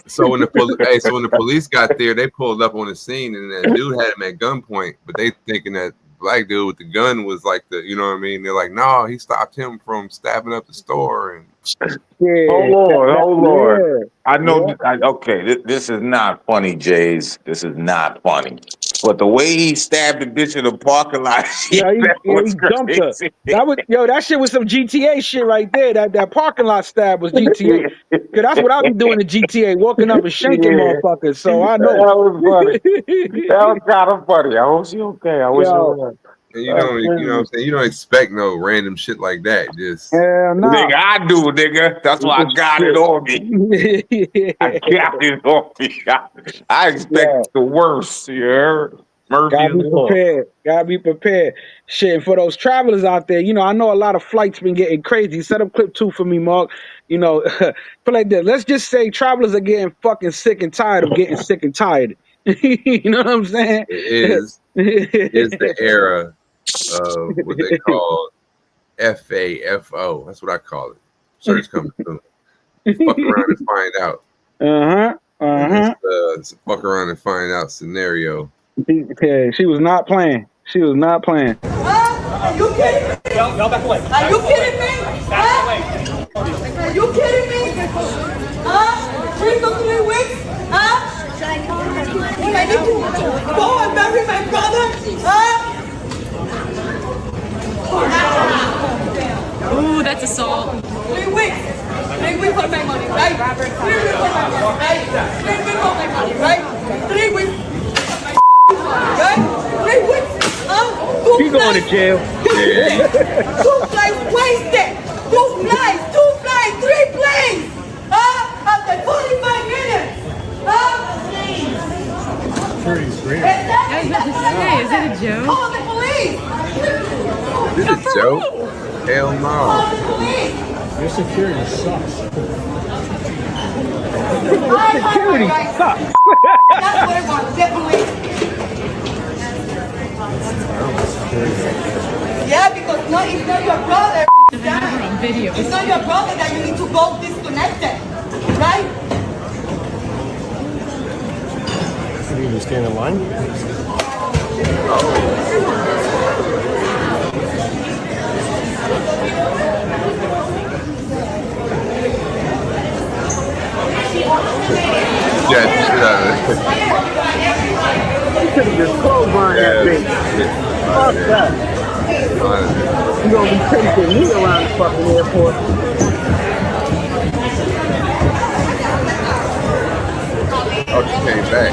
So when the police got there, they pulled up on the scene and that dude had him at gunpoint, but they thinking that black dude with the gun was like you know what I mean? They're like, no, he stopped him from stabbing up the store. And oh Lord. Yeah. I know. Okay, this is not funny, Jays. This is not funny. But the way he stabbed the bitch in the parking lot, he jumped her. That shit was some GTA shit right there. That parking lot stab was GTA. Cause that's what I be doing in GTA, walking up and shanking motherfuckers. So I know. That was funny. That was kind of funny. I hope she okay. I wish and you know what I'm saying? You don't expect no random shit like that. Just nigga, I do, nigga. That's why I got it on me. I got it on me. I expect the worst. You heard? Gotta be prepared. Shit, for those travelers out there, I know a lot of flights been getting crazy. Set up clip 2 for me, Mark. Put like this. Let's just say travelers are getting fucking sick and tired of getting sick and tired. You know what I'm saying? It's the era of what they call FAFO. That's what I call it. Search coming soon. Fuck around and find out. It's fuck around and find out scenario. She was not playing. She was not playing. Are you kidding me? Y'all back away. Are you kidding me? Are you kidding me? 3 to 3 weeks? When I need to go and bury my brother? Ooh, that's assault. 3 weeks. 3 weeks for my money, right? 3 weeks for my money, right? 3 weeks for my money, right? 3 weeks for my money, right? 3 weeks. She's going to jail. 2 flights wasted. 2 flights, 3 planes. After 45 minutes. I was about to say, is it a joke? Call the police. Is it a joke? Hell no. Your security sucks. Security sucks. That's what I want. Get police. Yeah, because it's not your brother. Video. It's not your brother that you need to go disconnected, right? Should you just stand in line? Yeah, shit out of it. You could have just clotheslined that bitch. Fuck that. You gonna be chasing me around the fucking airport. Oh, she came back.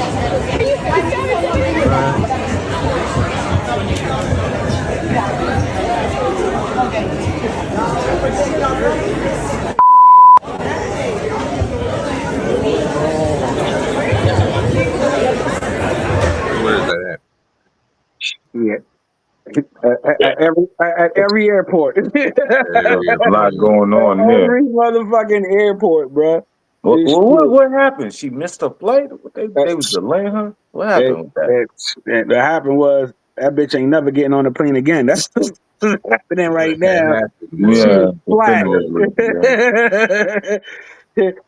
Where is that at? Yeah. At every airport. A lot going on there. Every motherfucking airport, bro. What happened? She missed her flight? They was delaying her? What happened with that? What happened was that bitch ain't never getting on the plane again. That's what's happening right now. Yeah.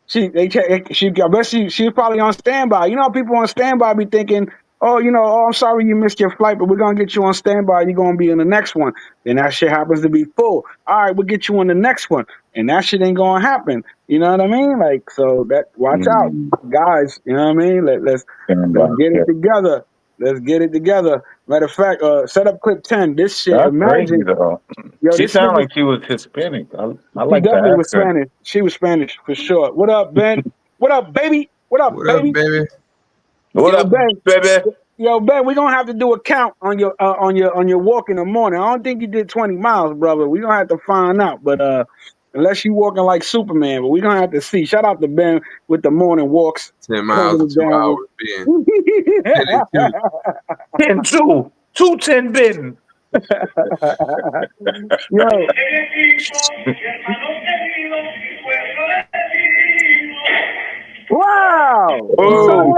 She was probably on standby. You know, people on standby be thinking, oh, I'm sorry you missed your flight, but we're gonna get you on standby. You're gonna be in the next one. Then that shit happens to be full. All right, we'll get you on the next one, and that shit ain't gonna happen. You know what I mean? Like, so that watch out, guys. You know what I mean? Let's get it together. Let's get it together. Matter of fact, set up clip 10. This shit. That's Imagine. crazy though. She sounded like she was Hispanic. I She like definitely that. was Spanish. She was Spanish for sure. What up, Ben? What up, baby? What up, baby? What up, baby? Yo, Ben, we're gonna have to do a count on your walk in the morning. I don't think you did 20 miles, brother. We're gonna have to find out. But unless you walking like Superman, but we're gonna have to see. Shout out to Ben with the morning walks. 10 miles in 2 hours. Being 10 and 2. 210 Ben. Yo. Wow! Oh,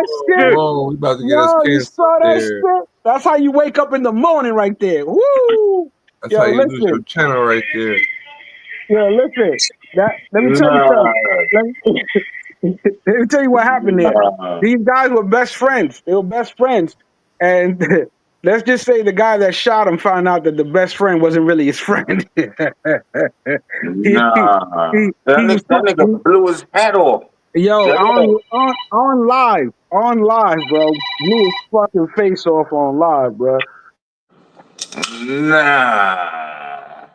we about to get us canceled. You saw that there. shit? That's how you wake up in the morning, right there. Woo! That's how you lose your channel right there. Yo, listen. Let me tell you something. Let me tell you what happened there. These guys were best friends. They were best friends, and let's just say the guy that shot him found out that the best friend wasn't really his friend. That nigga blew his hat off. Yo, on live, bro. Blew his fucking face off on live, bro. Nah.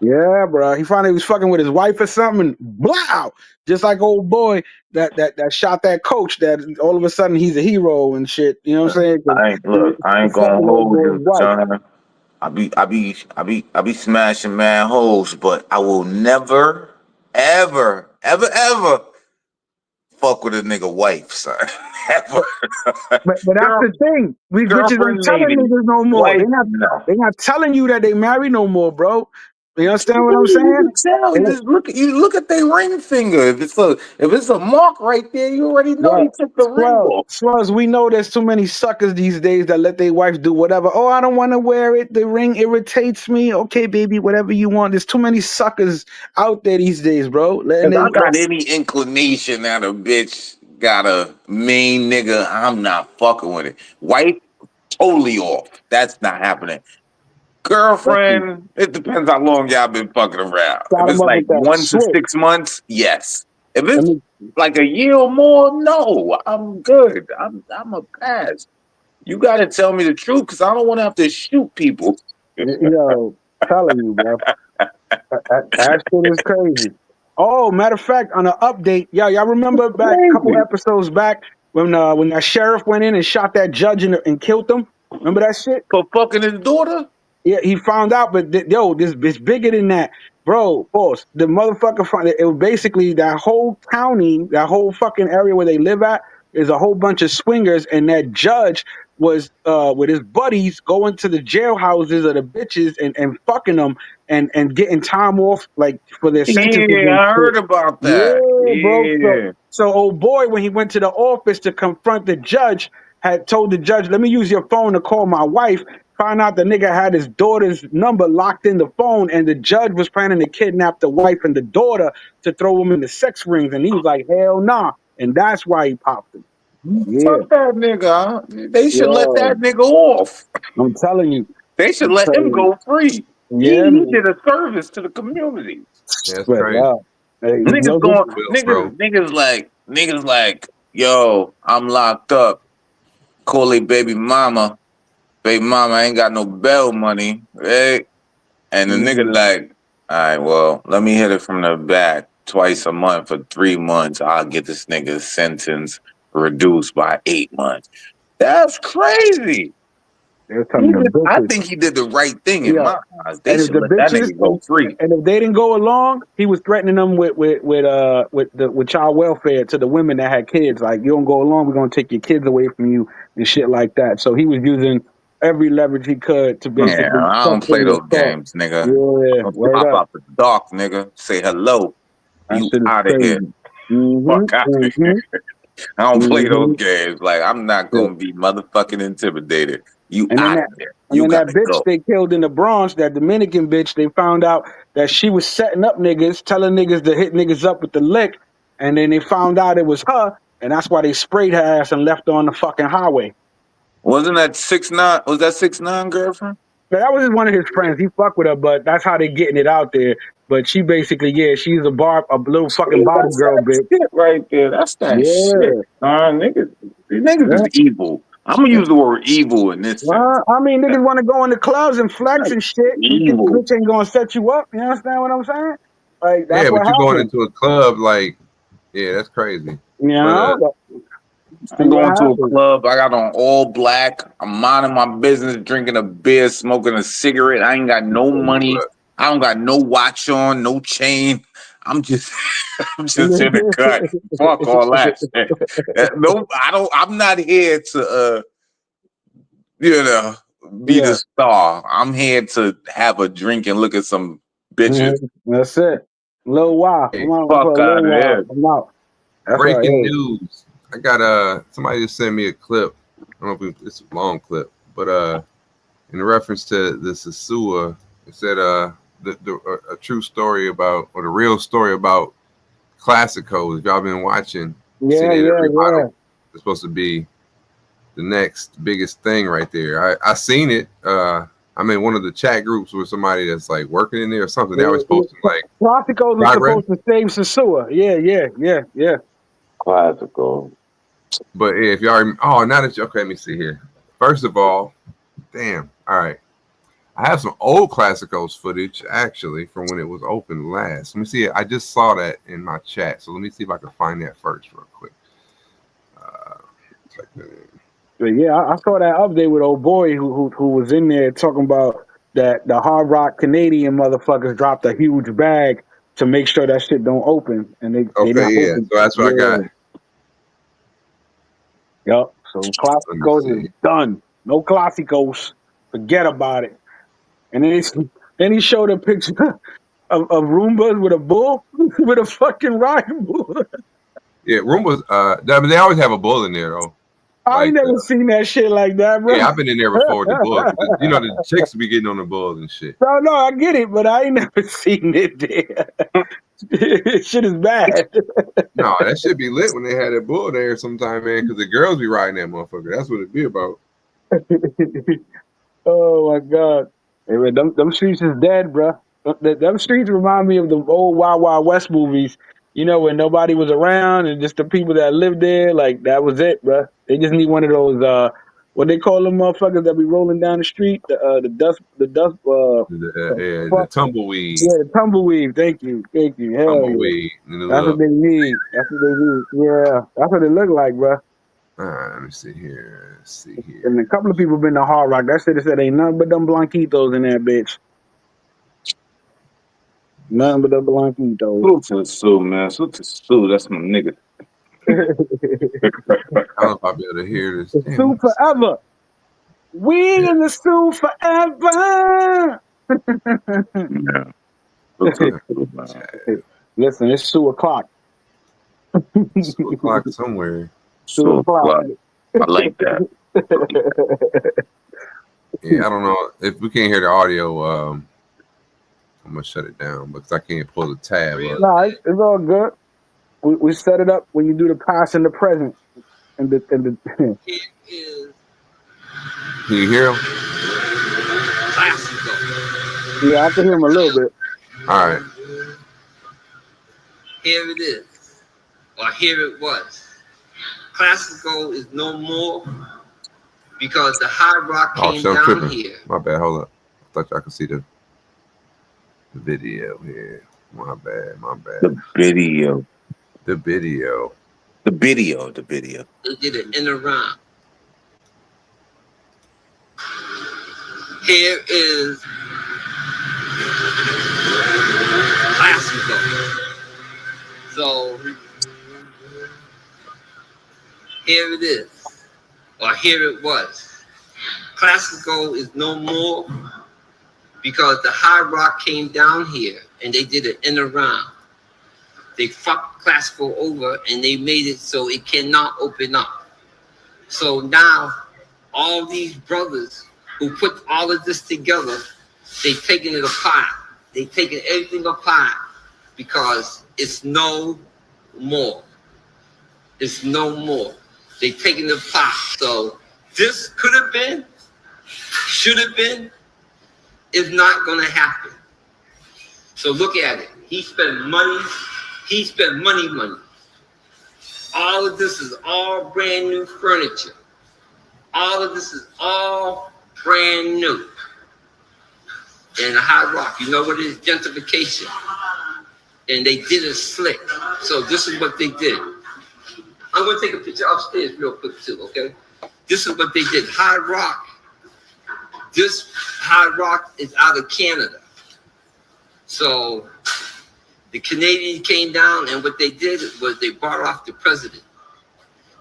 Yeah, bro. He found he was fucking with his wife or something. Blow! Just like old boy that shot that coach. That all of a sudden he's a hero and shit. You know what I'm saying? I ain't gonna hold you, son. I be smashing mad hoes, but I will never, ever fuck with a nigga wife, son. Ever. But that's the thing. These bitches ain't telling niggas no more. They not telling you that they married no more, bro. You understand what I'm saying? Just look at their ring finger. If it's a mark right there, you already know he took the ring off. Swells, we know there's too many suckers these days that let their wife do whatever. Oh, I don't want to wear it. The ring irritates me. Okay, baby, whatever you want. There's too many suckers out there these days, bro. If I got any inclination that a bitch got a main nigga, I'm not fucking with it. Wife, totally off. That's not happening. Girlfriend, it depends how long y'all been fucking around. Shot If him it's up like with that 1 to switch. 6 months, yes. If it's like a year or more, no. I'm good. I'm a pass. You got to tell me the truth because I don't want to have to shoot people. Yo, telling you, bro. That shit is crazy. Oh, matter of fact, on an update, y'all remember back a couple episodes back when that sheriff went in and shot that judge and killed him? Remember that shit? For fucking his daughter? Yeah, he found out, but this it's bigger than that, bro. Boss, the motherfucker found it. It was basically that whole county, that whole fucking area where they live at is a whole bunch of swingers, and that judge was with his buddies going to the jailhouses of the bitches and fucking them and getting time off like for their sentences Yeah, and I shit. heard about that. Yeah, bro. Yeah. So old boy, when he went to the office to confront the judge, had told the judge, "Let me use your phone to call my wife." Found out the nigga had his daughter's number locked in the phone, and the judge was planning to kidnap the wife and the daughter to throw them in the sex rings. And he was like, "Hell nah," and that's why he popped him. Yeah, Fuck that nigga. They should let yo, that nigga off. I'm telling you, They should I'm let him telling go free. you. Yeah, He man. did a service to the community. Yeah, that's But, crazy. hey, Niggas no going, good. Will, bro. niggas like, yo, I'm locked up. Call a baby mama. Baby mama ain't got no bail money, right? And the nigga like, all right, well, let me hit it from the back twice a month for 3 months. I'll get this nigga's sentence reduced by 8 months. That's crazy. They're telling the I bitches. think he did the right thing in Yeah. my eyes. They And if should the let that bitches nigga go free. and if they didn't go along, he was threatening them with child welfare to the women that had kids. Like, you don't go along, we're gonna take your kids away from you and shit like that. So he was using every leverage he could to Yeah, basically I fuck don't play them the those thought. games, nigga. Yeah, Don't word pop up. out the dark, nigga. Say hello. That You shit is out of here. crazy. Mm-hmm. Fuck out of Mm-hmm. here. I don't play Mm-hmm. those games. Like, I'm not Yeah. gonna be motherfucking intimidated. You And then out that of there. and You then that gotta bitch go. they killed in the Bronx, that Dominican bitch, they found out that she was setting up niggas, telling niggas to hit niggas up with the lick, and then they found out it was her, and that's why they sprayed her ass and left her on the fucking highway. Wasn't that 6ix9ine? Was that 6ix9ine girlfriend? But that was just one of his friends. He fucked with her, but that's how they getting it out there. But she basically, yeah, she's a little fucking See, body that's girl that bitch. shit right there. That's that shit. Yeah. These niggas Yeah. is evil. I'm gonna use the word evil in this sense. I mean, niggas want to go in the clubs and flex That's and shit. You think the evil. bitch ain't gonna set you up? You understand what I'm saying? Like, that's Yeah, what but you going happened. into a club like, yeah, that's crazy. You But know? I'm See what going to a happened. club. I got on all black. I'm minding my business, drinking a beer, smoking a cigarette. I ain't got no money. I don't got no watch on, no chain. I'm just, I'm just in the cut. Fuck all that shit. No, I don't. I'm not here to, be Yeah. the star. I'm here to have a drink and look at some bitches. That's it. Lil Wild. I'm hey, out for Fuck a out Lil of Wild. here. I'm out. That's all breaking right. news. I got somebody just sent me a clip. I don't know if it's a long clip, but in reference to the Sasua, it said a true story about, or the real story about Classicos. If y'all been watching, Yeah, seeing yeah, every yeah. model, it's supposed to be the next biggest thing right there. I seen it. I'm in one of the chat groups with somebody that's like working in there or something. They always posting like Classicos was progress. supposed to save Sasua. Yeah. Classical. But if y'all, now that okay, let me see here. First of all, damn. All right, I have some old Classicos footage actually from when it was open last. Let me see. I just saw that in my chat, so let me see if I can find that first real quick. But yeah, I saw that update with old boy who was in there talking about that the Hard Rock Canadian motherfuckers dropped a huge bag to make sure that shit don't open, and they Okay, not yeah. open. So that's what I got. Yep. So Let me Classicos see. is done. No Classicos. Forget about it. And then he showed a picture of Roombas with a bull, with a fucking riding bull. Yeah, Roombas. They always have a bull in there though. I ain't Like, never seen that shit like that, bro. yeah, I've been in there before with the bull. You know, the chicks be getting on the bulls and shit. No, I get it, but I ain't never seen it there. Shit is bad. No, that should be lit when they had that bull there sometime, man. Because the girls be riding that motherfucker. That's what it be about. Oh my God. Hey, man, them streets is dead, bruh. Them streets remind me of the old Wild Wild West movies. You know, when nobody was around and just the people that lived there, like that was it, bruh. They just need one of those what they call them motherfuckers that be rolling down the street, the dust The tumbleweed. yeah, the tumbleweed. Thank you. Hell yeah. Tumbleweed. That's what they need. Yeah. That's what it look like, bruh. All right, let me see here. And a couple of people been to Hard Rock. That shit said ain't nothing but them Blanquitos in that bitch. Nothing but them Blanquitos. Salute to the Sue, man. Salute to Sue. That's my nigga. I don't know if I'll be able to hear this. The Sue forever. We in the Sue forever. Listen, it's 2 o'clock. 2 o'clock somewhere. 2 o'clock. I like that. Yeah, I don't know if we can't hear the audio. I'm gonna shut it down because I can't pull the tab up. Nah, it's all good. We set it up when you do the past and the present. And the Can you hear him? Yeah, I can hear him a little bit. All right. Here it is, or here it was. Classical is no more because the Hard Rock came down here. My bad. Hold up. I thought y'all could see the video here. My bad. The video. They did it in a round. Here is classical. So here it is, or here it was. Classical is no more because the Hard Rock came down here and they did it in a round. They fucked classical over and they made it so it cannot open up. So now all these brothers who put all of this together, they taking it apart. They taking everything apart because it's no more. It's no more. They taking it apart. So this could have been, should have been, is not gonna happen. So look at it. He spent money. All of this is all brand new furniture. All of this is all brand new. And the Hard Rock, you know what it is? Gentrification. And they did it slick. So this is what they did. I'm gonna take a picture upstairs real quick too, okay? This is what they did. Hard Rock. This Hard Rock is out of Canada. So the Canadians came down and what they did was they bought off the president.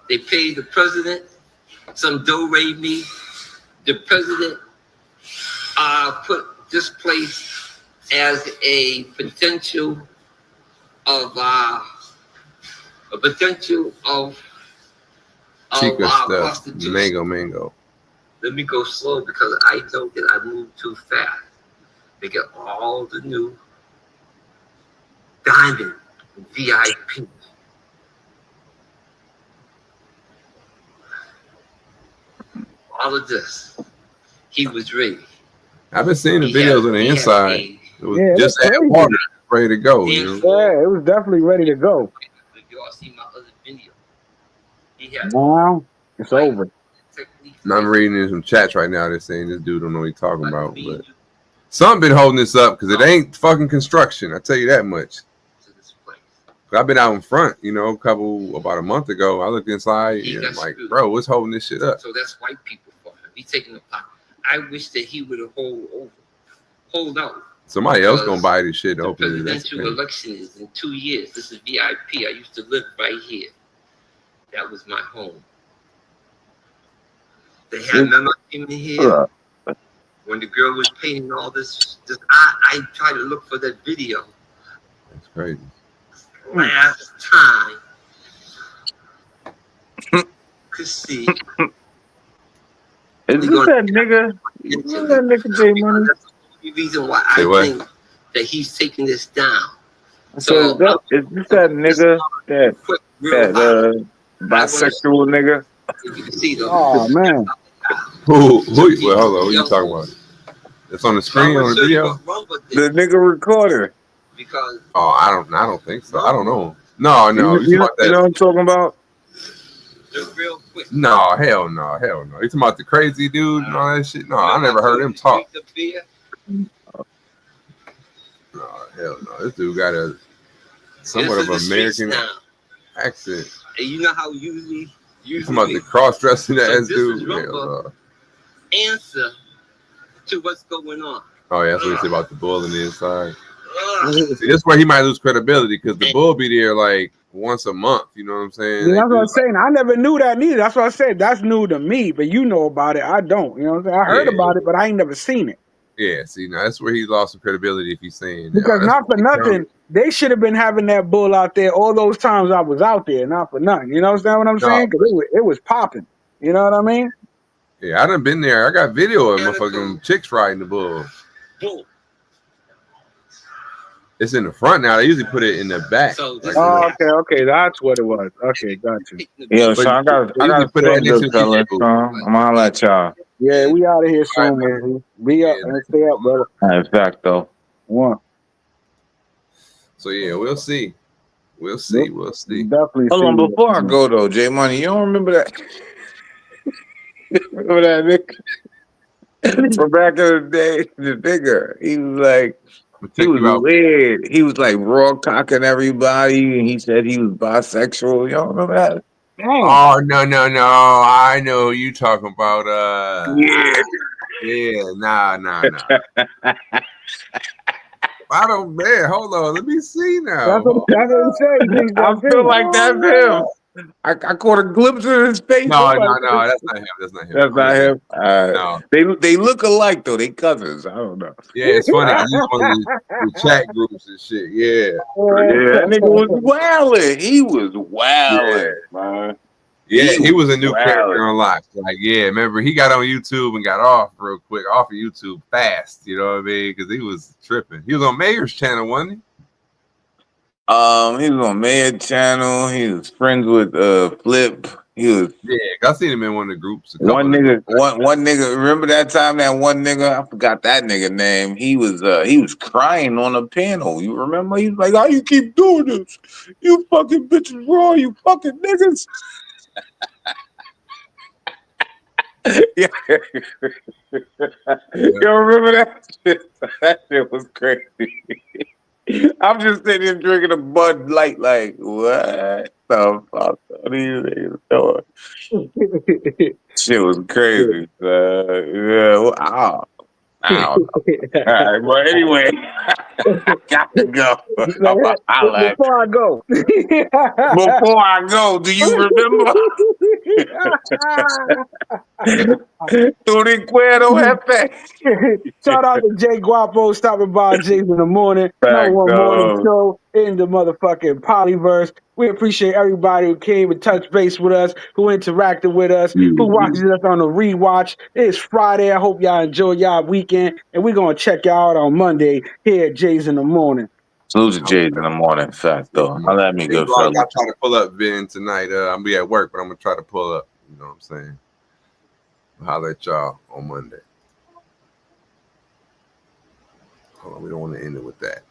They paid the president some do-re-mi. The president put this place as a potential of Chica stuff. prostitution. Mango. Let me go slow because I know that I moved too fast. They get all the new diamond VIP. All of this. He was ready. I've been seeing the videos on the inside. It was just that's at crazy. water, ready to go. You know? Yeah, it was definitely ready to go. If y'all see my other video, he had Now it's over. And I'm reading in some chats right now. They're saying this dude don't know what he's talking about, but something been holding this up because it ain't fucking construction. I tell you that much. I've been out in front, you know, about a month ago. I looked inside and I'm like, bro, what's holding this shit up? So that's white people for him. He's taking the pot. I wish that he would have hold out. Somebody else gonna buy this shit. The Hopefully, that's presidential election is in 2 years. This is VIP. I used to live right here. That was my home. They had members in here. When the girl was painting all this I tried to look for that video. That's crazy. Last time to see. Is this that nigga? Is this that nigga J Money? That's the reason why I think that he's taking this down. So is this that nigga that bisexual nigga? You can see Oh man. Who? Well, hold on. What you talking about? It's on the screen on the video. The nigga recorded. Because I don't think so. I don't know. No. You know what I'm talking about? real quick. No, hell no. You talking about the crazy dude and all that shit? No, I never heard him talk. No, hell no. This dude got a somewhat of American accent. And you know how usually You talking about the cross-dressing ass dude? Answer to what's going on. Oh yeah, that's what he said about the bull on the inside. See, that's where he might lose credibility because the bull be there like once a month. You know what I'm saying? Yeah, that's what I'm saying. I never knew that neither. That's what I said. That's new to me, but you know about it. I don't. You know what I'm saying? I heard about it, but I ain't never seen it. Yeah, see, now that's where he lost some credibility if he's saying that. Because not for nothing, they should have been having that bull out there all those times I was out there. Not for nothing. You know what I'm saying? Because it was popping. You know what I mean? Yeah, I done been there. I got video of motherfucking chicks riding the bull. It's in the front now. They usually put it in the back. Okay. That's what it was. Okay, gotcha. Yo, so I got put that next to fellas. I'm gonna holla at y'all. Yeah, we out of here soon, man. Be up and stay up, brother. In fact, though. One. So yeah, we'll see. We'll see. Definitely. Hold on, before I go though, J Money, you don't remember that? Remember that nigga from back in the day? The nigga, he was like, he was weird. He was like raw cocking everybody, and he said he was bisexual. You don't remember that? Oh no! I know who you talking about. Nah. I don't, man. Hold on, let me see now. That's what I'm saying. I feel like that's him. I caught a glimpse of his face. No, that's not him. That's not him. No. They look alike though. They cousins. I don't know. Yeah, it's funny. He's one of the chat groups and shit. Yeah, that nigga was wilding. He was wilding, man. Yeah, he was a new character on live. Like, yeah, remember he got on YouTube and got off real quick, off of YouTube fast. You know what I mean? Because he was tripping. He was on Mayor's channel, wasn't he? He was on Mayor's channel. He was friends with Flip. He was I seen him in one of the groups. One nigga. Remember that time that one nigga? I forgot that nigga name. He was crying on a panel. You remember? He was like, "How you keep doing this? You fucking bitches raw. You fucking niggas." Yeah. You remember that shit? That shit was crazy. I'm just sitting here drinking a Bud Light, like, what the fuck are these niggas doing? Shit was crazy. Wow. I don't know. All right, but anyway, I got to go. Before I go, do you remember? Tu recuerdo, jefe. Shout out to Jay Guapo stopping by Jays in the morning. No one morning show in the motherfucking Polyverse. We appreciate everybody who came and touched base with us, who interacted with us, who watches us on the rewatch. It's Friday. I hope y'all enjoy y'all weekend, and we're gonna check y'all out on Monday here at Jays in the morning. Salute to Jays in the morning, fact though. I'll let me go. I try to pull up Vin tonight. I'm be at work, but I'm gonna try to pull up. You know what I'm saying? I'll holler at y'all on Monday. Hold on, we don't want to end it with that.